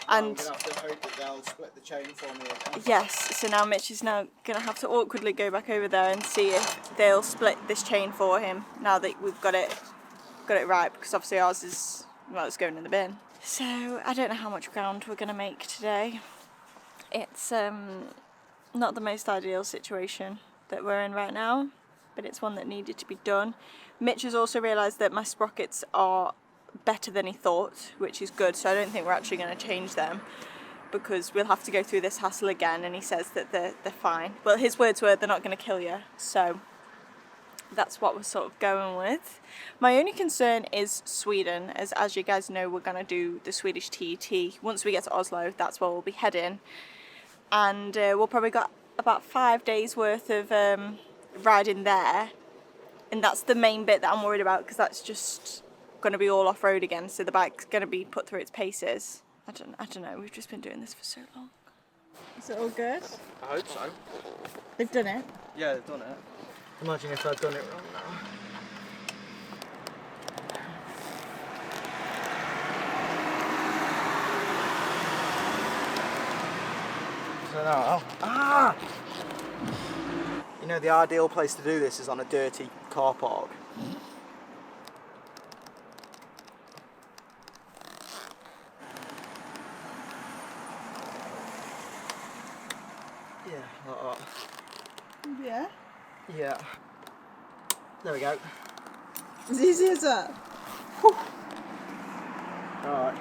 And I'm going to have to hope that they'll split the chain for me again. yes, so now Mitch is now going to have to awkwardly go back over there and see if they'll split this chain for him now that we've got it right, because obviously ours is, well, it's going in the bin. So I don't know how much ground we're going to make today. It's not the most ideal situation that we're in right now, but it's one that needed to be done. Mitch has also realised that my sprockets are better than he thought, which is good, so I don't think we're actually going to change them because we'll have to go through this hassle again, and he says that they're fine. Well, his words were they're not going to kill you, so that's what we're sort of going with. My only concern is Sweden, as you guys know, we're going to do the Swedish TET. Once we get to Oslo, that's where we'll be heading, and we'll probably got about 5 days worth of riding there, and that's the main bit that I'm worried about because that's just going to be all off-road again, so the bike's going to be put through its paces. I don't know, we've just been doing this for so long. Is it all good? I hope so. They've done it? Yeah, they've done it. Imagine if I'd done it wrong now. So now, you know, the ideal place to do this is on a dirty car park. Yeah, like that. Yeah. Yeah. There we go. As easy as that? Right.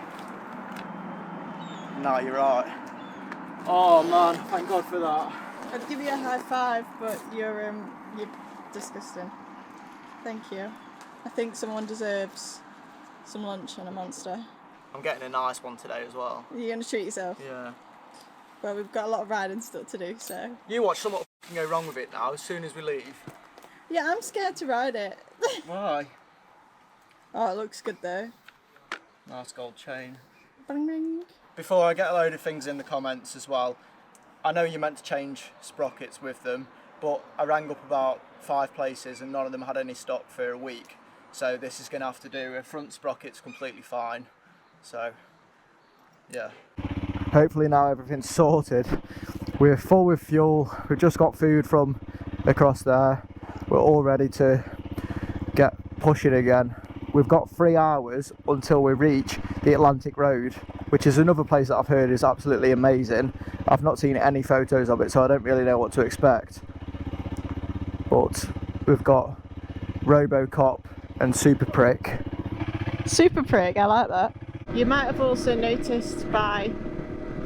No, you're right. Oh man, thank God for that. I'd give you a high five, but you're disgusting. Thank you. I think someone deserves some lunch and a monster. I'm getting a nice one today as well. You're going to treat yourself? Yeah. Well, we've got a lot of riding still to do, so... You watch something go wrong with it now as soon as we leave. Yeah, I'm scared to ride it. Why? Oh, it looks good though. Nice gold chain. Bang, bang. Before I get a load of things in the comments as well, I know you're meant to change sprockets with them, but I rang up about 5 places and none of them had any stock for a week. So this is going to have to do. A front sprocket's completely fine. So, yeah. Hopefully now everything's sorted. We're full with fuel. We've just got food from across there. We're all ready to get pushing again. We've got 3 hours until we reach the Atlantic Road, which is another place that I've heard is absolutely amazing. I've not seen any photos of it, so I don't really know what to expect. But we've got Robocop and Super Prick. Super prick, I like that. You might have also noticed by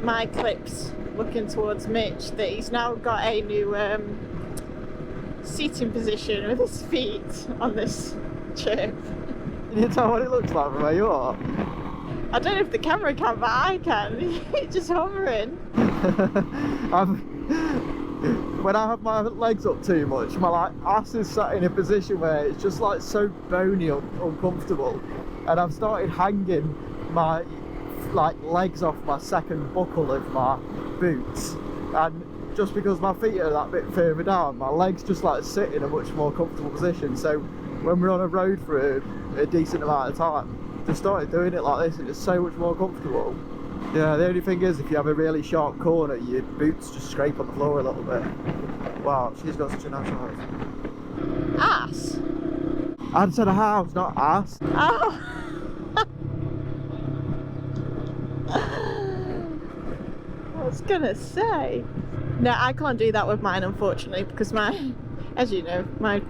my clips looking towards Mitch that he's now got a new seating position with his feet on this trip. Can you tell what it looks like from where you are? I don't know if the camera can, but I can. He's just hovering. When I have my legs up too much, my ass is sat in a position where it's just like so bony uncomfortable, and I've started hanging my legs off my second buckle of my boots, and just because my feet are that bit further down, my legs just sit in a much more comfortable position. So when we're on a road for a decent amount of time, just started doing it like this and it's so much more comfortable. Yeah, the only thing is if you have a really sharp corner, your boots just scrape on the floor a little bit. Wow, she's got such a nice house. Ass? I said a house, not ass. Oh! I was gonna say. No, I can't do that with mine, unfortunately, because as you know, my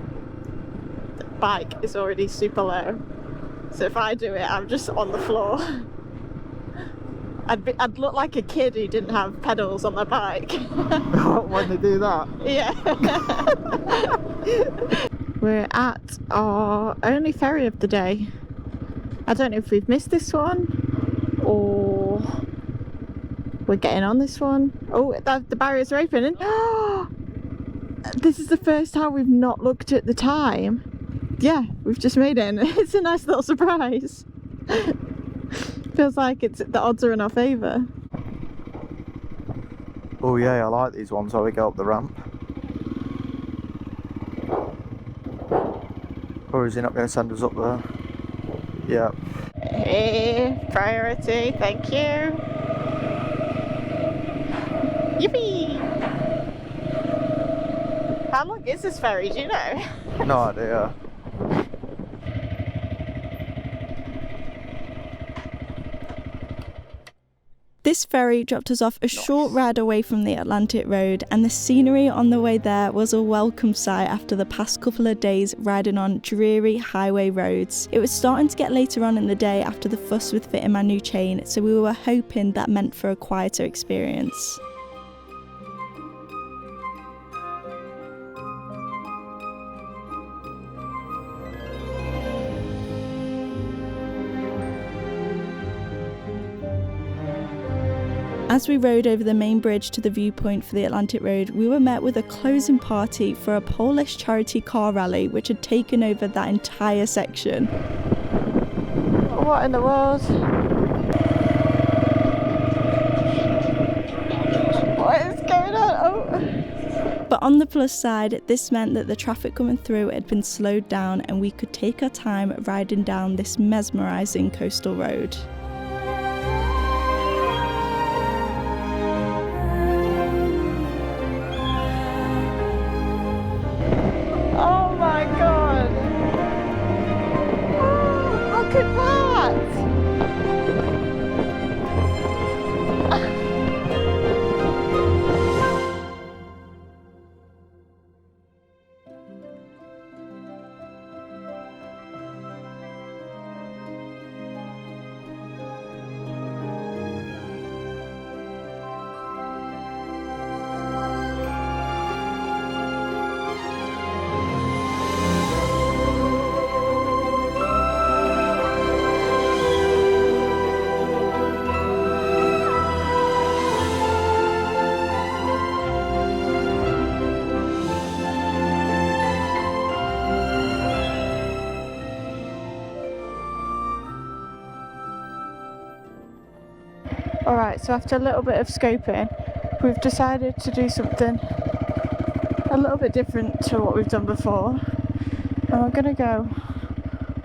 bike is already super low. So if I do it, I'm just on the floor. I'd look like a kid who didn't have pedals on their bike. When they do that? Yeah. We're at our only ferry of the day. I don't know if we've missed this one or we're getting on this one. Oh, the barriers are open. This is the first time we've not looked at the time. Yeah, we've just made it. It's a nice little surprise. Feels like the odds are in our favour. Oh yeah, I like these ones where we go up the ramp. Or is he not going to send us up there? Yeah. Hey, priority, thank you. Yippee! How long is this ferry, do you know? No idea. This ferry dropped us off a short ride away from the Atlantic Road, and the scenery on the way there was a welcome sight after the past couple of days riding on dreary highway roads. It was starting to get later on in the day after the fuss with fitting my new chain, so we were hoping that meant for a quieter experience. As we rode over the main bridge to the viewpoint for the Atlantic Road, we were met with a closing party for a Polish charity car rally which had taken over that entire section. What in the world? What is going on? Oh. But on the plus side, this meant that the traffic coming through had been slowed down and we could take our time riding down this mesmerising coastal road. Alright, so after a little bit of scoping, we've decided to do something a little bit different to what we've done before. And we're going to go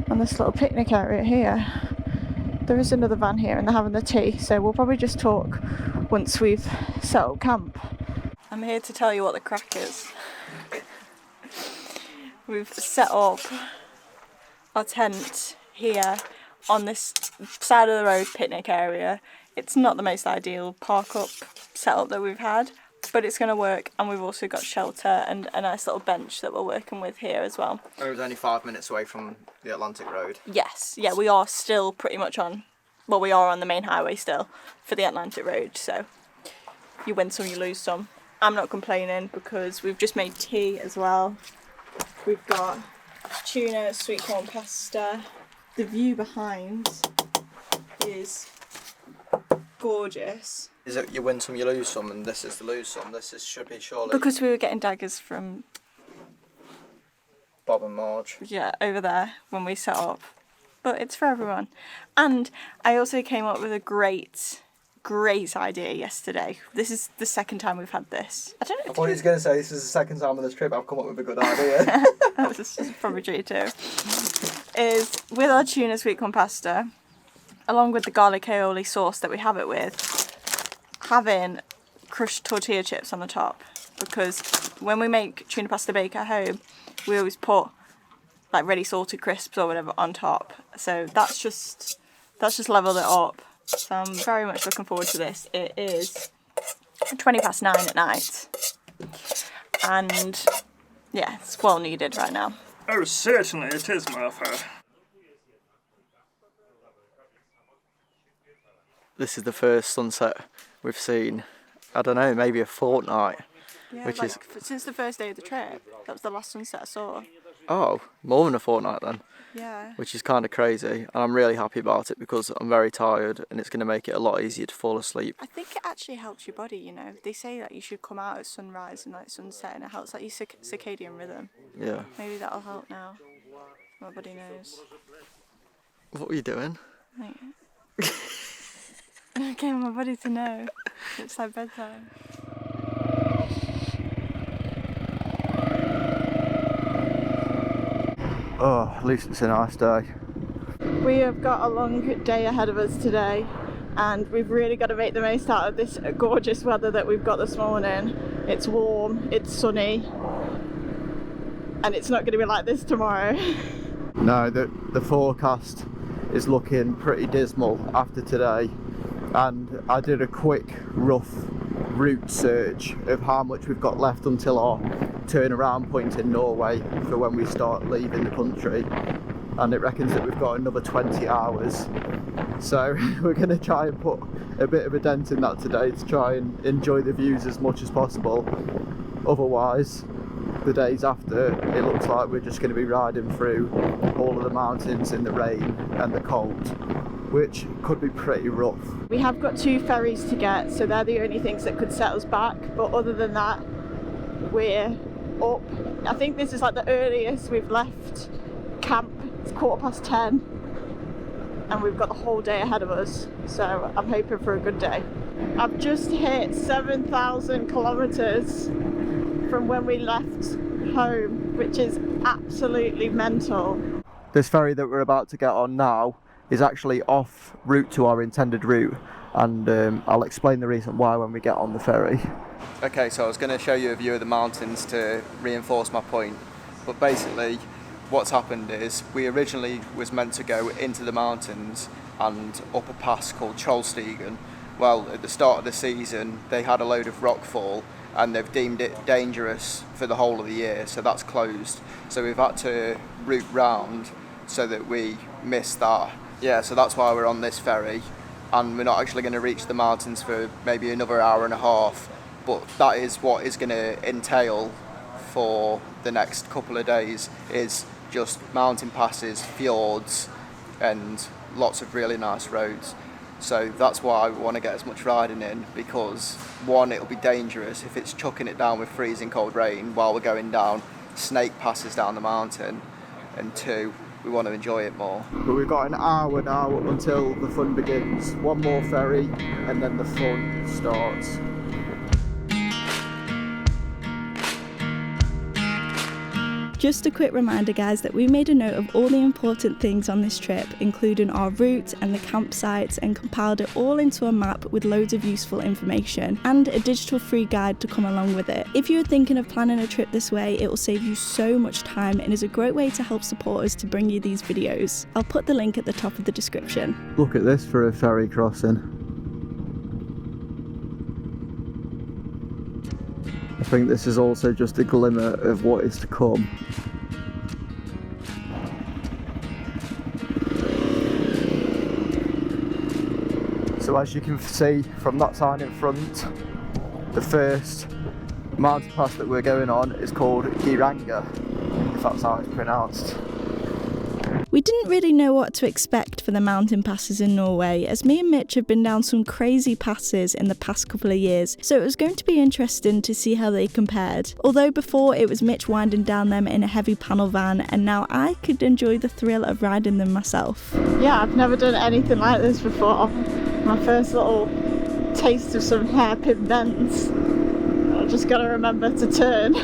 on this little picnic area here. There is another van here and they're having the tea, so we'll probably just talk once we've set up camp. I'm here to tell you what the crack is. We've set up our tent here on this side of the road picnic area. It's not the most ideal park up setup that we've had, but it's going to work, and we've also got shelter and a nice little bench that we're working with here as well. And it was only 5 minutes away from the Atlantic Road. Yes, yeah, we are still pretty much on, well, we are on the main highway still for the Atlantic Road, so you win some, you lose some. I'm not complaining because we've just made tea as well. We've got tuna, sweet corn pasta. The view behind is gorgeous. Is it you win some, you lose some, and this is the lose some? Should be surely... Because we were getting daggers from... Bob and Marge. Yeah, over there when we set up. But it's for everyone. And I also came up with a great idea yesterday. This is the second time we've had this. I don't know. I thought he was going to say this is the second time on this trip I've come up with a good idea. This is probably true too. Is with our tuna sweet corn pasta, along with the garlic aioli sauce that we have it with, having crushed tortilla chips on the top. Because when we make tuna pasta bake at home, we always put like ready salted crisps or whatever on top. So that's just leveled it up. So I'm very much looking forward to this. It is 9:20 at night. And yeah, it's well needed right now. Oh, certainly it is, Martha. This is the first sunset we've seen, I don't know, maybe a fortnight. Yeah, which like, is... since the first day of the trip. That was the last sunset I saw. Oh, more than a fortnight then. Yeah. Which is kind of crazy, and I'm really happy about it because I'm very tired and it's going to make it a lot easier to fall asleep. I think it actually helps your body, you know. They say that you should come out at sunrise and like sunset, and it helps like your circadian rhythm. Yeah. Maybe that'll help now. My body knows. What were you doing? Okay, my body to know. It's like bedtime. Oh, at least it's a nice day. We have got a long day ahead of us today, and we've really got to make the most out of this gorgeous weather that we've got this morning. It's warm, it's sunny, and it's not going to be like this tomorrow. No, the forecast is looking pretty dismal after today, and I did a quick rough route search of how much we've got left until our turnaround point in Norway for when we start leaving the country, and it reckons that we've got another 20 hours, so we're going to try and put a bit of a dent in that today to try and enjoy the views as much as possible. Otherwise, the days after, it looks like we're just going to be riding through all of the mountains in the rain and the cold, which could be pretty rough. We have got 2 ferries to get, so they're the only things that could set us back, but other than that, we're up. I think this is like the earliest we've left camp. It's 10:15 and we've got the whole day ahead of us, so I'm hoping for a good day. I've just hit 7,000 kilometers from when we left home, which is absolutely mental. This ferry that we're about to get on now is actually off route to our intended route, and I'll explain the reason why when we get on the ferry. Okay, so I was going to show you a view of the mountains to reinforce my point, but basically what's happened is we originally was meant to go into the mountains and up a pass called Trollstigen. Well, at the start of the season they had a load of rockfall and they've deemed it dangerous for the whole of the year, so that's closed. So we've had to route round so that we miss that. Yeah, so that's why we're on this ferry, and we're not actually going to reach the mountains for maybe another hour and a half, but that is what is going to entail for the next couple of days, is just mountain passes, fjords, and lots of really nice roads. So that's why we want to get as much riding in, because 1, it'll be dangerous if it's chucking it down with freezing cold rain while we're going down snake passes down the mountain, and 2, we want to enjoy it more. But we've got an hour now until the fun begins. One more ferry and then the fun starts. Just a quick reminder guys that we made a note of all the important things on this trip, including our route and the campsites, and compiled it all into a map with loads of useful information and a digital free guide to come along with it. If you're thinking of planning a trip this way, it will save you so much time and is a great way to help support us to bring you these videos. I'll put the link at the top of the description. Look at this for a ferry crossing. I think this is also just a glimmer of what is to come. So as you can see from that sign in front, the first mountain pass that we're going on is called Giranga, if that's how it's pronounced. We didn't really know what to expect for the mountain passes in Norway, as me and Mitch have been down some crazy passes in the past couple of years, so it was going to be interesting to see how they compared. Although before it was Mitch winding down them in a heavy panel van, and now I could enjoy the thrill of riding them myself. Yeah, I've never done anything like this before. My first little taste of some hairpin bends. I just gotta remember to turn.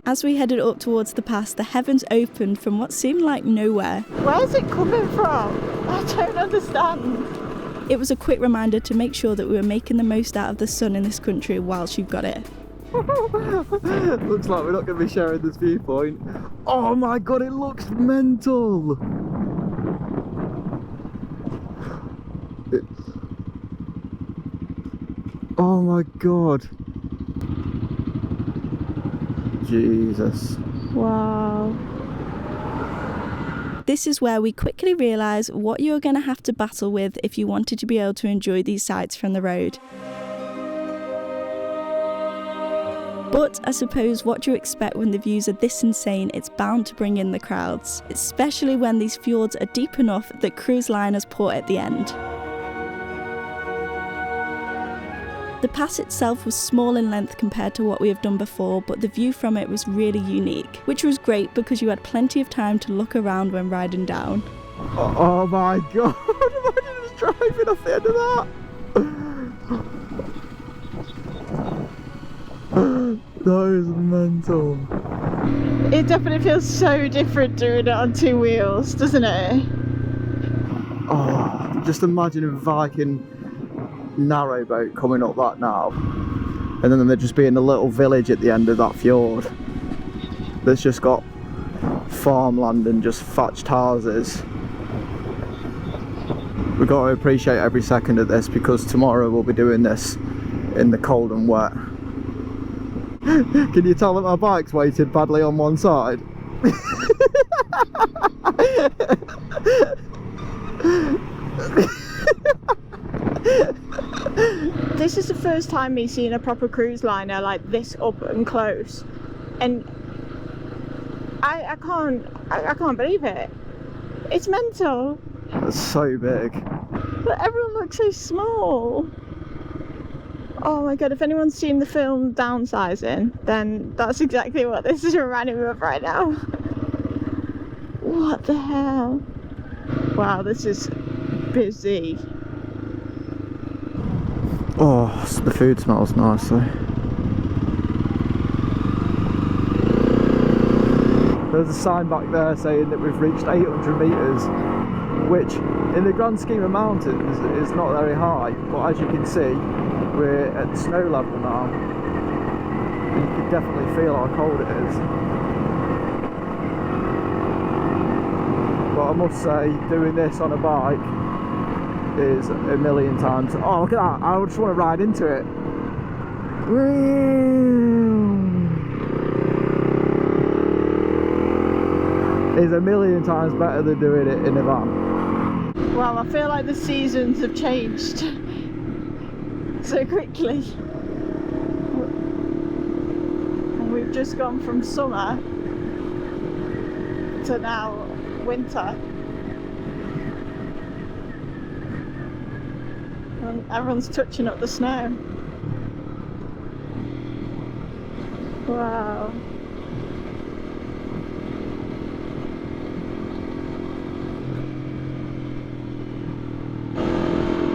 As we headed up towards the pass, the heavens opened from what seemed like nowhere. Where's it coming from? I don't understand. It was a quick reminder to make sure that we were making the most out of the sun in this country whilst you've got it. Looks like we're not going to be sharing this viewpoint. Oh my god, it looks mental! Oh my god. Jesus. Wow. This is where we quickly realise what you're going to have to battle with if you wanted to be able to enjoy these sights from the road. But I suppose what you expect when the views are this insane, it's bound to bring in the crowds, especially when these fjords are deep enough that cruise liners port at the end. The pass itself was small in length compared to what we have done before, but the view from it was really unique, which was great because you had plenty of time to look around when riding down. Oh my god, imagine just driving off the end of that! That is mental. It definitely feels so different doing it on two wheels, doesn't it? Oh, just imagine a Viking narrowboat coming up that now, and then there just being a little village at the end of that fjord that's just got farmland and just thatched houses. We've got to appreciate every second of this because tomorrow we'll be doing this in the cold and wet. Can you tell that my bike's weighted badly on one side? This is the first time me seeing a proper cruise liner like this up and close, and I can't believe it. It's mental. It's so big. But everyone looks so small. Oh my god, if anyone's seen the film Downsizing, then that's exactly what this is reminding me of right now. What the hell? Wow, this is busy. Oh, the food smells nice though. There's a sign back there saying that we've reached 800 metres, which in the grand scheme of mountains is not very high, but as you can see, we're at snow level now. You can definitely feel how cold it is. But I must say, doing this on a bike is a million times. Oh, look at that! I just want to ride into it. It's a million times better than doing it in a van. Well, I feel like the seasons have changed so quickly. And we've just gone from summer to now winter. And everyone's touching up the snow. Wow.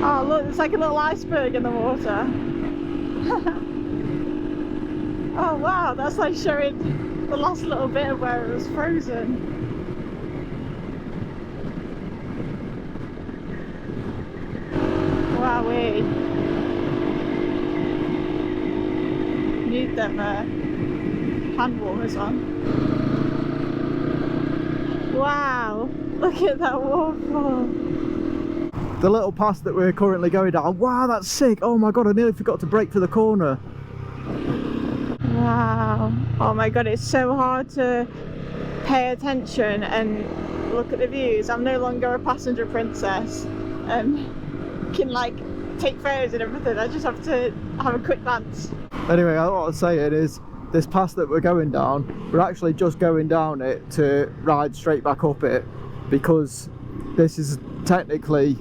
Oh look, there's like a little iceberg in the water. Oh wow, that's like showing the last little bit of where it was frozen. Wowee. Need them hand warmers on. Wow, look at that waterfall. The little pass that we're currently going down, wow, that's sick. Oh my god, I nearly forgot to brake for the corner. Wow, oh my god, it's so hard to pay attention and look at the views. I'm no longer a passenger princess and can like take photos and everything. I just have to have a quick glance. Anyway, what I was saying is, this pass that we're going down, we're actually just going down it to ride straight back up it, because this is technically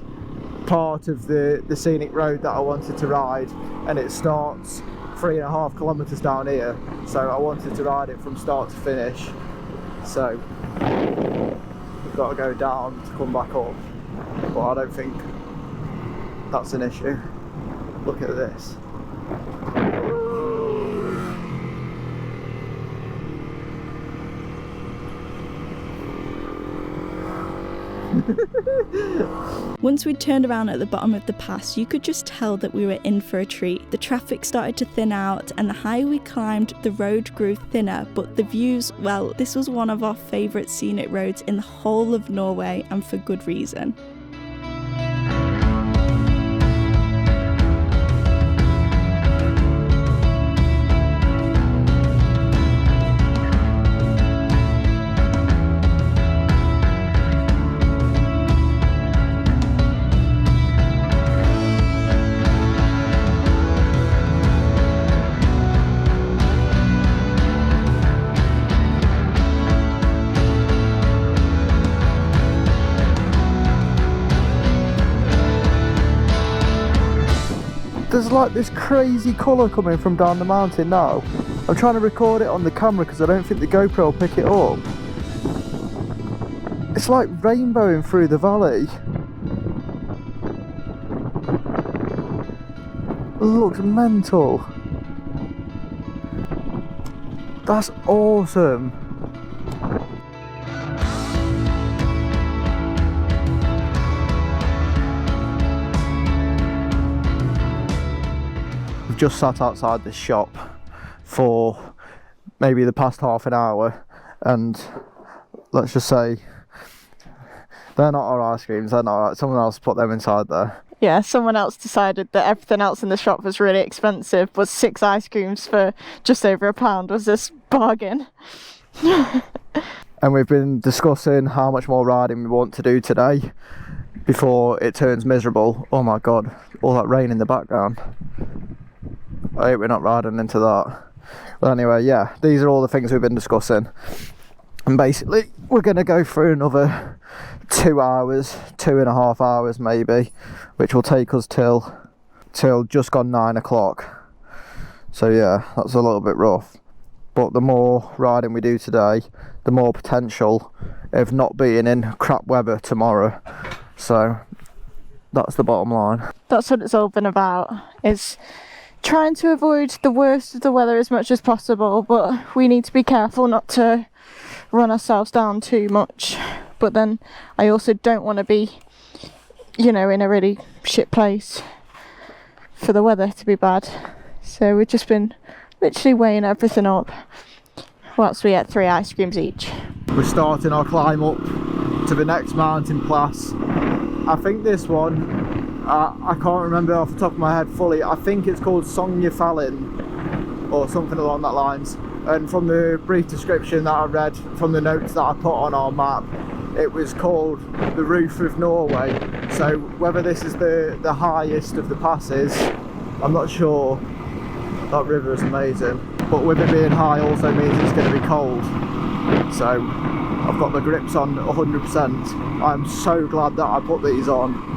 part of the scenic road that I wanted to ride, and it starts 3.5 kilometers down here, so I wanted to ride it from start to finish. So we've got to go down to come back up, but I don't think that's an issue. Look at this. Once we'd turned around at the bottom of the pass, you could just tell that we were in for a treat. The traffic started to thin out, and the higher we climbed, the road grew thinner, but the views, well, this was one of our favourite scenic roads in the whole of Norway, and for good reason. There's like this crazy colour coming from down the mountain now. I'm trying to record it on the camera because I don't think the GoPro will pick it up. It's like rainbowing through the valley. It looks mental. That's awesome. Just sat outside this shop for maybe the past half an hour, and let's just say they're not our ice creams, they're not someone else put them inside there. Yeah, someone else decided that everything else in the shop was really expensive, but 6 ice creams for just over £1 was this bargain. And we've been discussing how much more riding we want to do today before it turns miserable. Oh my god, all that rain in the background. I hope we're not riding into that. But anyway, yeah, these are all the things we've been discussing. And basically, we're going to go through another 2 hours, 2.5 hours maybe, which will take us till just gone 9 o'clock. So yeah, that's a little bit rough. But the more riding we do today, the more potential of not being in crap weather tomorrow. So that's the bottom line. That's what it's all been about, is trying to avoid the worst of the weather as much as possible, but we need to be careful not to run ourselves down too much. But then I also don't want to be, you know, in a really shit place for the weather to be bad. So we've just been literally weighing everything up whilst we ate 3 ice creams each. We're starting our climb up to the next mountain pass. I think this one, I can't remember off the top of my head fully. I think it's called Sognefallen or something along that lines. And from the brief description that I read from the notes that I put on our map, it was called the Roof of Norway. So whether this is the highest of the passes, I'm not sure. That river is amazing. But with it being high also means it's going to be cold. So I've got the grips on 100%. I'm so glad that I put these on.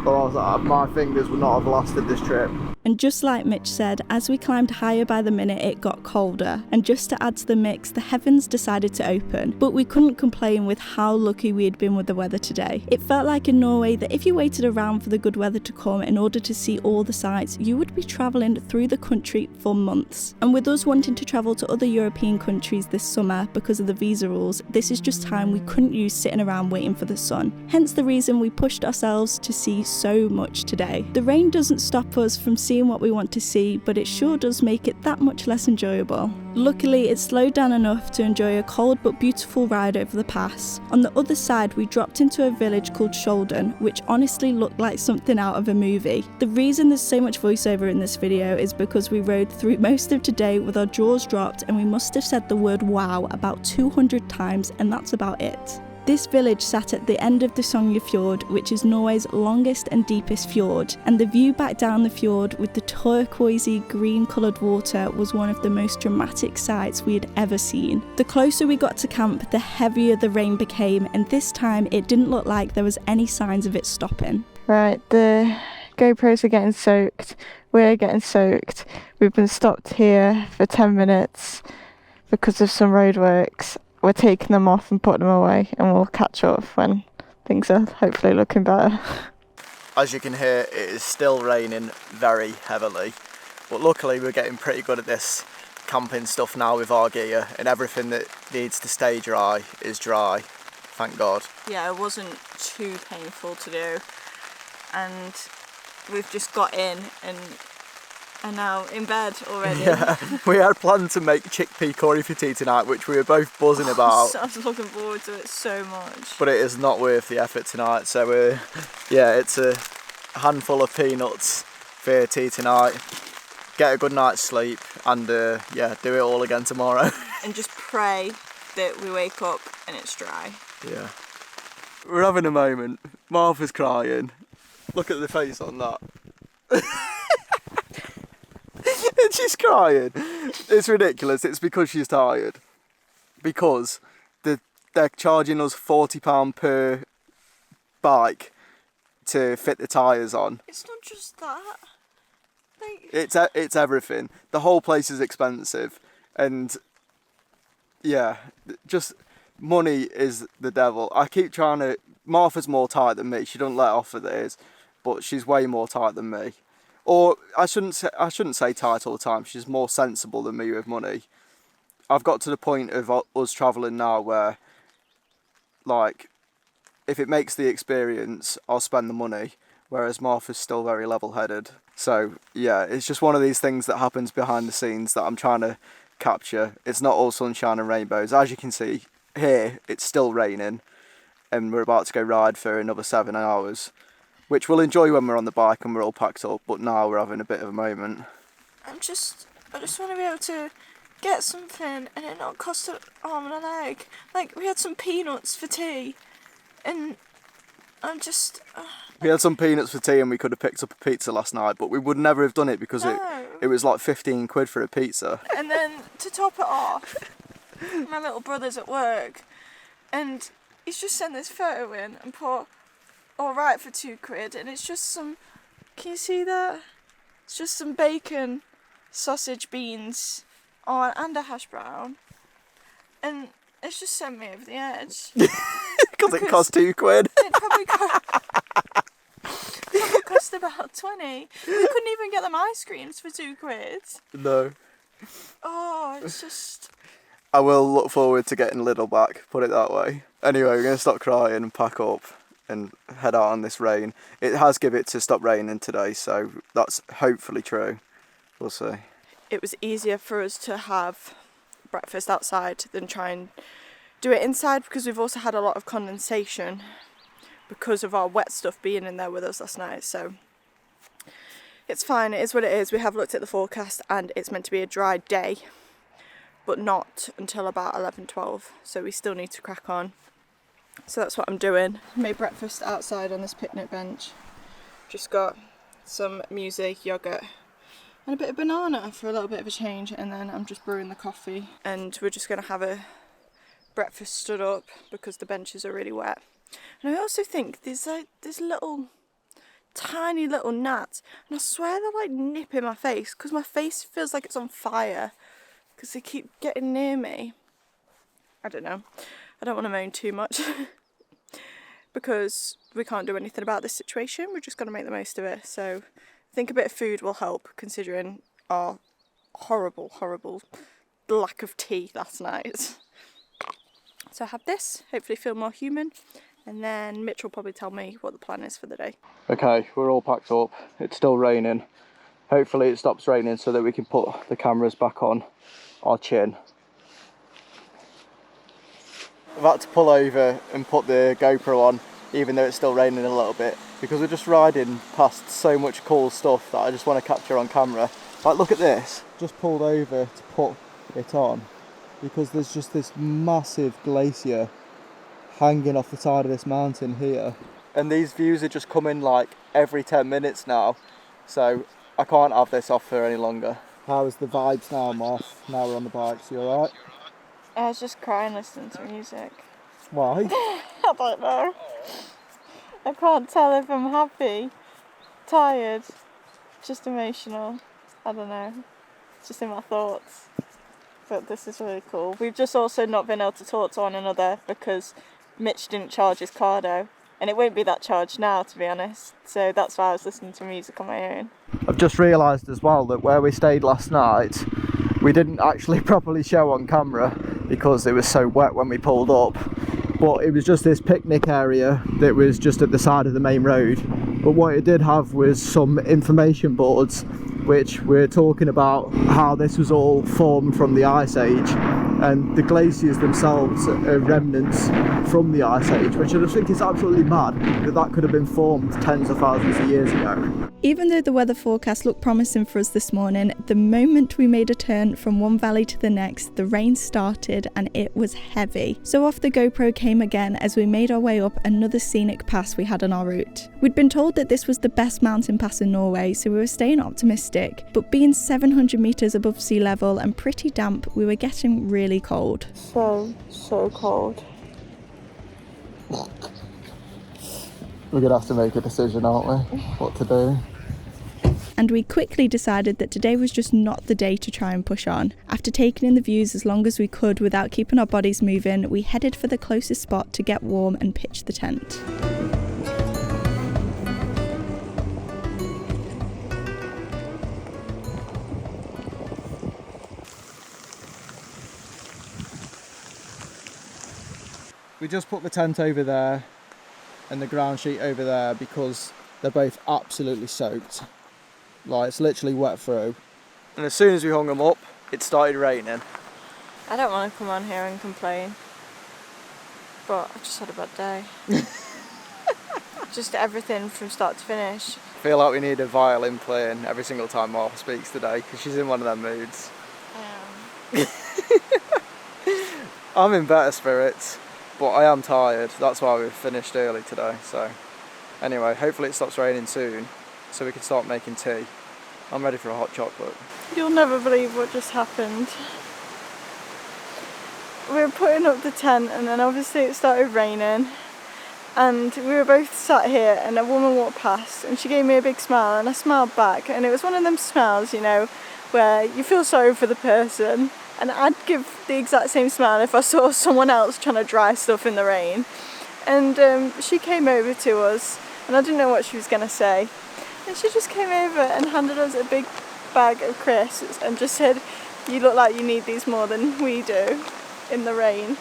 Or my fingers would not have lasted this trip. And just like Mitch said, as we climbed higher by the minute, it got colder. And just to add to the mix, the heavens decided to open. But we couldn't complain with how lucky we had been with the weather today. It felt like in Norway that if you waited around for the good weather to come in order to see all the sights, you would be travelling through the country for months. And with us wanting to travel to other European countries this summer because of the visa rules, this is just time we couldn't use sitting around waiting for the sun. Hence the reason we pushed ourselves to see so much today. The rain doesn't stop us from seeing what we want to see, but it sure does make it that much less enjoyable. Luckily, it slowed down enough to enjoy a cold but beautiful ride over the pass. On the other side, we dropped into a village called Skjolden, which honestly looked like something out of a movie. The reason there's so much voiceover in this video is because we rode through most of today with our jaws dropped, and we must have said the word wow about 200 times, and that's about it. This village sat at the end of the Sognefjord, which is Norway's longest and deepest fjord, and the view back down the fjord with the turquoisey green coloured water was one of the most dramatic sights we had ever seen. The closer we got to camp, the heavier the rain became, and this time it didn't look like there was any signs of it stopping. Right, the GoPros are getting soaked, we're getting soaked. We've been stopped here for 10 minutes because of some roadworks. We're taking them off and putting them away, and we'll catch up when things are hopefully looking better. As you can hear, it is still raining very heavily, but luckily we're getting pretty good at this camping stuff now with our gear, and everything that needs to stay dry is dry, thank God. Yeah, it wasn't too painful to do, and we've just got in and are now in bed already. Yeah, we had planned to make chickpea curry for tea tonight, which we were both buzzing about. I was looking forward to it so much. But it is not worth the effort tonight, so yeah, it's a handful of peanuts for tea tonight. Get a good night's sleep, and yeah, do it all again tomorrow. And just pray that we wake up and it's dry. Yeah. We're having a moment. Martha's crying. Look at the face on that. And she's crying. It's ridiculous. It's because she's tired. Because they're charging us £40 per bike to fit the tyres on. It's not just that. It's everything. The whole place is expensive, and yeah, just money is the devil. I keep trying to. Martha's more tight than me. She doesn't let off with it, but she's way more tight than me. Or I shouldn't say tight all the time. She's more sensible than me with money. I've got to the point of us travelling now where, like, if it makes the experience, I'll spend the money. Whereas Martha's still very level-headed. So yeah, it's just one of these things that happens behind the scenes that I'm trying to capture. It's not all sunshine and rainbows. As you can see here, it's still raining, and we're about to go ride for another 7 hours, which we'll enjoy when we're on the bike and we're all packed up, but now we're having a bit of a moment. I just want to be able to get something and it not cost an arm and a leg. Like, we had some peanuts for tea, and I'm just... We had some peanuts for tea and we could have picked up a pizza last night, but we would never have done it because it was like 15 quid for a pizza. And then to top it off, my little brother's at work, and he's just sent this photo in and put alright for £2, and it's just some, can you see that? It's just some bacon, sausage, beans, and a hash brown, and it's just sent me over the edge. Because it cost £2. It probably cost about 20. We couldn't even get them ice creams for £2. No. Oh, it's just... I will look forward to getting Lidl back, put it that way. Anyway, we're going to stop crying and pack up and head out on this rain. It has given it to stop raining today, so that's hopefully true. We'll see. It was easier for us to have breakfast outside than try and do it inside, because we've also had a lot of condensation because of our wet stuff being in there with us last night. So it's fine, it is what it is. We have looked at the forecast and it's meant to be a dry day, but not until about 11-12, so we still need to crack on. So that's what I'm doing. Made breakfast outside on this picnic bench. Just got some muesli, yogurt and a bit of banana for a little bit of a change, and then I'm just brewing the coffee, and we're just going to have a breakfast stood up because the benches are really wet. And I also think there's little tiny little gnats, and I swear they're like nipping my face because my face feels like it's on fire because they keep getting near me. I don't know. I don't want to moan too much because we can't do anything about this situation. We're just going to make the most of it. So I think a bit of food will help considering our horrible, horrible lack of tea last night. So I have this, hopefully feel more human, and then Mitch will probably tell me what the plan is for the day. Okay, we're all packed up. It's still raining. Hopefully it stops raining so that we can put the cameras back on our chin. I've had to pull over and put the GoPro on, even though it's still raining a little bit, because we're just riding past so much cool stuff that I just want to capture on camera. Like, look at this. Just pulled over to put it on because there's just this massive glacier hanging off the side of this mountain here. And these views are just coming like every 10 minutes now, so I can't have this off for any longer. How's the vibes now, Moth? Now we're on the bikes, you alright? I was just crying listening to music. Why? I don't know. I can't tell if I'm happy, tired, just emotional. I don't know. It's just in my thoughts. But this is really cool. We've just also not been able to talk to one another because Mitch didn't charge his Cardo. And it won't be that charged now, to be honest. So that's why I was listening to music on my own. I've just realised as well that where we stayed last night, we didn't actually properly show on camera because it was so wet when we pulled up. But it was just this picnic area that was just at the side of the main road. But what it did have was some information boards which were talking about how this was all formed from the Ice Age, and the glaciers themselves are remnants from the Ice Age, which I just think is absolutely mad that that could have been formed tens of thousands of years ago. Even though the weather forecast looked promising for us this morning, the moment we made a turn from one valley to the next, the rain started and it was heavy. So off the GoPro came again as we made our way up another scenic pass we had on our route. We'd been told that this was the best mountain pass in Norway, so we were staying optimistic, but being 700 metres above sea level and pretty damp, we were getting really cold. So cold. We're going to have to make a decision, aren't we? What to do. And we quickly decided that today was just not the day to try and push on. After taking in the views as long as we could without keeping our bodies moving, we headed for the closest spot to get warm and pitch the tent. We just put the tent over there and the ground sheet over there because they're both absolutely soaked. Like, it's literally wet through. And as soon as we hung them up, it started raining. I don't want to come on here and complain, but I've just had a bad day. Just everything from start to finish. I feel like we need a violin playing every single time Martha speaks today because she's in one of them moods. I'm in better spirits, but I am tired. That's why we've finished early today. So anyway, hopefully it stops raining soon so we can start making tea. I'm ready for a hot chocolate. You'll never believe what just happened. We were putting up the tent and then obviously it started raining, and we were both sat here and a woman walked past and she gave me a big smile and I smiled back, and it was one of them smiles, you know, where you feel sorry for the person, and I'd give the exact same smile if I saw someone else trying to dry stuff in the rain. And she came over to us and I didn't know what she was going to say, and she just came over and handed us a big bag of crisps and just said, "You look like you need these more than we do in the rain."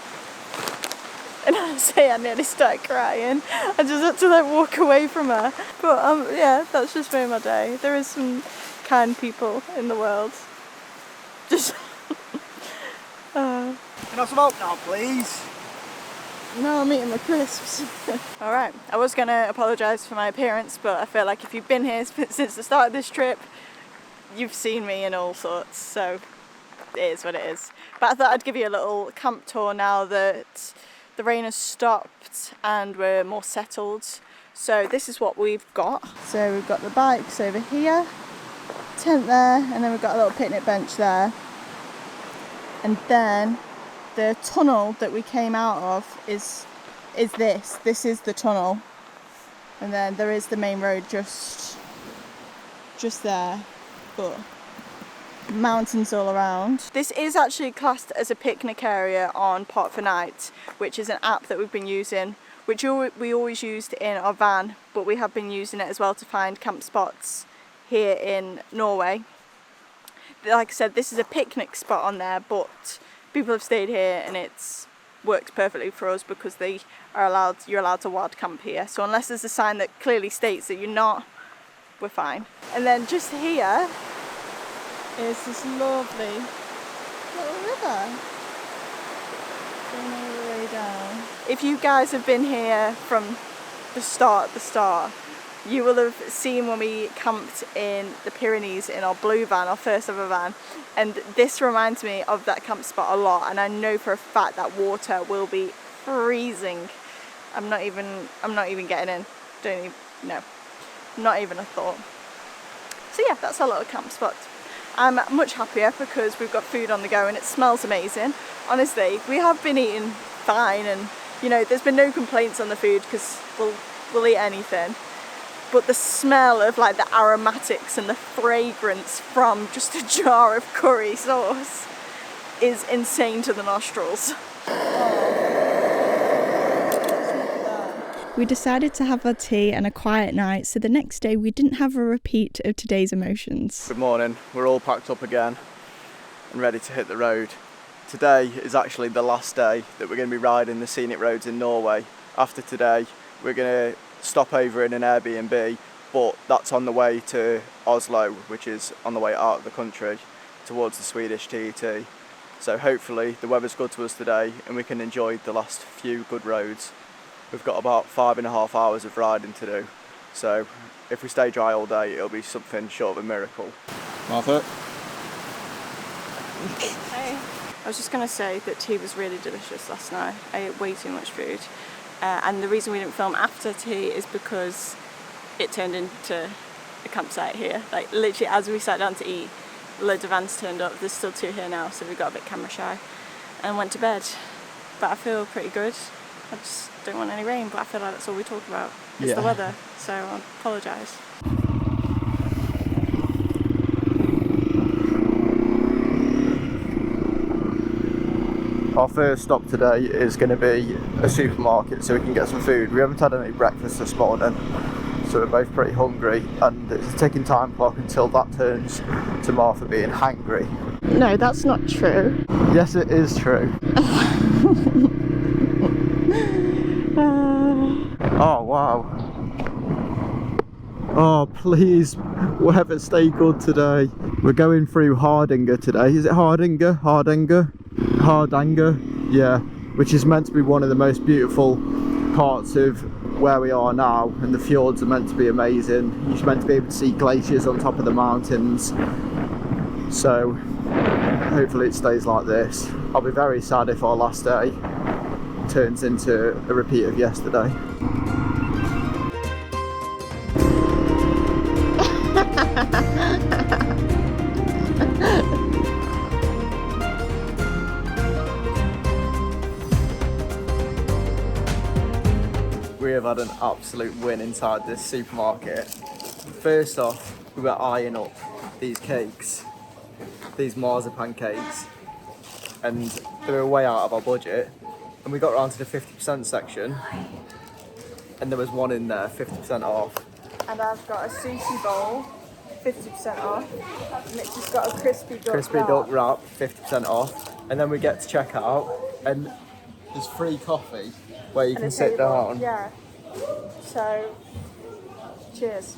And I nearly started crying. I just had to like walk away from her. But yeah, that's just made my day. There is some kind people in the world. Just Can I have some milk now, please? No, I'm eating my crisps. Alright, I was going to apologise for my appearance, but I feel like if you've been here since the start of this trip, you've seen me in all sorts, so it is what it is. But I thought I'd give you a little camp tour now that the rain has stopped and we're more settled. So this is what we've got. So we've got the bikes over here, tent there, and then we've got a little picnic bench there. And then the tunnel that we came out of is this. This is the tunnel. And then there is the main road just there, but mountains all around. This is actually classed as a picnic area on Park for Night, which is an app that we've been using, which we always used in our van, but we have been using it as well to find camp spots here in Norway. Like I said, this is a picnic spot on there, but people have stayed here and it's works perfectly for us because you're allowed to wild camp here. So unless there's a sign that clearly states that you're not, we're fine. And then just here is this lovely little river going all the way down. If you guys have been here from the start, you will have seen when we camped in the Pyrenees in our blue van, our first ever van, and this reminds me of that camp spot a lot, and I know for a fact that water will be freezing. I'm not even getting in. Not even a thought. So yeah, that's our little camp spot. I'm much happier because we've got food on the go and it smells amazing. Honestly, we have been eating fine, and you know, there's been no complaints on the food because we'll eat anything. But the smell of like the aromatics and the fragrance from just a jar of curry sauce is insane to the nostrils. We decided to have our tea and a quiet night, so the next day we didn't have a repeat of today's emotions. Good morning, we're all packed up again and ready to hit the road. Today is actually the last day that we're going to be riding the scenic roads in Norway. After today, we're going to stop over in an Airbnb, but that's on the way to Oslo, which is on the way out of the country towards the Swedish TET. So hopefully the weather's good to us today and we can enjoy the last few good roads. We've got about 5.5 hours of riding to do, so if we stay dry all day it'll be something short of a miracle. Martha? Hey. I was just going to say that tea was really delicious last night. I ate way too much food. And the reason we didn't film after tea is because it turned into a campsite here. Like literally as we sat down to eat, loads of vans turned up. There's still 2 here now, so we got a bit camera shy and went to bed. But I feel pretty good. I just don't want any rain, but I feel like that's all we talk about. It's the weather, so I apologise. Our first stop today is going to be a supermarket so we can get some food. We haven't had any breakfast this morning, so we're both pretty hungry, and it's a ticking time clock until that turns to Martha being hangry. No, that's not true. Yes, it is true. Oh wow. Oh please, weather stay good today. We're going through Hardanger today. Is it Hardanger? Hardanger, yeah, which is meant to be one of the most beautiful parts of where we are now, and the fjords are meant to be amazing. You're meant to be able to see glaciers on top of the mountains, so hopefully it stays like this. I'll be very sad if our last day turns into a repeat of yesterday. We have had an absolute win inside this supermarket. First off, we were eyeing up these cakes, these marzipan cakes, and they were way out of our budget. And we got around to the 50% section, and there was one in there, 50% off. And I've got a sushi bowl, 50% off. Mitch has got a crispy duck wrap, 50% off. And then we get to check out, and there's free coffee where you can sit down. Yeah. So, cheers.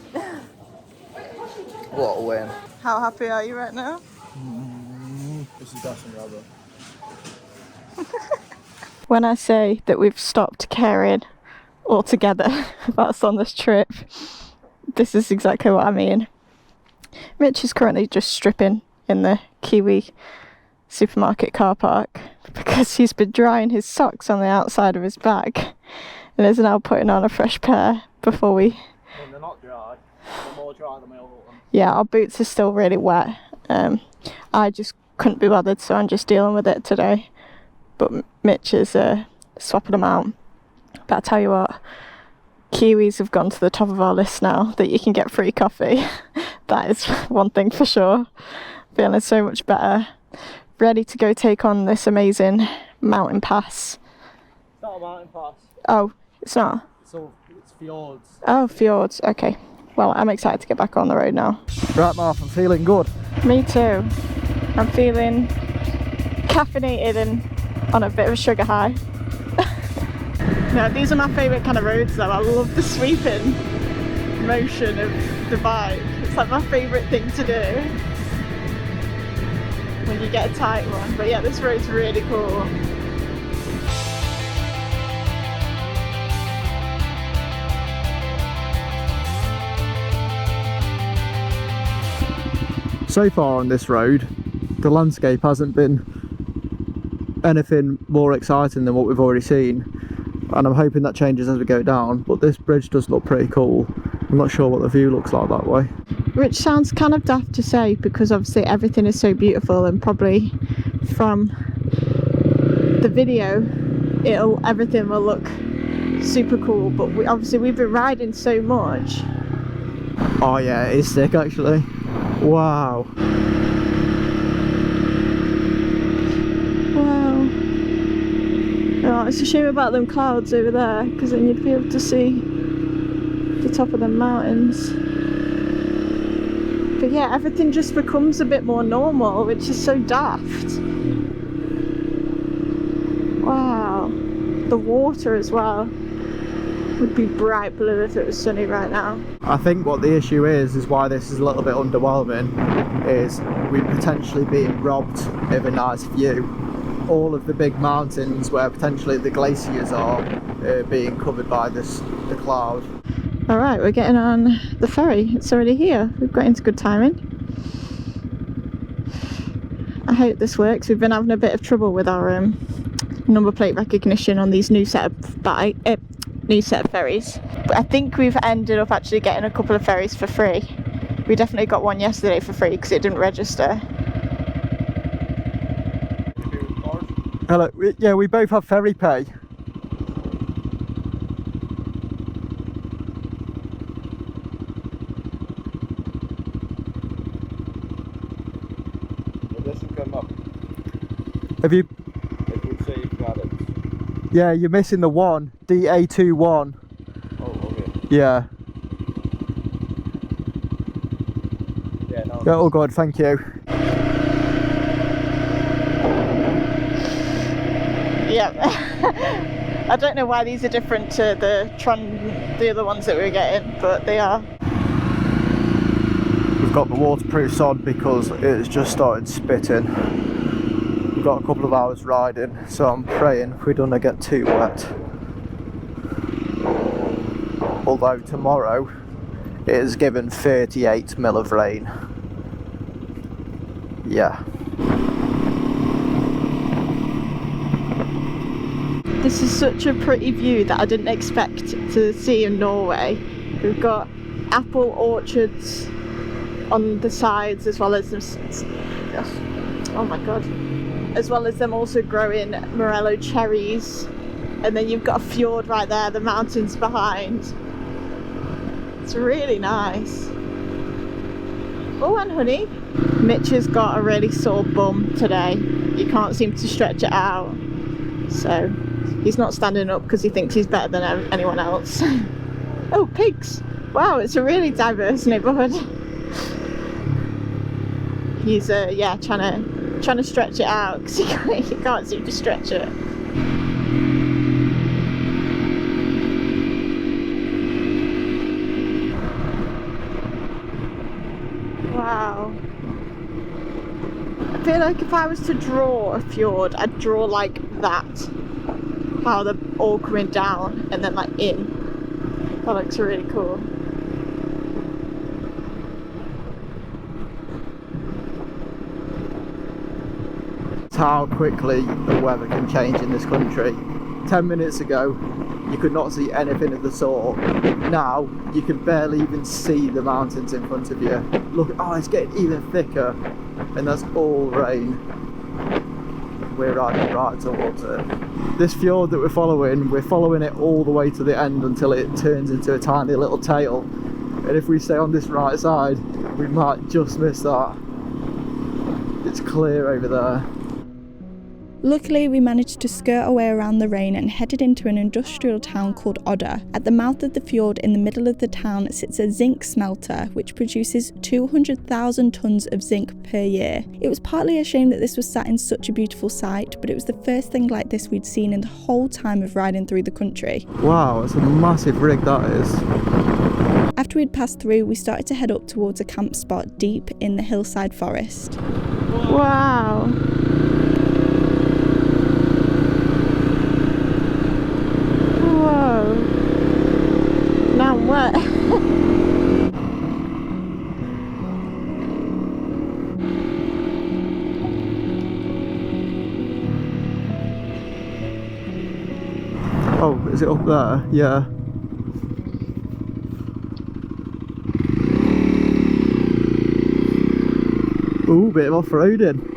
What a win. How happy are you right now? This is Dash and Rubber. When I say that we've stopped caring altogether about us on this trip, this is exactly what I mean. Mitch is currently just stripping in the Kiwi supermarket car park because he's been drying his socks on the outside of his bag and is now putting on a fresh pair before we... When they're not dry, they're more dry than my other one. Yeah, our boots are still really wet. I just couldn't be bothered, so I'm just dealing with it today. But Mitch is swapping them out. But I tell you what, Kiwis have gone to the top of our list now, that you can get free coffee. That is one thing for sure. Feeling so much better. Ready to go take on this amazing mountain pass. It's not a mountain pass. Oh, it's not? It's fjords. Oh, fjords. Okay. Well, I'm excited to get back on the road now. Right, Mark, I'm feeling good. Me too. I'm feeling caffeinated and on a bit of a sugar high. No, these are my favourite kind of roads though. I love the sweeping motion of the bike. It's like my favourite thing to do when you get a tight one. But yeah, this road's really cool. So far on this road, the landscape hasn't been anything more exciting than what we've already seen, and I'm hoping that changes as we go down, but this bridge does look pretty cool. I'm not sure what the view looks like that way. Which sounds kind of daft to say, because obviously everything is so beautiful, and probably from the video everything will look super cool, but we've been riding so much. Oh yeah, it is sick actually. Wow. Wow. Oh, it's a shame about them clouds over there, because then you'd be able to see the top of the mountains. But yeah, everything just becomes a bit more normal, which is so daft. Wow. The water as well would be bright blue if it was sunny right now. I think what the issue is why this is a little bit underwhelming, is we're potentially being robbed of a nice view. All of the big mountains where potentially the glaciers are being covered by the cloud. Alright, we're getting on the ferry. It's already here. We've got into good timing. I hope this works. We've been having a bit of trouble with our number plate recognition on these new set of ferries. But I think we've ended up actually getting a couple of ferries for free. We definitely got one yesterday for free because it didn't register. Hello, yeah, we both have ferry pay. It doesn't come up. Have you? It would say you got it. Yeah, you're missing the one, DA21. Oh, okay. Yeah. Yeah, no. Yeah, all good, thank you. Yeah. I don't know why these are different to the other ones that we were getting, but they are. We've got the waterproofs on because it's just started spitting. We've got a couple of hours riding, so I'm praying we don't get too wet. Although tomorrow it is given 38 mil of rain. Yeah. This is such a pretty view that I didn't expect to see in Norway. We've got apple orchards on the sides, as well as them, oh my god, as well as them also growing morello cherries, and then you've got a fjord right there, the mountains behind. It's really nice. Oh, and honey, Mitch has got a really sore bum today. He can't seem to stretch it out, so he's not standing up because he thinks he's better than anyone else. Oh, pigs! Wow, it's a really diverse neighbourhood. He's yeah, trying to stretch it out because he can't seem to stretch it. Wow. I feel like if I was to draw a fjord, I'd draw like that. How they're all coming down and then like in. That looks really cool. How quickly the weather can change in this country. 10 minutes ago you could not see anything of the sort. Now you can barely even see the mountains in front of you. Look, oh, it's getting even thicker, and that's all rain. we're riding right towards it. This fjord that we're following it all the way to the end until it turns into a tiny little tail. And if we stay on this right side, we might just miss that. It's clear over there. Luckily, we managed to skirt our way around the rain and headed into an industrial town called Odda. At the mouth of the fjord in the middle of the town sits a zinc smelter which produces 200,000 tonnes of zinc per year. It was partly a shame that this was sat in such a beautiful site, but it was the first thing like this we'd seen in the whole time of riding through the country. Wow, it's a massive rig that is. After we'd passed through, we started to head up towards a camp spot deep in the hillside forest. Wow. Whoa. Now I'm wet. Oh, is it up there? Yeah. Ooh, bit of off-roading.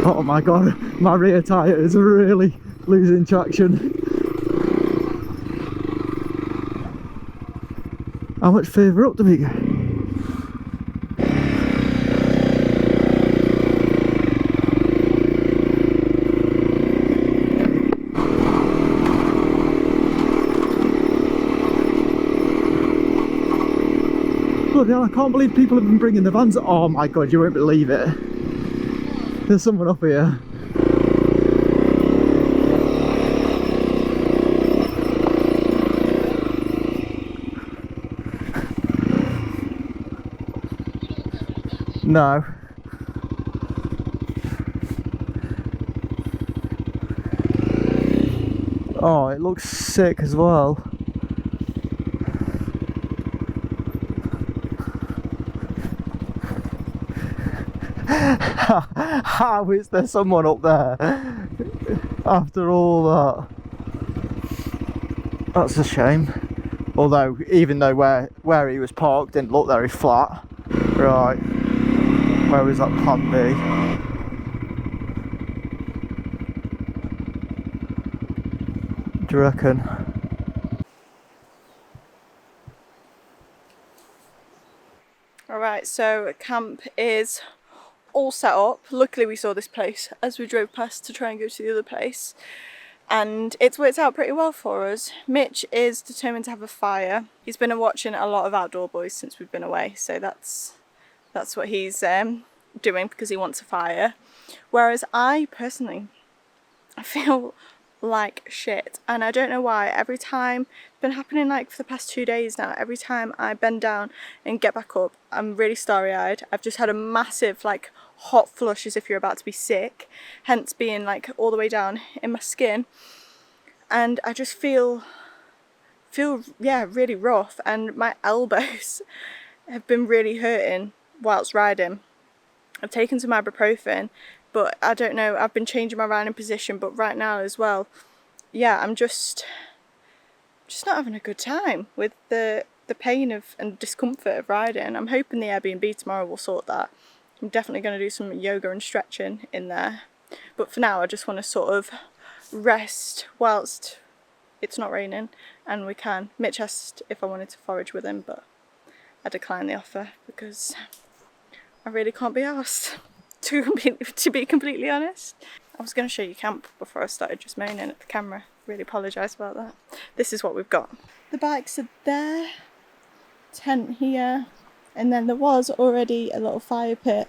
Oh my god, my rear tyre is really losing traction. How much further up do we go? Bloody hell, I can't believe people have been bringing the vans. Oh my god, you won't believe it. There's someone up here. No. Oh, it looks sick as well. How is there someone up there after all that? That's a shame. Although, even though where he was parked didn't look very flat. Right, where was that plan B? Do you reckon? Alright, so camp is all set up. Luckily we saw this place as we drove past to try and go to the other place, and it's worked out pretty well for us. Mitch is determined to have a fire. He's been watching a lot of Outdoor Boys since we've been away, so that's what he's doing because he wants a fire. Whereas I personally, I feel like shit, and I don't know why. Every time, it's been happening like for the past 2 days now, every time I bend down and get back up, I'm really starry-eyed. I've just had a massive like hot flush as if you're about to be sick, hence being like all the way down in my skin, and I just feel yeah, really rough, and my elbows have been really hurting whilst riding. I've taken some ibuprofen, but I don't know, I've been changing my riding position, but right now as well, yeah, I'm just not having a good time with the pain of and discomfort of riding. I'm hoping the Airbnb tomorrow will sort that. I'm definitely going to do some yoga and stretching in there, but for now I just want to sort of rest whilst it's not raining and we can. Mitch asked if I wanted to forage with him, but I declined the offer because I really can't be arsed, to be completely honest. I was going to show you camp before I started just moaning at the camera. Really apologise about that. This is what we've got. The bikes are there, tent here, and then there was already a little fire pit,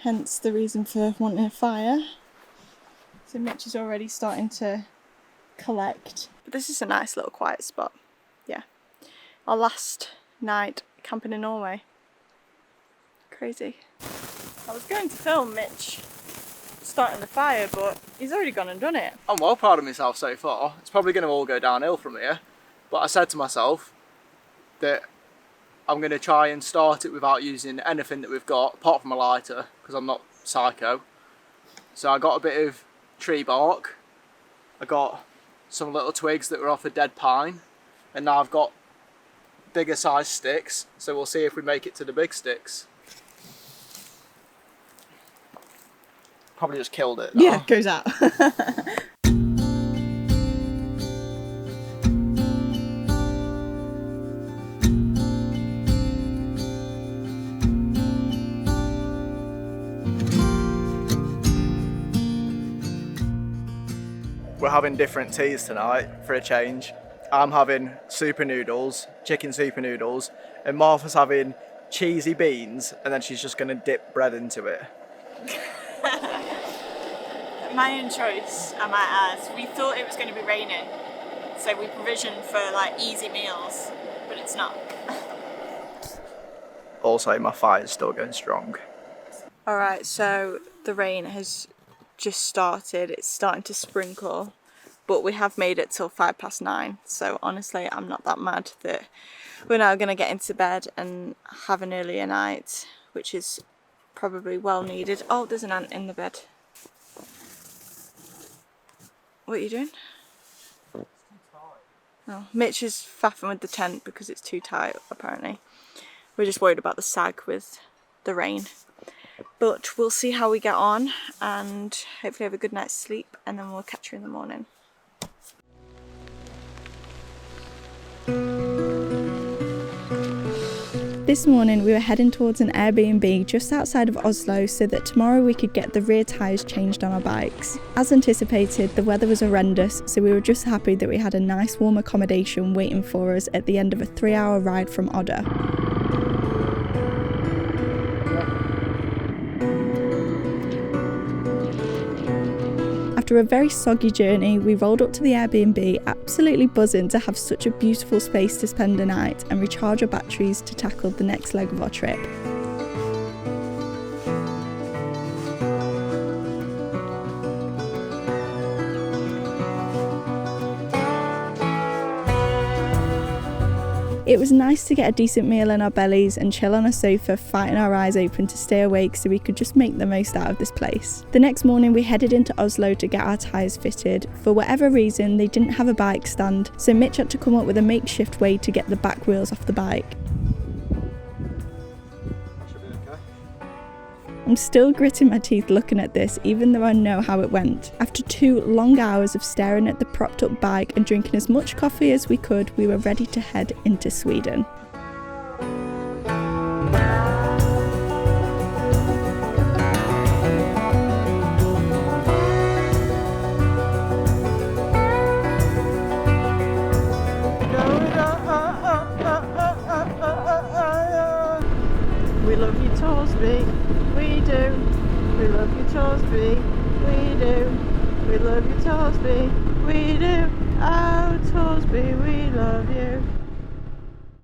hence the reason for wanting a fire. So Mitch is already starting to collect. But this is a nice little quiet spot. Yeah. Our last night camping in Norway. Crazy. I was going to film Mitch starting the fire, but he's already gone and done it. I'm well proud of myself so far. It's probably going to all go downhill from here, but I said to myself that I'm going to try and start it without using anything that we've got apart from a lighter, because I'm not psycho. So I got a bit of tree bark, I got some little twigs that were off a dead pine, and now I've got bigger size sticks, so we'll see if we make it to the big sticks. Probably just killed it. Yeah, goes out. We're having different teas tonight for a change. I'm having super noodles, chicken super noodles, and Martha's having cheesy beans, and then she's just going to dip bread into it. My own choice, I might add. We thought it was going to be raining, so we provisioned for like easy meals, but it's not. Also, my fire's still going strong. Alright, so the rain has just started. It's starting to sprinkle, but we have made it till 9:05, so honestly I'm not that mad that we're now going to get into bed and have an earlier night, which is probably well needed. Oh, there's an ant in the bed. What are you doing? Oh, Mitch is faffing with the tent because it's too tight apparently. We're just worried about the sag with the rain. But we'll see how we get on and hopefully have a good night's sleep, and then we'll catch you in the morning. This morning we were heading towards an Airbnb just outside of Oslo so that tomorrow we could get the rear tyres changed on our bikes. As anticipated, the weather was horrendous, so we were just happy that we had a nice warm accommodation waiting for us at the end of a 3-hour ride from Odda. After a very soggy journey, we rolled up to the Airbnb, absolutely buzzing to have such a beautiful space to spend the night and recharge our batteries to tackle the next leg of our trip. It was nice to get a decent meal in our bellies and chill on a sofa, fighting our eyes open to stay awake so we could just make the most out of this place. The next morning we headed into Oslo to get our tyres fitted. For whatever reason they didn't have a bike stand, so Mitch had to come up with a makeshift way to get the back wheels off the bike. I'm still gritting my teeth looking at this, even though I know how it went. After 2 long hours of staring at the propped up bike and drinking as much coffee as we could, we were ready to head into Sweden. We love you, Torsby. We do. We love you, Torsby. We do. We love you, Torsby. We do. Oh, Torsby, we love you.